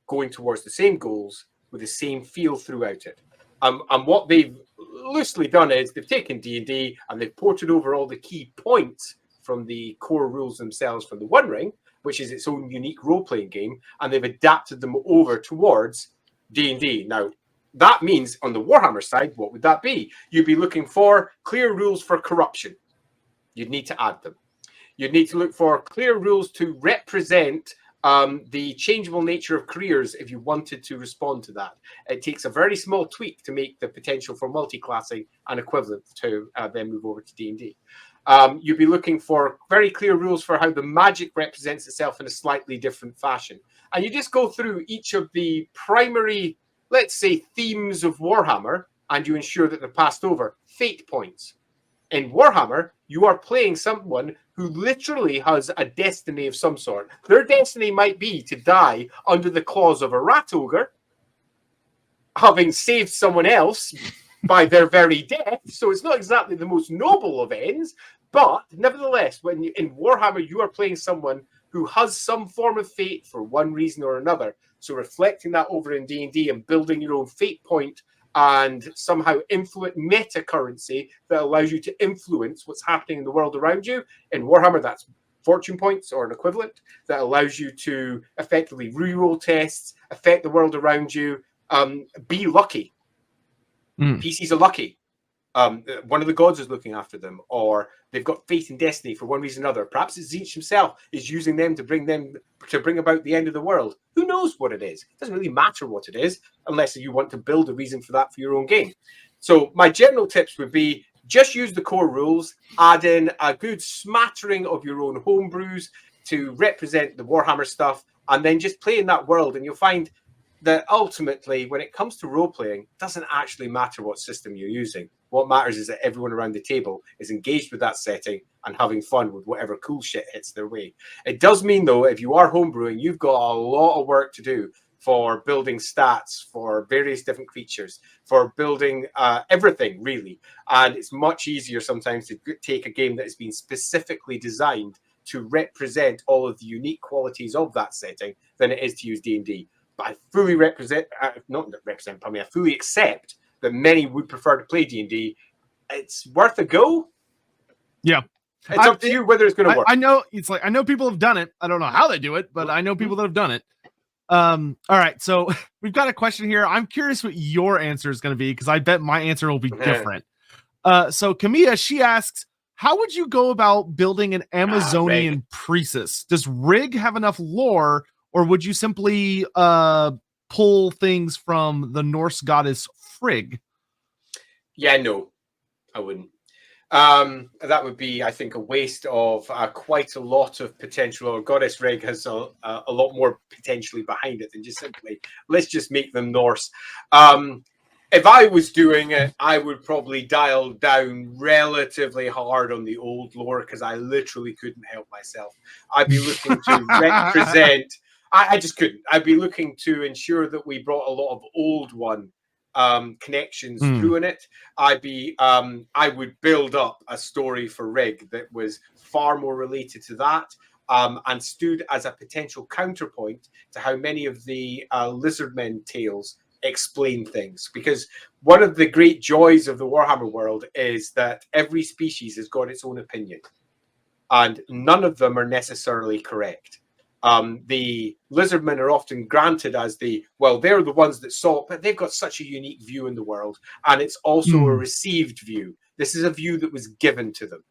going towards the same goals with the same feel throughout it. And what they've loosely done is they've taken D&D and they've ported over all the key points from the core rules themselves from the One Ring, which is its own unique role-playing game, and they've adapted them over towards D&D. Now, that means on the Warhammer side, what would that be? You'd be looking for clear rules for corruption. You'd need to add them. You'd need to look for clear rules to represent the changeable nature of careers if you wanted to respond to that. It takes a very small tweak to make the potential for multi-classing an equivalent to then move over to D&D. You'd be looking for very clear rules for how the magic represents itself in a slightly different fashion. And you just go through each of the primary, let's say, themes of Warhammer, and you ensure that they're passed over. Fate points. In Warhammer, you are playing someone who literally has a destiny of some sort. Their destiny might be to die under the claws of a rat ogre, having saved someone else by their very death. So it's not exactly the most noble of ends, but nevertheless, when in Warhammer, you are playing someone who has some form of fate for one reason or another. So reflecting that over in D&D and building your own fate point and somehow influence meta currency that allows you to influence what's happening in the world around you. In Warhammer, that's fortune points or an equivalent that allows you to effectively reroll tests, affect the world around you, be lucky. PCs are lucky. One of the gods is looking after them, or they've got faith and destiny for one reason or another. Perhaps it's Tzeentch himself is using them to bring about the end of the world. Who knows what it is? It doesn't really matter what it is, unless you want to build a reason for that for your own game. So my general tips would be just use the core rules, add in a good smattering of your own homebrews to represent the Warhammer stuff, and then just play in that world, and you'll find that ultimately, when it comes to role-playing, it doesn't actually matter what system you're using. What matters is that everyone around the table is engaged with that setting and having fun with whatever cool shit hits their way. It does mean, though, if you are homebrewing, you've got a lot of work to do for building stats, for various different creatures, for building everything, really. And it's much easier sometimes to take a game that has been specifically designed to represent all of the unique qualities of that setting than it is to use D&D. But I fully I fully accept that many would prefer to play D&D. It's worth a go. Yeah. It's up to you whether it's going to work. I know I know people have done it. I don't know how they do it, but I know people that have done it. All right. So we've got a question here. I'm curious what your answer is going to be, because I bet my answer will be different. So Camilla, she asks, how would you go about building an Amazonian priestess? Does Rig have enough lore, or would you simply pull things from the Norse goddess Frigg? Yeah, no, I wouldn't. That would be, I think, a waste of quite a lot of potential. Or Goddess Rig has a lot more potentially behind it than just simply, let's just make them Norse. If I was doing it, I would probably dial down relatively hard on the old lore, because I literally couldn't help myself. I'd be looking to represent... I just couldn't. I'd be looking to ensure that we brought a lot of old one connections through in it. I would build up a story for Rig that was far more related to that, and stood as a potential counterpoint to how many of the Lizardmen tales explain things. Because one of the great joys of the Warhammer world is that every species has got its own opinion, and none of them are necessarily correct. The Lizardmen are often granted as they're the ones that saw it, but they've got such a unique view in the world, and it's also a received view. This is a view that was given to them.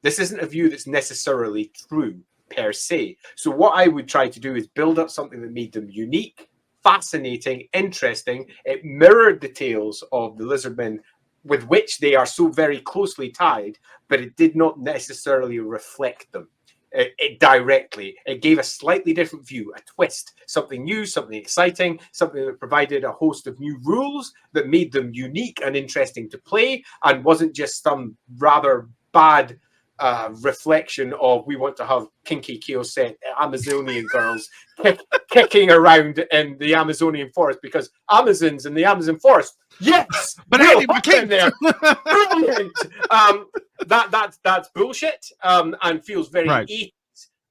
This isn't a view that's necessarily true per se. So what I would try to do is build up something that made them unique, fascinating, interesting. It mirrored the tales of the Lizardmen with which they are so very closely tied, but it did not necessarily reflect them. It directly. It gave a slightly different view, a twist, something new, something exciting, something that provided a host of new rules that made them unique and interesting to play, and wasn't just some rather bad reflection of, we want to have kinky Kioset Amazonian girls kicking around in the Amazonian forest, because Amazons in the Amazon forest, yes, but hey, my king there, brilliant. That's bullshit, and feels very 80s.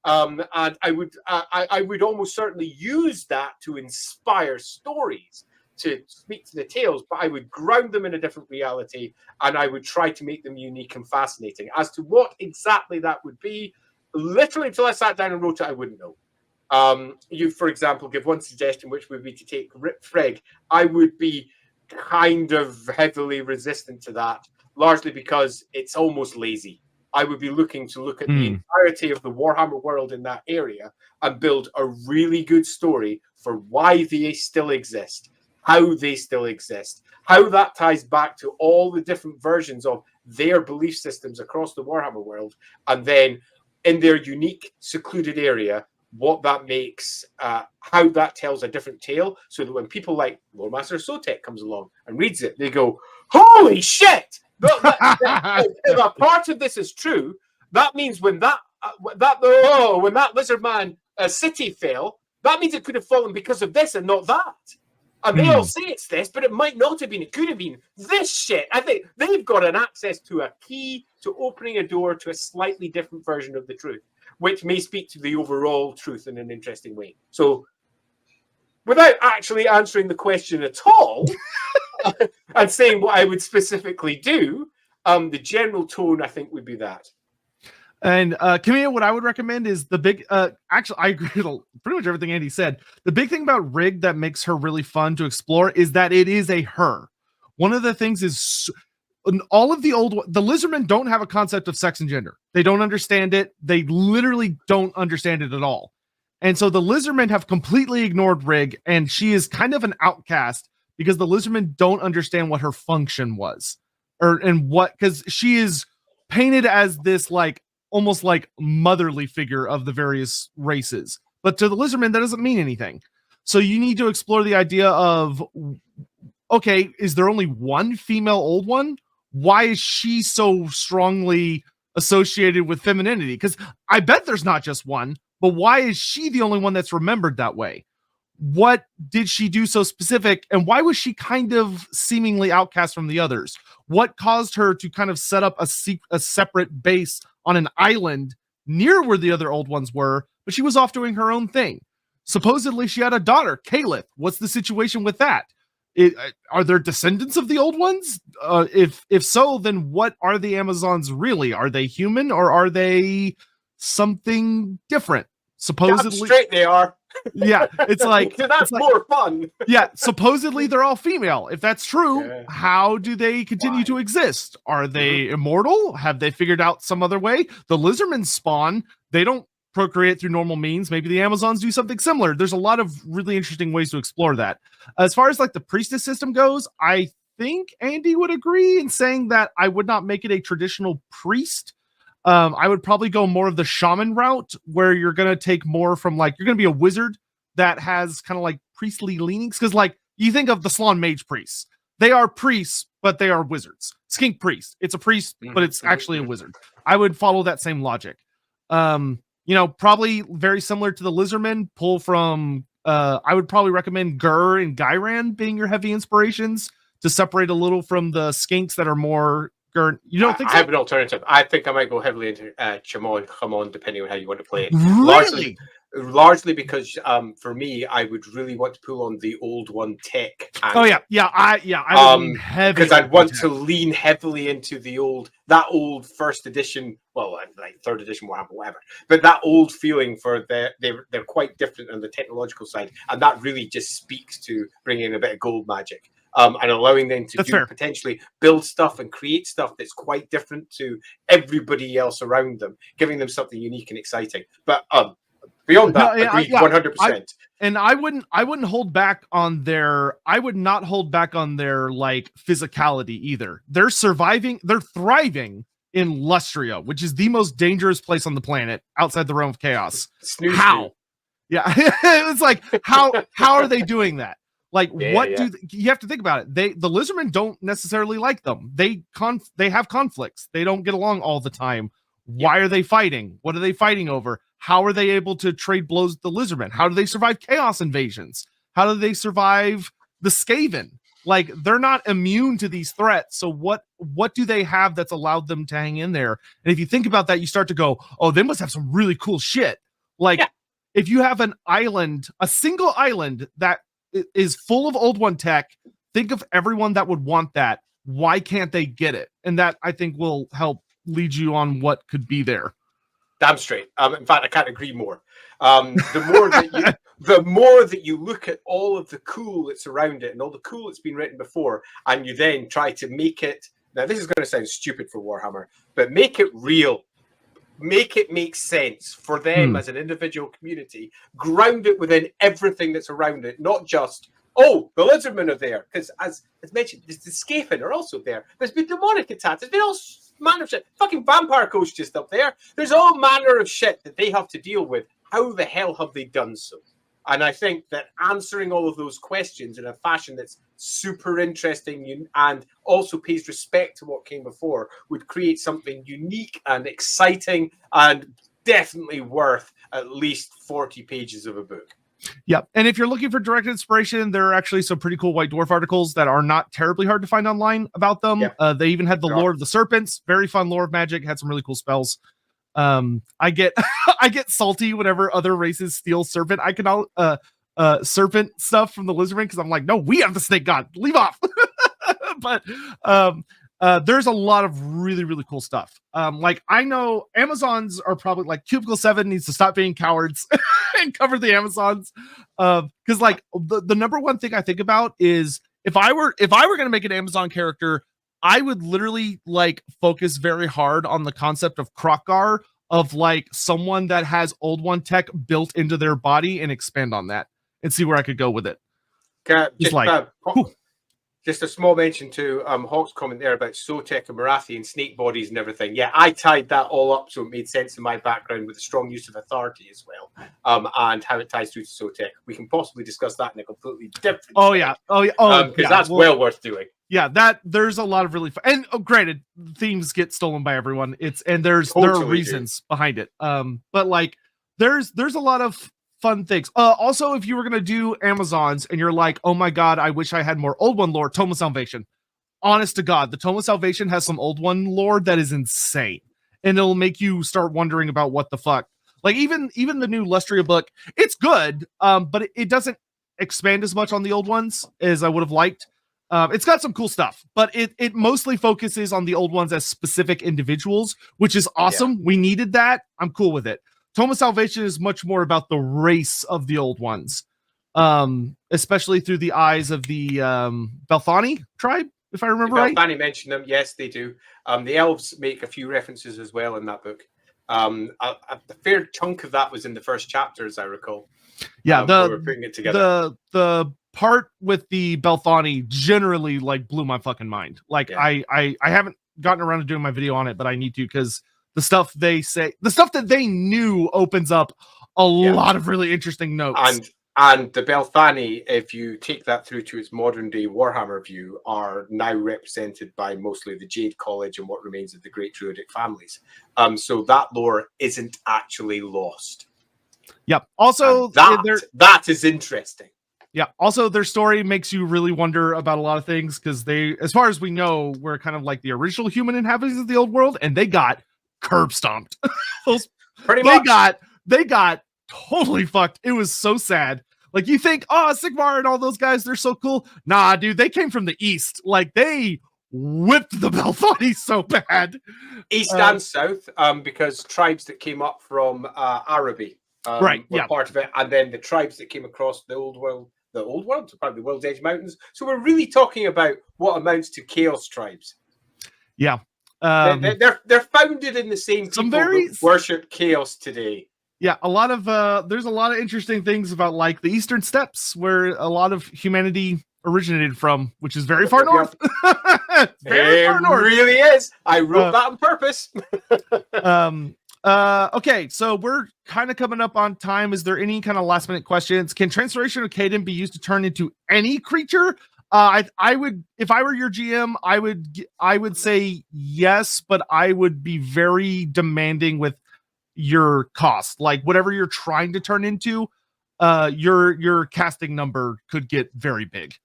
And I would almost certainly use that to inspire stories, to speak to the tales, but I would ground them in a different reality, and I would try to make them unique and fascinating. As to what exactly that would be, literally until I sat down and wrote it, I wouldn't know. You, for example, give one suggestion, which would be to take Frigg. I would be kind of heavily resistant to that, largely because it's almost lazy. I would be looking to look at the entirety of the Warhammer world in that area and build a really good story for why they still exist, how they still exist, how that ties back to all the different versions of their belief systems across the Warhammer world, and then in their unique secluded area, what that makes, how that tells a different tale, so that when people like Loremaster of Sotek comes along and reads it, they go, holy shit! If a part of this is true, that means when that lizard man city fell, that means it could have fallen because of this and not that. And they all say it's this, but it might not have been. It could have been this shit. I think they've got an access to a key to opening a door to a slightly different version of the truth, which may speak to the overall truth in an interesting way. So, without actually answering the question at all, and saying what I would specifically do, the general tone, I think, would be that. And Camille, what I would recommend is the big. Actually, I agree with pretty much everything Andy said. The big thing about Rig that makes her really fun to explore is that it is a her. One of the things is all of the Lizardmen don't have a concept of sex and gender. They don't understand it. They literally don't understand it at all. And so the Lizardmen have completely ignored Rig, and she is kind of an outcast because the Lizardmen don't understand what her function was, because she is painted as this like almost like motherly figure of the various races. But to the Lizardmen, that doesn't mean anything. So you need to explore the idea of, okay, is there only one female old one? Why is she so strongly associated with femininity? Because I bet there's not just one, but why is she the only one that's remembered that way? What did she do so specific? And why was she kind of seemingly outcast from the others? What caused her to kind of set up a separate base on an island near where the other old ones were, but she was off doing her own thing? Supposedly she had a daughter, Calith. What's the situation with that? Are there descendants of the old ones? If so, then what are the Amazons really? Are they human or are they something different? Supposedly, damn straight they are. Yeah, it's like that's more fun. Yeah, supposedly they're all female. If that's true, how do they continue to exist? Are they immortal? Have they figured out some other way? The Lizardmen spawn. They don't procreate through normal means. Maybe the Amazons do something similar. There's a lot of really interesting ways to explore that. As far as like the priestess system goes, I think Andy would agree in saying that I would not make it a traditional priest. I would probably go more of the shaman route, where you're going to take more from like, you're going to be a wizard that has kind of like priestly leanings. Because like you think of the Slann mage priests, they are priests, but they are wizards. Skink priest, it's a priest, but it's actually a wizard. I would follow that same logic. Probably very similar to the Lizardmen. Pull from, I would probably recommend Gur and Gyran being your heavy inspirations to separate a little from the skinks that are more. You don't think so? I have an alternative. I think I might go heavily into Chamon, depending on how you want to play it. Really? Largely because for me, I would really want to pull on the old one tech. I would lean heavy because I'd want to lean heavily into that old first edition, well, like third edition Warhammer, whatever. But that old feeling for they're quite different on the technological side, and that really just speaks to bringing in a bit of gold magic. And allowing them to potentially build stuff and create stuff that's quite different to everybody else around them, giving them something unique and exciting. But beyond that, agreed 100%. I wouldn't hold back on their. I would not hold back on their like physicality either. They're thriving in Lustria, which is the most dangerous place on the planet outside the realm of chaos. How? Yeah, it's like how are they doing that? Like, you have to think about it. The Lizardmen don't necessarily like them. They have conflicts. They don't get along all the time. Why are they fighting? What are they fighting over? How are they able to trade blows with the Lizardmen? How do they survive chaos invasions? How do they survive the Skaven? Like, they're not immune to these threats. So what do they have that's allowed them to hang in there? And if you think about that, you start to go, oh, they must have some really cool shit. Like, if you have an island, a single island that is full of old one tech, think of everyone that would want that. Why can't they get it? And that, I think, will help lead you on what could be there. Damn straight. In fact, I can't agree more. The more that you look at all of the cool that's around it and all the cool that's been written before, and you then try to make it, now this is going to sound stupid for Warhammer, but make it real. Make it make sense for them as an individual community. Ground it within everything that's around it, not just Oh, the lizardmen are there because, as mentioned, the Skaven are also there. There's been demonic attacks. There's been all manner of shit. Fucking vampire coach just up there. There's all manner of shit that they have to deal with. How the hell have they done so? And I think that answering all of those questions in a fashion that's super interesting and also pays respect to what came before would create something unique and exciting and definitely worth at least 40 pages of a book. Yeah, and if you're looking for direct inspiration, there are actually some pretty cool White Dwarf articles that are not terribly hard to find online about them. Yeah. They even had the lore of the serpents, very fun lore of magic, had some really cool spells. I get I get salty whenever other races steal serpent serpent stuff from the lizardmen because I'm like, no, we have the snake god, leave off. But there's a lot of really, really cool stuff. Like I know Amazons are probably like Cubicle 7 needs to stop being cowards and cover the Amazons. Because like the number one thing I think about is if I were gonna make an Amazon character, I would literally like focus very hard on the concept of Krokgar, of like someone that has Old One tech built into their body and expand on that and see where I could go with it. Just a small mention to Hawk's comment there about Sotek and Marathi and snake bodies and everything. Yeah, I tied that all up so it made sense in my background with a strong use of authority as well, and how it ties through to Sotek. We can possibly discuss that in a completely different because that's well worth doing. Yeah, there's a lot of really fun, and granted, themes get stolen by everyone. There are reasons behind it. But like there's a lot of fun things. Also, if you were gonna do Amazons and you're like, oh my god, I wish I had more Old One lore, Tome of Salvation. Honest to God, the Tome of Salvation has some Old One lore that is insane, and it'll make you start wondering about what the fuck. Like even the new Lustria book, it's good, but it doesn't expand as much on the old ones as I would have liked. It's got some cool stuff, but it mostly focuses on the old ones as specific individuals, which is awesome. Yeah. We needed that. I'm cool with it. Tome of Salvation is much more about the race of the old ones, especially through the eyes of the Belthani tribe, if I remember right. Belthani mentioned them. Yes, they do. The elves make a few references as well in that book. A fair chunk of that was in the first chapter, as I recall. Yeah, we're putting it together. The part with the Belthani generally like blew my fucking mind. Like I haven't gotten around to doing my video on it, but I need to because the stuff they say, the stuff that they knew opens up a lot of really interesting notes. And the Belthani, if you take that through to its modern day Warhammer view, are now represented by mostly the Jade College and what remains of the Great Druidic families. So that lore isn't actually lost. Yep. Also, that is interesting. Yeah. Also, their story makes you really wonder about a lot of things because they, as far as we know, were kind of like the original human inhabitants of the old world, and they got curb stomped. Pretty much. They got totally fucked. It was so sad. Like you think, oh, Sigmar and all those guys, they're so cool. Nah, dude, they came from the east. Like they whipped the Belthani so bad. East and south, because tribes that came up from Araby were part of it, and then the tribes that came across the old world, so probably the World's Edge Mountains. So we're really talking about what amounts to chaos tribes. Yeah. They're founded in the same people who worship chaos today. Yeah, a lot of there's a lot of interesting things about like the Eastern Steppes where a lot of humanity originated from, which is very far north. It really is. I wrote that on purpose. Okay, so we're kind of coming up on time. Is there any kind of last minute questions? Can Transformation of Caden be used to turn into any creature? I would, if I were your GM, I would say yes, but I would be very demanding with your cost. Like whatever you're trying to turn into, your casting number could get very big.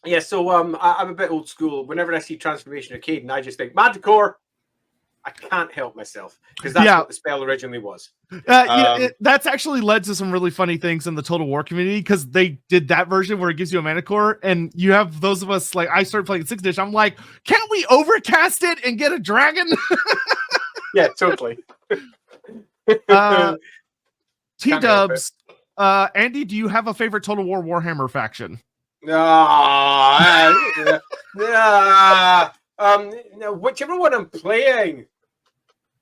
Yeah, so I'm a bit old school. Whenever I see Transformation of Caden, I just think Manticore. I can't help myself because that's what the spell originally was. That's actually led to some really funny things in the Total War community because they did that version where it gives you a Manticore, and you have those of us like I started playing 6th edition. I'm like, can't we overcast it and get a dragon? Yeah, totally. T-dubs, Andy, do you have a favorite Total War Warhammer faction? No, whichever one I'm playing.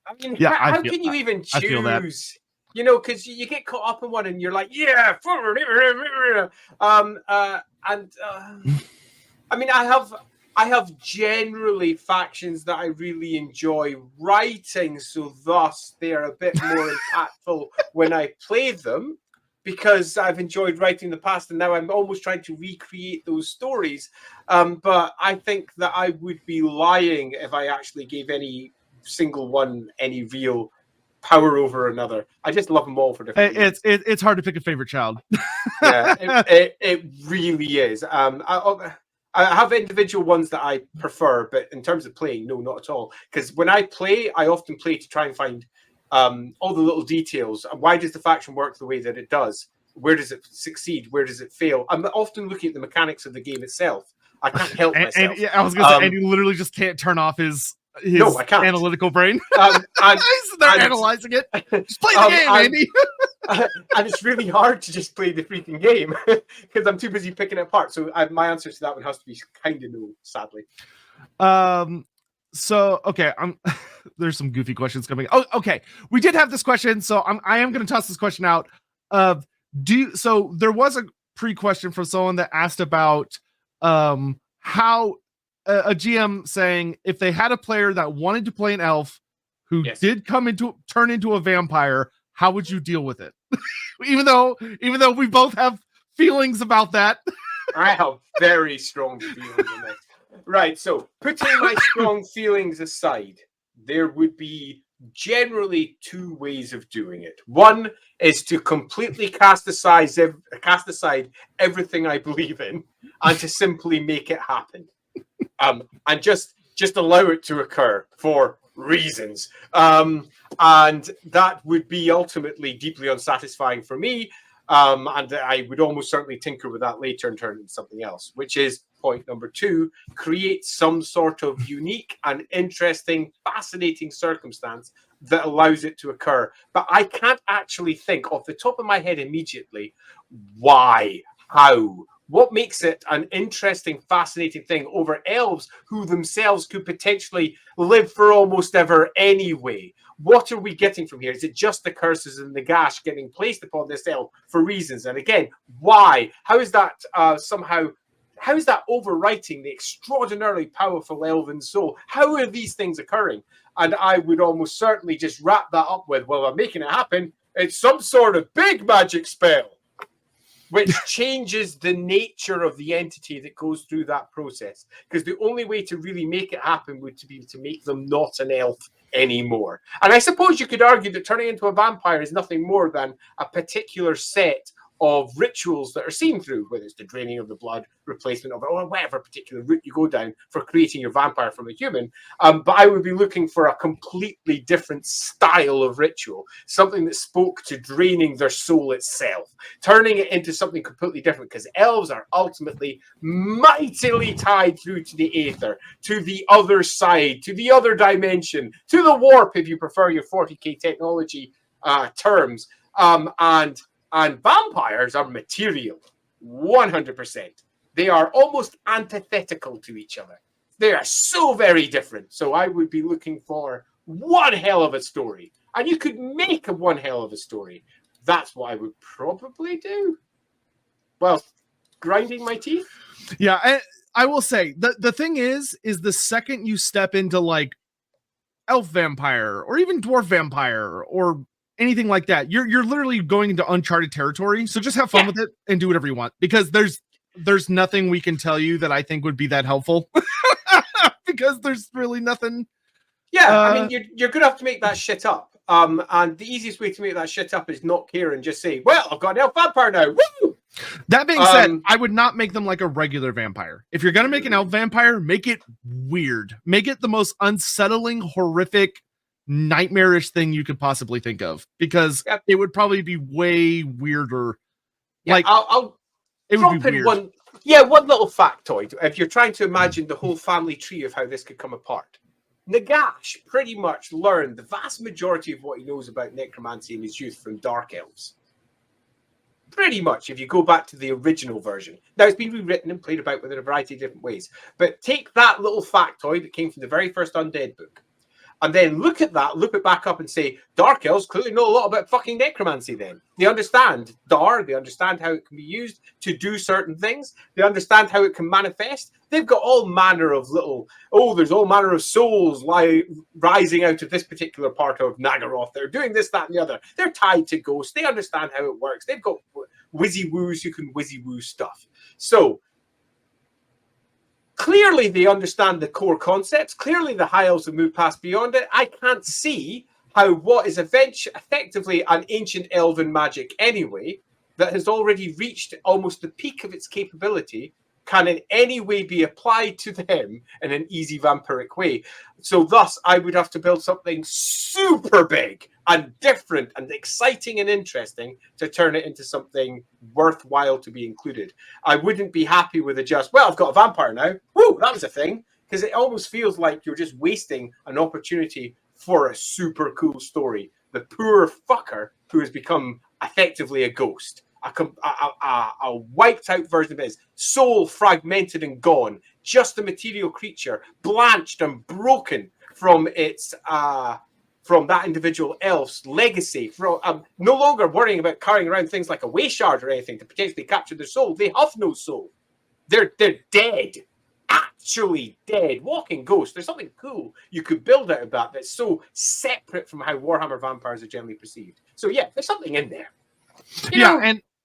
I mean, how can you even choose? You know, because you get caught up in one and you're like, yeah, I mean, I have generally factions that I really enjoy writing, so thus they are a bit more impactful when I play them, because I've enjoyed writing in the past, and now I'm almost trying to recreate those stories. But I think that I would be lying if I actually gave any single one any real power over another. I just love them all for different reasons. It's hard to pick a favorite child. Yeah, it really is. I have individual ones that I prefer, but in terms of playing, no, not at all. Because when I play, I often play to try and find all the little details. Why does the faction work the way that it does? Where does it succeed? Where does it fail? I'm often looking at the mechanics of the game itself. I can't help myself. And I was going to say, and he literally just can't turn off his no, I can't. Analytical brain. They're analyzing it. Just play the game, Andy. And it's really hard to just play the freaking game because I'm too busy picking it apart. So my answer to that one has to be kind of no, sadly. So okay, there's some goofy questions coming. Oh, okay. We did have this question, so I am going to toss this question out. So there was a pre-question from someone that asked about how a GM saying if they had a player that wanted to play an elf who did turn into a vampire, how would you deal with it? even though we both have feelings about that. I have very strong feelings on this. Right, so putting my strong feelings aside, there would be generally two ways of doing it. One is to completely cast aside everything I believe in and to simply make it happen. And just allow it to occur for reasons. And that would be ultimately deeply unsatisfying for me. And I would almost certainly tinker with that later and turn it into something else, which is point number two: create some sort of unique and interesting, fascinating circumstance that allows it to occur. But I can't actually think off the top of my head immediately why, how, what makes it an interesting, fascinating thing over elves who themselves could potentially live for almost ever anyway? What are we getting from here? Is it just the curses and the gash getting placed upon this elf for reasons? And again, why? How is that how is that overwriting the extraordinarily powerful elven soul? How are these things occurring? And I would almost certainly just wrap that up with, well, I'm making it happen. It's some sort of big magic spell, which changes the nature of the entity that goes through that process. Because the only way to really make it happen would be to make them not an elf anymore. And I suppose you could argue that turning into a vampire is nothing more than a particular set of rituals that are seen through, whether it's the draining of the blood, replacement of it, or whatever particular route you go down for creating your vampire from a human. But I would be looking for a completely different style of ritual, something that spoke to draining their soul itself, turning it into something completely different, because elves are ultimately mightily tied through to the aether, to the other side, to the other dimension, to the warp, if you prefer your 40k technology terms. And vampires are material, 100%. They are almost antithetical to each other. They are so very different. So I would be looking for one hell of a story. And you could make a one hell of a story. That's what I would probably do. Well, grinding my teeth. Yeah, I will say, the thing is the second you step into like elf vampire or even dwarf vampire or anything like that, you're literally going into uncharted territory. So just have fun with it and do whatever you want, because there's nothing we can tell you that I think would be that helpful. Because there's really nothing. I mean, you're gonna have to make that shit up. And the easiest way to make that shit up is not care and just say, well, I've got an elf vampire now. Woo! That being said, I would not make them like a regular vampire. If you're gonna make an elf vampire, make it weird. Make it the most unsettling, horrific, nightmarish thing you could possibly think of, because it would probably be way weirder. Yeah, like I'll it would be weird. One little factoid. If you're trying to imagine the whole family tree of how this could come apart, Nagash pretty much learned the vast majority of what he knows about necromancy in his youth from dark elves. Pretty much, if you go back to the original version. Now, it's been rewritten and played about with in a variety of different ways. But take that little factoid that came from the very first Undead book. and then look it back up and say, Dark Elves clearly know a lot about fucking necromancy then. They understand they understand how it can be used to do certain things. They understand how it can manifest. They've got all manner of there's all manner of souls rising out of this particular part of Nagaroth. They're doing this, that, and the other. They're tied to ghosts. They understand how it works. They've got wizzy-woos who can wizzy-woo stuff. So, clearly, they understand the core concepts. Clearly, the High Elves have moved past beyond it. I can't see how what is effectively an ancient elven magic anyway, that has already reached almost the peak of its capability, can in any way be applied to them in an easy vampiric way. So thus, I would have to build something super big and different and exciting and interesting to turn it into something worthwhile to be included. I wouldn't be happy with I've got a vampire now. Woo, that was a thing. Because it almost feels like you're just wasting an opportunity for a super cool story. The poor fucker who has become effectively a ghost. A wiped out version of his soul, fragmented and gone, just a material creature, blanched and broken from its from that individual elf's legacy, from no longer worrying about carrying around things like a way shard or anything to potentially capture their soul. They have no soul. They're dead, actually dead, walking ghosts. There's something cool you could build out of that that's so separate from how Warhammer vampires are generally perceived. So yeah, there's something in there.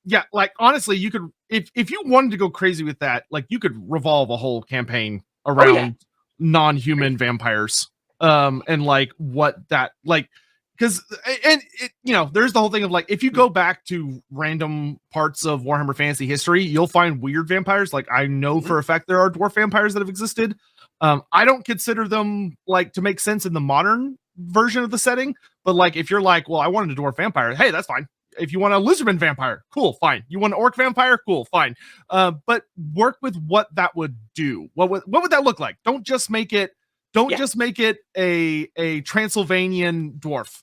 Yeah, like honestly, you could if you wanted to go crazy with that, like you could revolve a whole campaign around non-human vampires. And like what that like, because there's the whole thing of like, if you go back to random parts of Warhammer Fantasy history, you'll find weird vampires. Like I know for a fact there are dwarf vampires that have existed. I don't consider them like to make sense in the modern version of the setting, but like if you're like, well, I wanted a dwarf vampire, hey, that's fine. If you want a lizardman vampire, cool, fine. You want an orc vampire, cool, fine. But work with what that would do. What would that look like? Don't just make it a Transylvanian dwarf.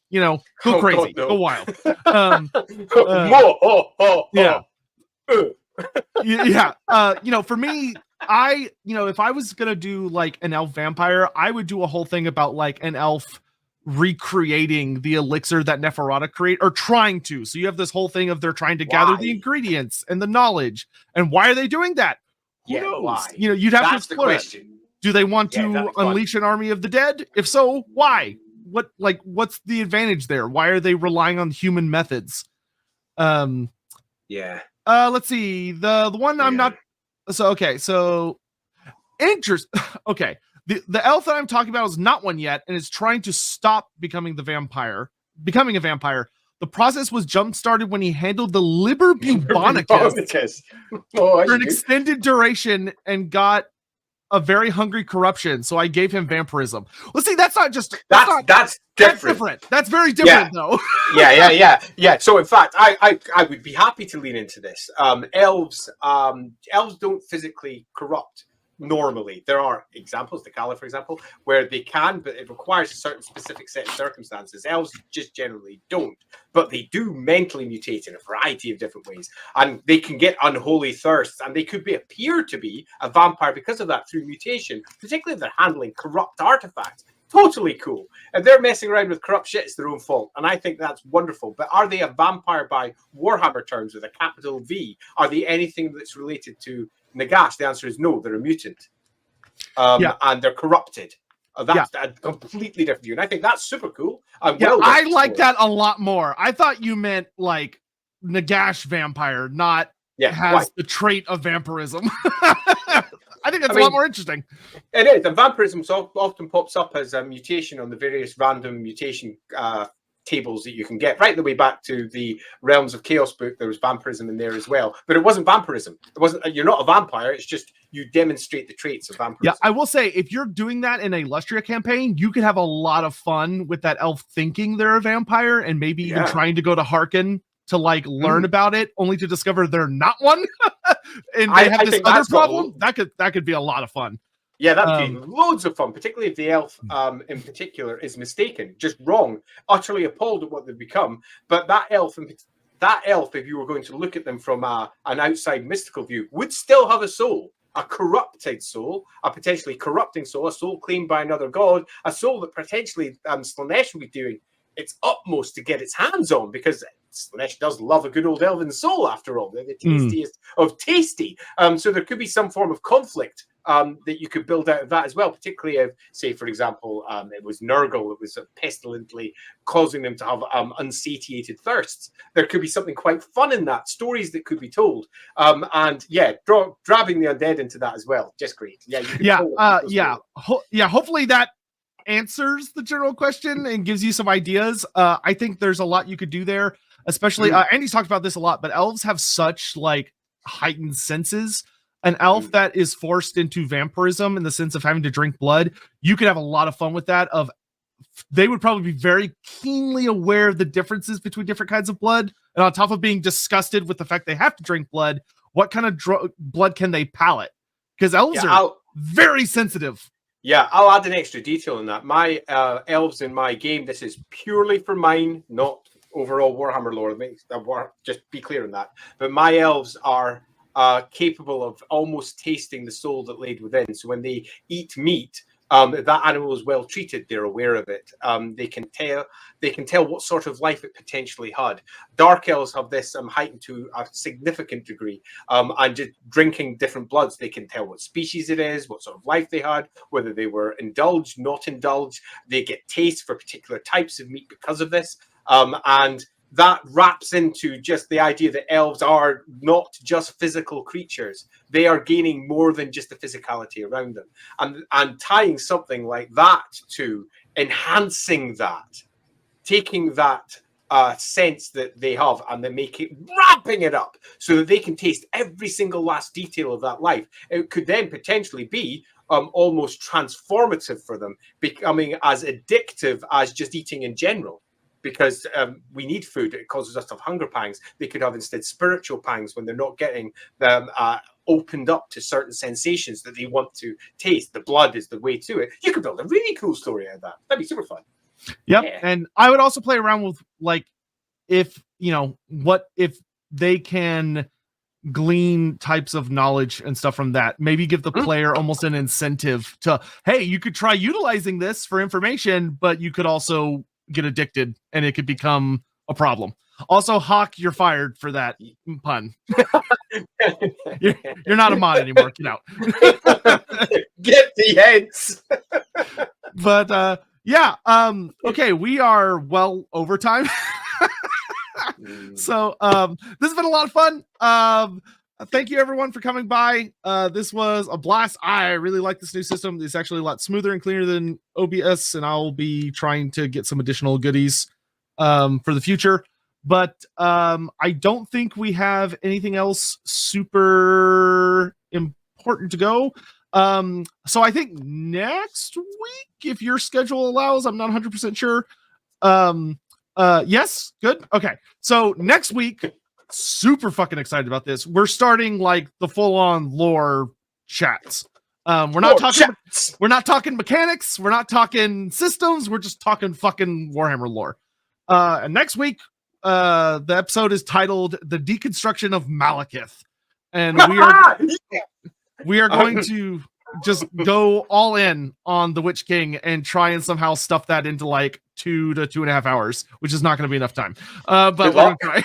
Go crazy, God, no. Go wild. For me, if I was gonna do like an elf vampire, I would do a whole thing about like an elf recreating the elixir that Neferata create, or trying to. So you have this whole thing of they're trying to gather the ingredients and the knowledge. And why are they doing that? Who knows? Why? You'd have to explore it. Do they want to unleash an army of the dead? If so, why? What's the advantage there? Why are they relying on human methods? Let's see. The one I'm not. So interest. Okay. The elf that I'm talking about is not one yet, and is trying to stop becoming a vampire. The process was jump-started when he handled the Liber Bubonicus for an extended duration and got a very hungry corruption. So I gave him vampirism. Well, see, that's different. That's different. That's very different, though. Yeah. So in fact, I would be happy to lean into this. Elves don't physically corrupt. Normally, there are examples, the Kala, for example, where they can, but it requires a certain specific set of circumstances. Elves just generally don't, but they do mentally mutate in a variety of different ways, and they can get unholy thirsts, and they could appear to be a vampire because of that through mutation, particularly if they're handling corrupt artifacts. Totally cool. If they're messing around with corrupt shit, it's their own fault, and I think that's wonderful. But are they a vampire by Warhammer terms with a capital V? Are they anything that's related to Nagash? The answer is no. They're a mutant, and they're corrupted. That's a completely different view, and I think that's super cool. I like that a lot more. I thought you meant like Nagash vampire, not has the trait of vampirism. I think that's a lot more interesting. It is, and vampirism often pops up as a mutation on the various random mutation tables that you can get, right the way back to the Realms of Chaos book. There was vampirism in there as well, but it wasn't vampirism. It wasn't. You're not a vampire. It's just you demonstrate the traits of vampirism. Yeah, I will say, if you're doing that in a Lustria campaign, you could have a lot of fun with that elf thinking they're a vampire, and maybe even trying to go to Harken to like learn about it, only to discover they're not one, and they have this other problem. That could be a lot of fun. Yeah, that'd be loads of fun, particularly if the elf in particular is mistaken, just wrong, utterly appalled at what they've become. But that elf, if you were going to look at them from an outside mystical view, would still have a soul a corrupted soul, a potentially corrupting soul, a soul claimed by another god, a soul that potentially Slaanesh will be doing its utmost to get its hands on, because Slaanesh does love a good old elven soul, after all. They're the tastiest of tasty. So there could be some form of conflict that you could build out of that as well, particularly if, say, for example, it was Nurgle that was pestilently causing them to have unsatiated thirsts. There could be something quite fun in that, stories that could be told. And yeah, grabbing the undead into that as well. Just great. Hopefully that answers the general question and gives you some ideas. I think there's a lot you could do there, especially Andy's talked about this a lot, but elves have such like heightened senses. An elf that is forced into vampirism in the sense of having to drink blood, you could have a lot of fun with that. They would probably be very keenly aware of the differences between different kinds of blood, and on top of being disgusted with the fact they have to drink blood, what kind of blood can they palate? Because elves are very sensitive. Yeah, I'll add an extra detail in that. My elves in my game, this is purely for mine, not overall Warhammer lore. Just be clear on that. But my elves are capable of almost tasting the soul that laid within. So when they eat meat, if that animal is well treated, they're aware of it. They can tell what sort of life it potentially had. Dark elves have this heightened to a significant degree. And just drinking different bloods, they can tell what species it is, what sort of life they had, whether they were indulged, not indulged. They get taste for particular types of meat because of this. And that wraps into just the idea that elves are not just physical creatures. They are gaining more than just the physicality around them. And tying something like that to enhancing that, taking that sense that they have and then wrapping it up so that they can taste every single last detail of that life. It could then potentially be almost transformative for them, becoming as addictive as just eating in general. Because we need food, it causes us to have hunger pangs. They could have instead spiritual pangs when they're not getting them opened up to certain sensations that they want to taste. The blood is the way to it. You could build a really cool story out of that. That'd be super fun. Yep. Yeah. And I would also play around with, like, if they can glean types of knowledge and stuff from that. Maybe give the player almost an incentive to, hey, you could try utilizing this for information, but you could also get addicted and it could become a problem. Also, Hawk, you're fired for that pun. you're not a mod anymore. Get out. Get the heads. But okay, we are well over time. So this has been a lot of fun. Thank you everyone for coming by. This was a blast. I really like this new system. It's actually a lot smoother and cleaner than OBS, and I'll be trying to get some additional goodies for the future. But I don't think we have anything else super important to go. So I think next week, if your schedule allows, I'm not 100% sure. Yes, good. Okay. So next week, super fucking excited about this. We're starting like the full-on lore chats. We're not talking mechanics, we're not talking systems, we're just talking fucking Warhammer lore. And next week, the episode is titled The Deconstruction of Malekith. And we are going to just go all in on the Witch King and try and somehow stuff that into like 2 to 2.5 hours, which is not going to be enough time. But we're going to try.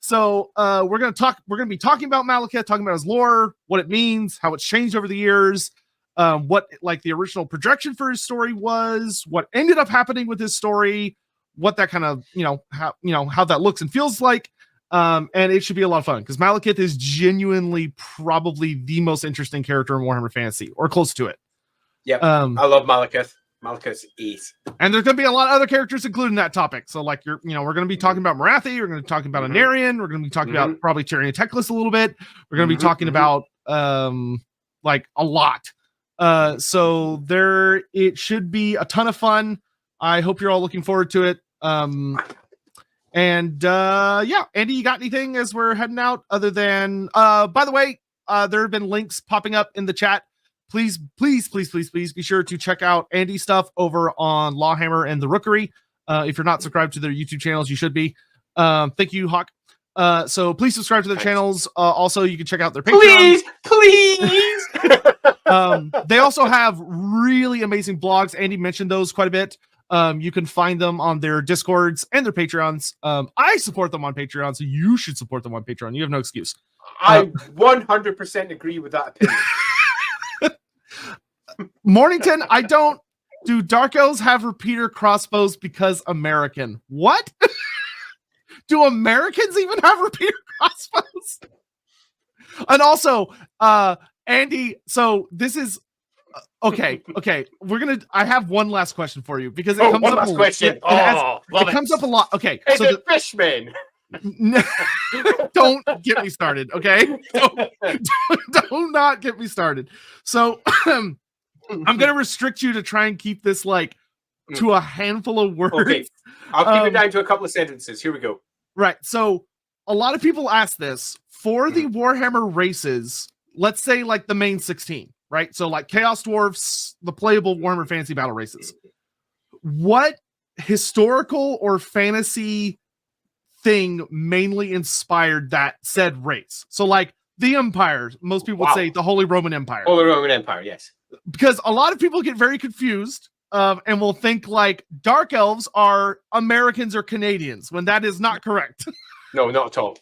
So we're going to be talking about Malekith, talking about his lore, what it means, how it's changed over the years, what like the original projection for his story was, what ended up happening with his story, what that kind of, how that looks and feels like. And it should be a lot of fun because Malekith is genuinely probably the most interesting character in Warhammer Fantasy, or close to it. Yeah, I love Malekith. Malekith's ace. And there's going to be a lot of other characters included in that topic. So, like, we're going to be talking about Marathi. We're going to be talking about Anarian. We're going to be talking about probably Tyrion Teclis a little bit. We're going to be talking about, like, a lot. So it should be a ton of fun. I hope you're all looking forward to it. And Andy, you got anything as we're heading out other than, by the way, there have been links popping up in the chat. Please be sure to check out Andy's stuff over on LAWhammer and the Rookery. If you're not subscribed to their YouTube channels, you should be. Thank you, Hawk. So please subscribe to their channels. Also, you can check out their Patreon. Please. They also have really amazing blogs. Andy mentioned those quite a bit. You can find them on their Discords and their Patreons. I support them on Patreon, so you should support them on Patreon. You have no excuse. I 100% agree with that opinion. Mornington, I don't. Do Dark Elves have repeater crossbows because American? What? Do Americans even have repeater crossbows? And also, Andy, so this is okay. I have one last question for you because it comes one up last question. It comes up a lot. Okay, it's a Fishman. Don't get me started, okay? Don't not get me started. So I'm gonna restrict you to try and keep this like to a handful of words. Okay, I'll keep it down to a couple of sentences. Here we go. Right. So a lot of people ask this for the Warhammer races. Let's say like the main 16, right? So like Chaos Dwarfs, the playable Warhammer Fantasy Battle races. What historical or fantasy thing mainly inspired that said race? So like the Empire, most people would say the Holy Roman Empire. Holy Roman Empire, yes. Because a lot of people get very confused and will think like Dark Elves are Americans or Canadians when that is not correct. No, not at all.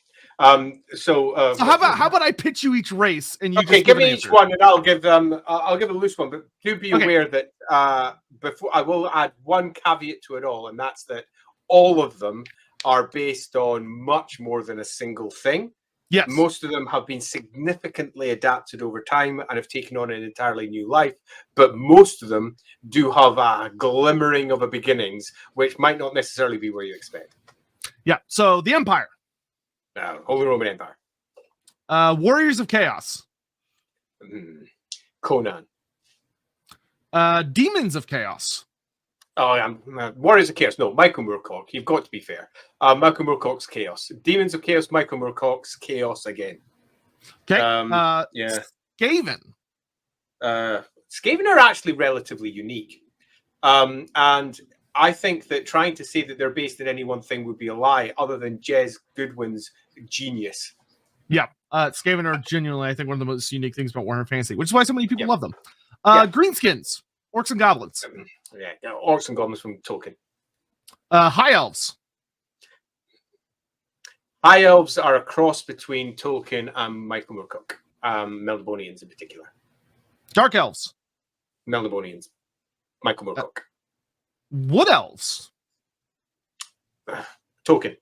So how about I pitch you each race and you okay, just give me each one and I'll give a loose one, but do be aware that before I will add one caveat to it all, and that's that all of them are based on much more than a single thing. Yes. Most of them have been significantly adapted over time and have taken on an entirely new life, but most of them do have a glimmering of a beginnings, which might not necessarily be where you expect. Yeah, so the Empire. Holy Roman Empire. Warriors of Chaos. Conan. Demons of Chaos. Oh, Warriors of Chaos. No, Michael Moorcock. You've got to be fair. Michael Moorcock's Chaos. Demons of Chaos, Michael Moorcock's Chaos again. Okay. Yeah. Skaven. Skaven are actually relatively unique. And I think that trying to say that they're based in any one thing would be a lie, other than Jez Goodwin's genius. Yeah. Skaven are genuinely, I think, one of the most unique things about Warhammer Fantasy, which is why so many people love them. Greenskins. Orcs and Goblins. Yeah, Orcs and Goblins from Tolkien. High Elves. High Elves are a cross between Tolkien and Michael Moorcock. Melnibonians in particular. Dark Elves. Melnibonians. Michael Moorcock. Wood Elves. Tolkien.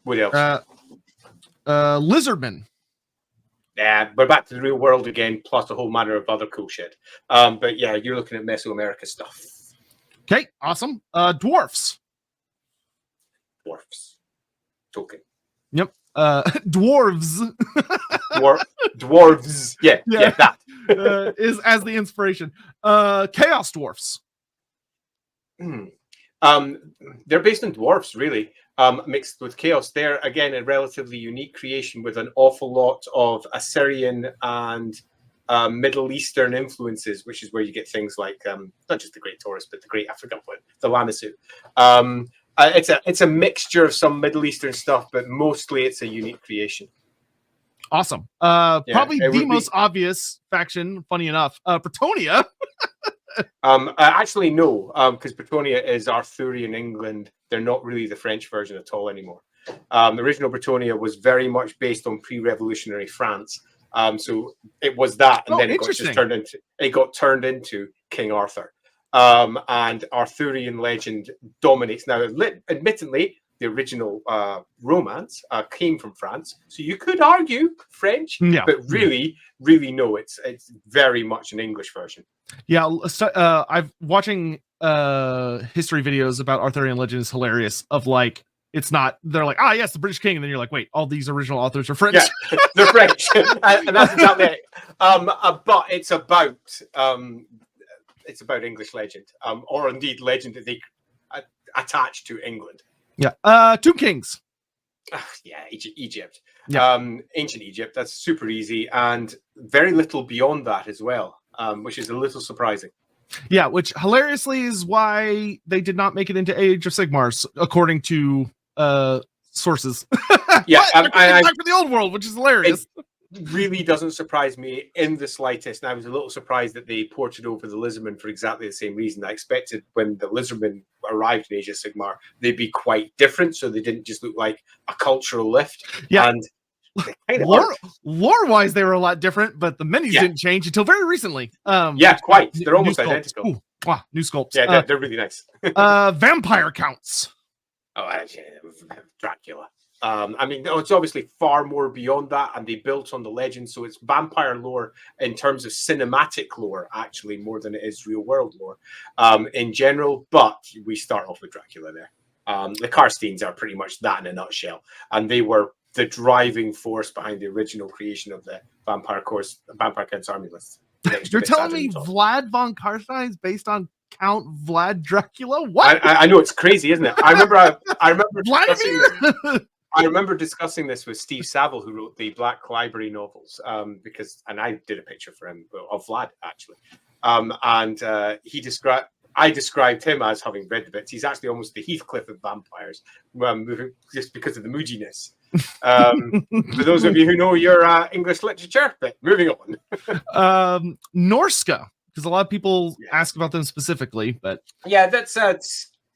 Wood Elves. Lizardmen. Yeah, we're back to the real world again, plus a whole manner of other cool shit. But yeah, you're looking at Mesoamerica stuff. Okay, awesome. Dwarfs. Dwarfs. Tolkien. Yep. Dwarves. Dwarves. Yeah, that. Is as the inspiration. Chaos Dwarfs. They're based on dwarfs, really, mixed with chaos. They're, again, a relatively unique creation with an awful lot of Assyrian and Middle Eastern influences, which is where you get things like not just the Great Taurus, but the Great African one, the Lamasu. It's a mixture of some Middle Eastern stuff, but mostly it's a unique creation. Awesome. Probably the most obvious faction, funny enough, Bretonnia. Actually, no, because Bretonnia is Arthurian England. They're not really the French version at all anymore. The original Bretonnia was very much based on pre-revolutionary France. So it was that, and then it got turned into King Arthur. And Arthurian legend dominates now. Admittedly, the original romance came from France, so you could argue French, but really, no, it's very much an English version. Yeah, I've watching history videos about Arthurian legend is hilarious. Of like, it's not, they're like, yes, the British king, and then you're like, wait, all these original authors are French. Yeah, they're French, and that's exactly it. But it's about English legend, or indeed legend that they attach to England. Yeah. Tomb Kings. Yeah, Egypt. Yeah. Ancient Egypt. That's super easy, and very little beyond that as well, which is a little surprising. Yeah, which hilariously is why they did not make it into Age of Sigmar, according to sources. Yeah, but back to the old world, which is hilarious. Really doesn't surprise me in the slightest. And I was a little surprised that they ported over the Lizardmen for exactly the same reason. I expected when the Lizardmen arrived in Age of Sigmar, they'd be quite different, so they didn't just look like a cultural lift. Yeah. And lore-wise, they were a lot different, but the menus didn't change until very recently. Yeah, quite. They're almost identical. Ooh, wow, new sculpts. Yeah, they're really nice. Vampire counts. Oh, actually, Dracula. I mean, it's obviously far more beyond that, and they built on the legend, so it's vampire lore in terms of cinematic lore, actually, more than it is real world lore in general. But we start off with Dracula there. The Karsteins are pretty much that in a nutshell, and they were the driving force behind the original creation of the Vampire Counts army list. You're telling me Vlad von Karstein is based on Count Vlad Dracula? What? I know, it's crazy, isn't it? I remember discussing this with Steve Saville, who wrote the Black Library novels, and I did a picture for him of Vlad actually, I described him as having read the bits. He's actually almost the Heathcliff of vampires, just because of the moodiness. For those of you who know your English literature, but moving on. Norska, because a lot of people ask about them specifically, but yeah, that's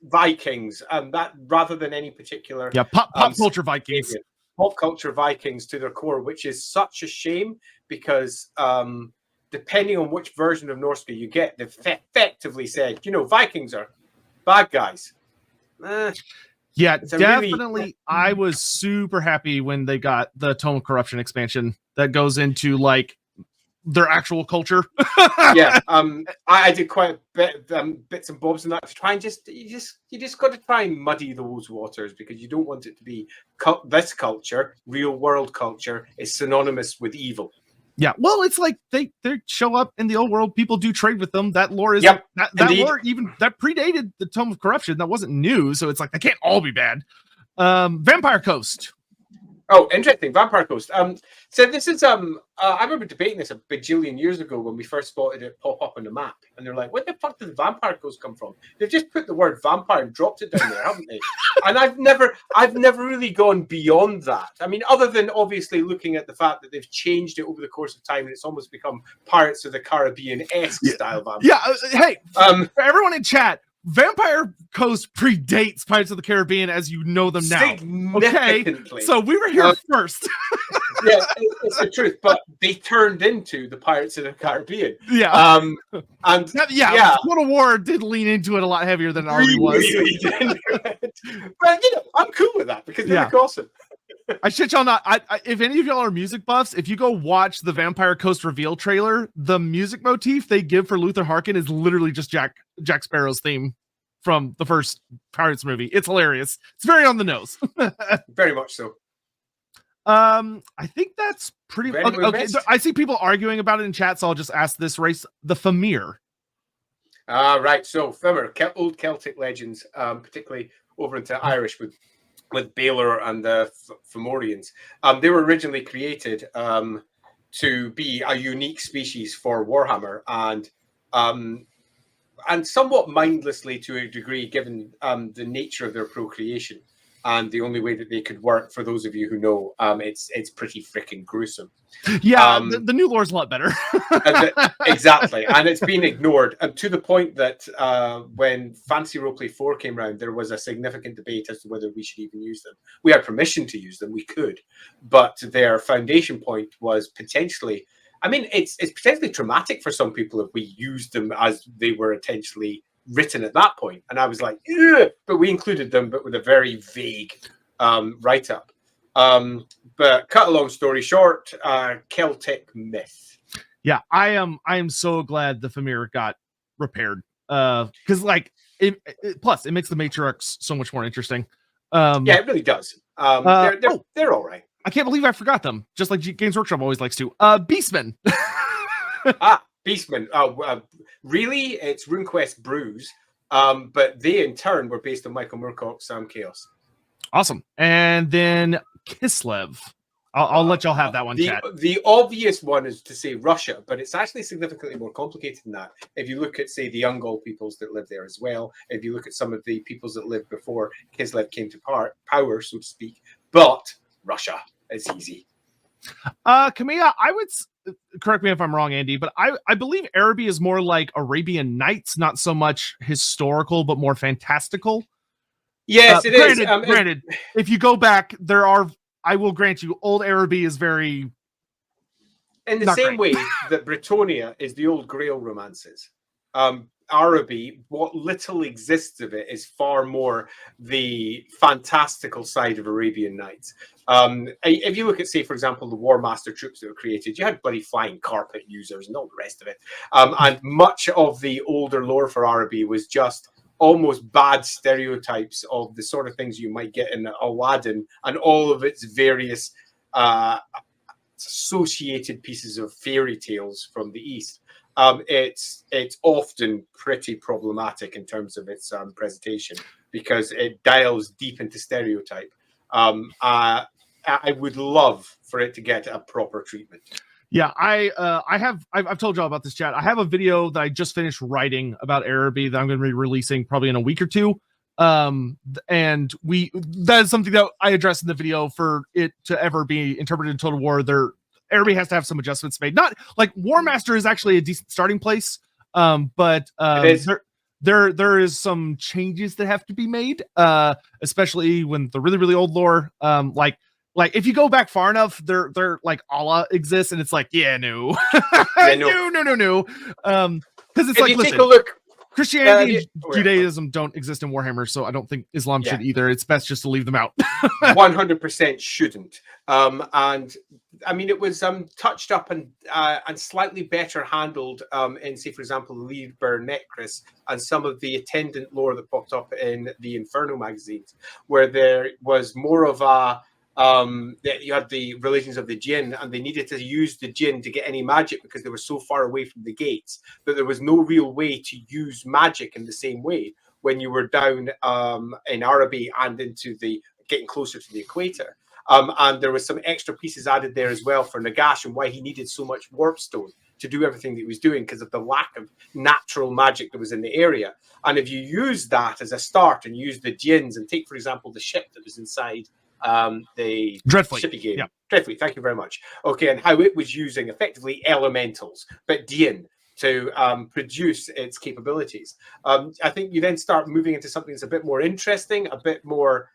Vikings, that rather than any particular pop culture Vikings, pop culture Vikings to their core, which is such a shame because depending on which version of Norska you get, they've effectively said, Vikings are bad guys. Yeah, definitely. I was super happy when they got the Tome of Corruption expansion that goes into like their actual culture. I did quite a bit bits and bobs in that to try and you just got to try and muddy those waters because you don't want it to be this culture, real world culture, is synonymous with evil. Yeah, well, it's like they show up in the old world. People do trade with them. That lore is that lore even that predated the Tome of Corruption. That wasn't new, so it's like they can't all be bad. Vampire Coast. Oh, interesting. Vampire Coast. So this is I remember debating this a bajillion years ago when we first spotted it pop up on the map, and they're like, "Where the fuck did the Vampire Coast come from?" They've just put the word vampire and dropped it down there, haven't they? And I've never really gone beyond that. I mean, other than obviously looking at the fact that they've changed it over the course of time, and it's almost become Pirates of the Caribbean-esque style vampire. Yeah. Hey, for everyone in chat. Vampire Coast predates Pirates of the Caribbean as you know them now. Okay, so we were here first. Yeah, it's the truth. But they turned into the Pirates of the Caribbean. Yeah, and Total War did lean into it a lot heavier than it already was. Really did. But I'm cool with that because they're awesome. I shit y'all not. If any of y'all are music buffs, if you go watch the Vampire Coast reveal trailer, the music motif they give for Luther Harkin is literally just Jack Sparrow's theme from the first Pirates movie. It's hilarious. It's very on the nose. Very much so. I think that's pretty. Okay. I see people arguing about it in chat, so I'll just ask this race: the Famir. Right. So Famir, old Celtic legends, particularly over into Irish with Baelor and the Fomorians. They were originally created to be a unique species for Warhammer and somewhat mindlessly to a degree, given the nature of their procreation and the only way that they could work. For those of you who know, it's pretty freaking gruesome. Yeah, the new lore's a lot better. Exactly, and it's been ignored, and to the point that when Fantasy Roleplay 4 came around, there was a significant debate as to whether we should even use them. We had permission to use them, we could, but their foundation point was potentially, I mean, it's potentially traumatic for some people if we used them as they were intentionally written at that point. And I was like, ugh! But we included them, but with a very vague write-up. But cut a long story short, Celtic myth. Yeah, I am so glad the Famir got repaired. Because like plus it makes the matriarchs so much more interesting. Yeah, it really does. They're all right. I can't believe I forgot them. Just like Games Workshop always likes to. Beastmen. Beastmen. Really, it's RuneQuest Brews. But they in turn were based on Michael Moorcock's Chaos. Awesome. And then Kislev. I'll let y'all have that one, chat. The obvious one is to say Russia, but it's actually significantly more complicated than that. If you look at, say, the Ungol peoples that live there as well, if you look at some of the peoples that lived before Kislev came to power, so to speak, but Russia is easy. Camilla, I would correct me if I'm wrong, Andy, but I believe Araby is more like Arabian Nights, not so much historical, but more fantastical. Yes, it is. Granted, if you go back, I will grant you, old Araby is very... In the same way that Britannia is the old Grail romances, Araby, what little exists of it is far more the fantastical side of Arabian Nights. If you look at, say, for example, the Warmaster troops that were created, you had bloody flying carpet users and all the rest of it. And much of the older lore for Araby was just almost bad stereotypes of the sort of things you might get in Aladdin and all of its various associated pieces of fairy tales from the East. It's often pretty problematic in terms of its presentation because it dials deep into stereotype. I would love for it to get a proper treatment. Yeah, I've told y'all about this, chat. I have a video that I just finished writing about Araby that I'm going to be releasing probably in a week or two. And that is something that I addressed in the video. For it to ever be interpreted in Total War, Araby has to have some adjustments made. Not like Warmaster is actually a decent starting place, but there is some changes that have to be made, especially when the really, really old lore, like if you go back far enough, they're like Allah exists, and it's like, yeah, no. Yeah, no. Because it's if like, you listen, take a look, Christianity and Judaism don't exist in Warhammer, so I don't think Islam should either. It's best just to leave them out. 100% shouldn't. And I mean, it was touched up and slightly better handled in, say, for example, the Liber Necris and some of the attendant lore that popped up in the Inferno magazines, where there was more of a you had the religions of the Jinn, and they needed to use the Jinn to get any magic because they were so far away from the gates that there was no real way to use magic in the same way when you were down in Araby and into the getting closer to the equator. And there was some extra pieces added there as well for Nagash and why he needed so much warpstone to do everything that he was doing because of the lack of natural magic that was in the area. And if you use that as a start and use the Jinns and take, for example, the ship that was inside the Dreadfleet shippy game. Yeah. Dreadfleet, thank you very much. Okay, and how it was using effectively elementals, but Dien to produce its capabilities. I think you then start moving into something that's a bit more interesting, a bit more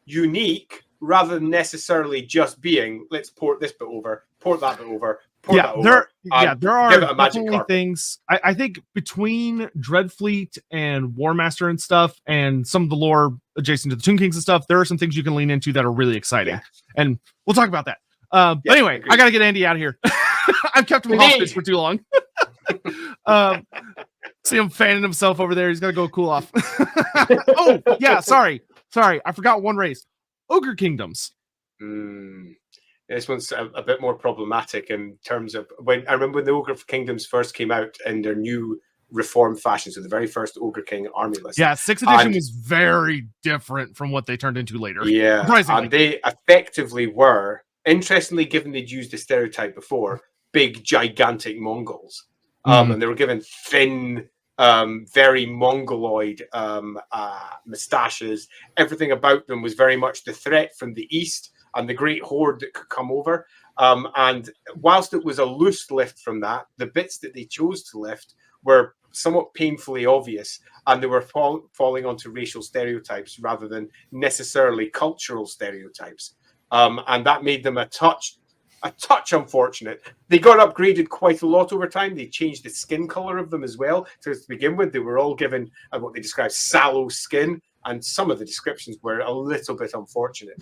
unique, rather than necessarily just being, let's port this bit over, port that bit over, port that over. There are definitely things. I think between Dreadfleet and Warmaster and stuff, and some of the lore adjacent to the Tomb Kings and stuff, there are some things you can lean into that are really exciting. And we'll talk about that. But anyway, I got to get Andy out of here. I've kept him hostage for too long. See him fanning himself over there. He's got to go cool off. Oh, yeah. Sorry. I forgot one race. Ogre Kingdoms. This one's a bit more problematic in terms of when I remember when the Ogre Kingdoms first came out in their new reformed fashion. So the very first Ogre King army list. Yeah, 6th edition was very different from what they turned into later. Yeah, and they effectively were, interestingly, given they'd used the stereotype before, big, gigantic Mongols. And they were given thin, very Mongoloid mustaches. Everything about them was very much the threat from the east and the great horde that could come over. And whilst it was a loose lift from that, the bits that they chose to lift were somewhat painfully obvious, and they were falling onto racial stereotypes rather than necessarily cultural stereotypes. And that made them a touch unfortunate. They got upgraded quite a lot over time. They changed the skin color of them as well. So to begin with, they were all given what they described sallow skin, and some of the descriptions were a little bit unfortunate.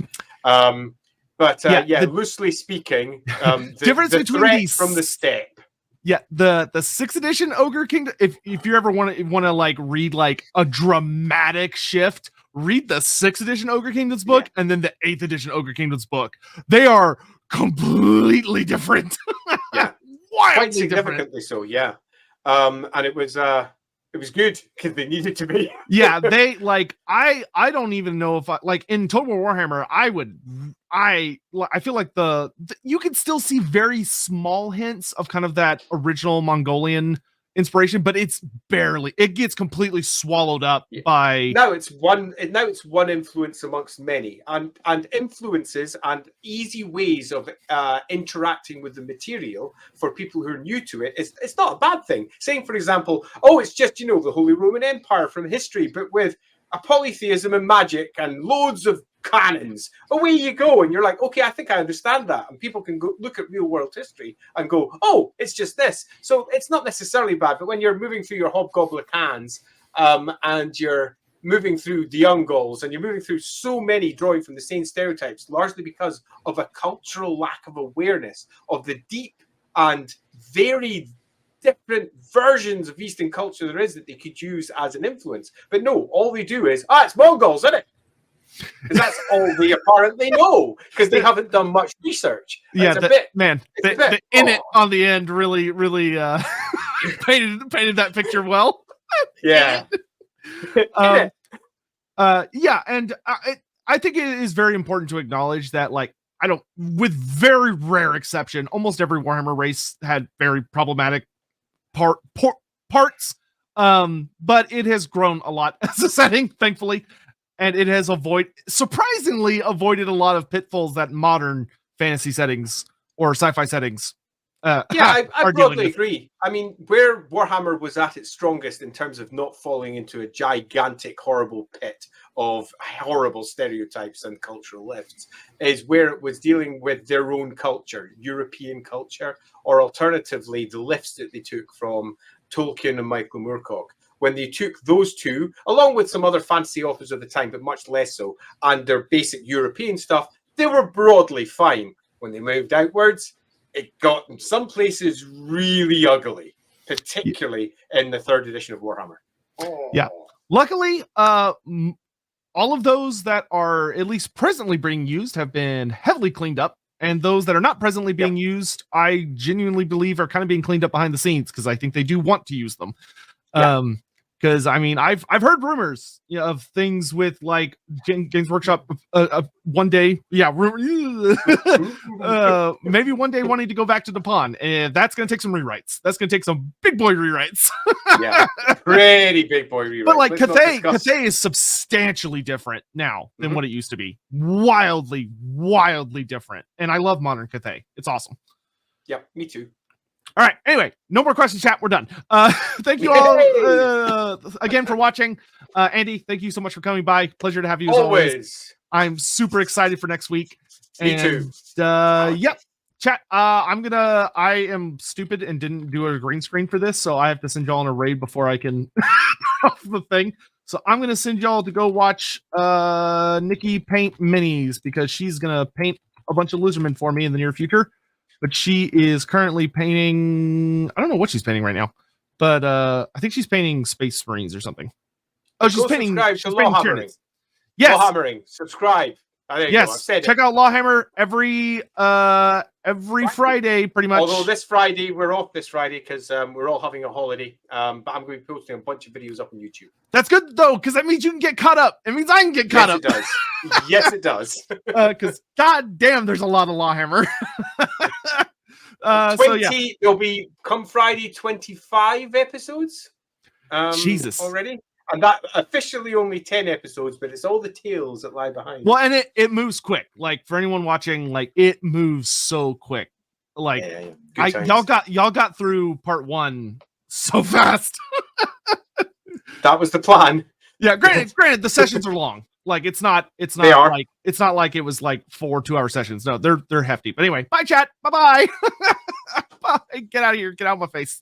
Loosely speaking, the difference between these from the steppe. Yeah, the 6th edition Ogre Kingdom. If you ever want to like read like a dramatic shift, read the 6th edition Ogre Kingdoms book and then the 8th edition Ogre Kingdoms book. They are completely different. Yeah, quite significantly so. Yeah, and it was It was good because they needed to be. Yeah, they like I don't even know if I like in Total Warhammer I feel like you could still see very small hints of kind of that original Mongolian inspiration, but it gets completely swallowed up by now it's one influence amongst many, and influences and easy ways of interacting with the material for people who are new to it. It's not a bad thing. Saying, for example, oh, it's just the Holy Roman Empire from history, but with a polytheism and magic and loads of cannons. Away you go, and you're like, okay, I think I understand that. And people can go look at real world history and go, oh, it's just this. So it's not necessarily bad, but when you're moving through your Hobgoblin cans, and you're moving through the Ungauls, and you're moving through so many drawing from the same stereotypes, largely because of a cultural lack of awareness of the deep and varied different versions of Eastern culture there is that they could use as an influence. But no, all they do is, it's Mongols, isn't it? Because that's all they apparently know, because they haven't done much research. Yeah, the in it on the end really painted that picture well. Yeah. Yeah, and I think it is very important to acknowledge that, like, with very rare exception, almost every Warhammer race had very problematic parts, but it has grown a lot as a setting, thankfully. And it has surprisingly avoided a lot of pitfalls that modern fantasy settings or sci-fi settings. I broadly agree. I mean, where Warhammer was at its strongest in terms of not falling into a gigantic, horrible pit of horrible stereotypes and cultural lifts is where it was dealing with their own culture, European culture, or alternatively, the lifts that they took from Tolkien and Michael Moorcock. When they took those two, along with some other fantasy authors of the time, but much less so, and their basic European stuff, they were broadly fine. When they moved outwards, it got in some places really ugly, particularly in the 3rd edition of Warhammer. Oh. Yeah. Luckily, all of those that are at least presently being used have been heavily cleaned up. And those that are not presently being used, I genuinely believe are kind of being cleaned up behind the scenes, because I think they do want to use them. Because I mean, I've heard rumors of things with like Games Workshop one day, maybe one day wanting to go back to the pond, and that's going to take some rewrites. That's going to take some big boy rewrites. Yeah, pretty big boy rewrites. But like Cathay is substantially different now than what it used to be. Wildly different. And I love modern Cathay. It's awesome. Yep, me too. All right. Anyway, no more questions, chat. We're done. Thank you all again for watching. Andy, thank you so much for coming by. Pleasure to have you as always. I'm super excited for next week. Me too. Yep. Chat. I am stupid and didn't do a green screen for this, so I have to send y'all on a raid before I can off the thing. So I'm gonna send y'all to go watch Nikki paint minis, because she's gonna paint a bunch of lizardmen for me in the near future. But she is currently painting, I don't know what she's painting right now, but I think she's painting Space Marines or something. Oh, she's painting LAWhammering. Yes. LAWhammering. Subscribe. Yes. Check out LAWhammer every Friday, pretty much. Although this Friday, we're off this Friday because we're all having a holiday. But I'm going to be posting a bunch of videos up on YouTube. That's good, though, because that means you can get caught up. It means I can get caught up. Yes, it does. Yes, it does. Because, god damn, there's a lot of LAWhammer. There'll be, come Friday, 25 episodes. Jesus. Already. And that officially only 10 episodes, but it's all the tales that lie behind. Well, and it moves quick. Like, for anyone watching, like, it moves so quick. Like, y'all got through part 1 so fast. That was the plan. Yeah, granted, the sessions are long. Like, it's not like it was like 4 2-hour sessions. No, they're hefty. But anyway, bye, chat. Bye. Bye. Get out of here. Get out of my face.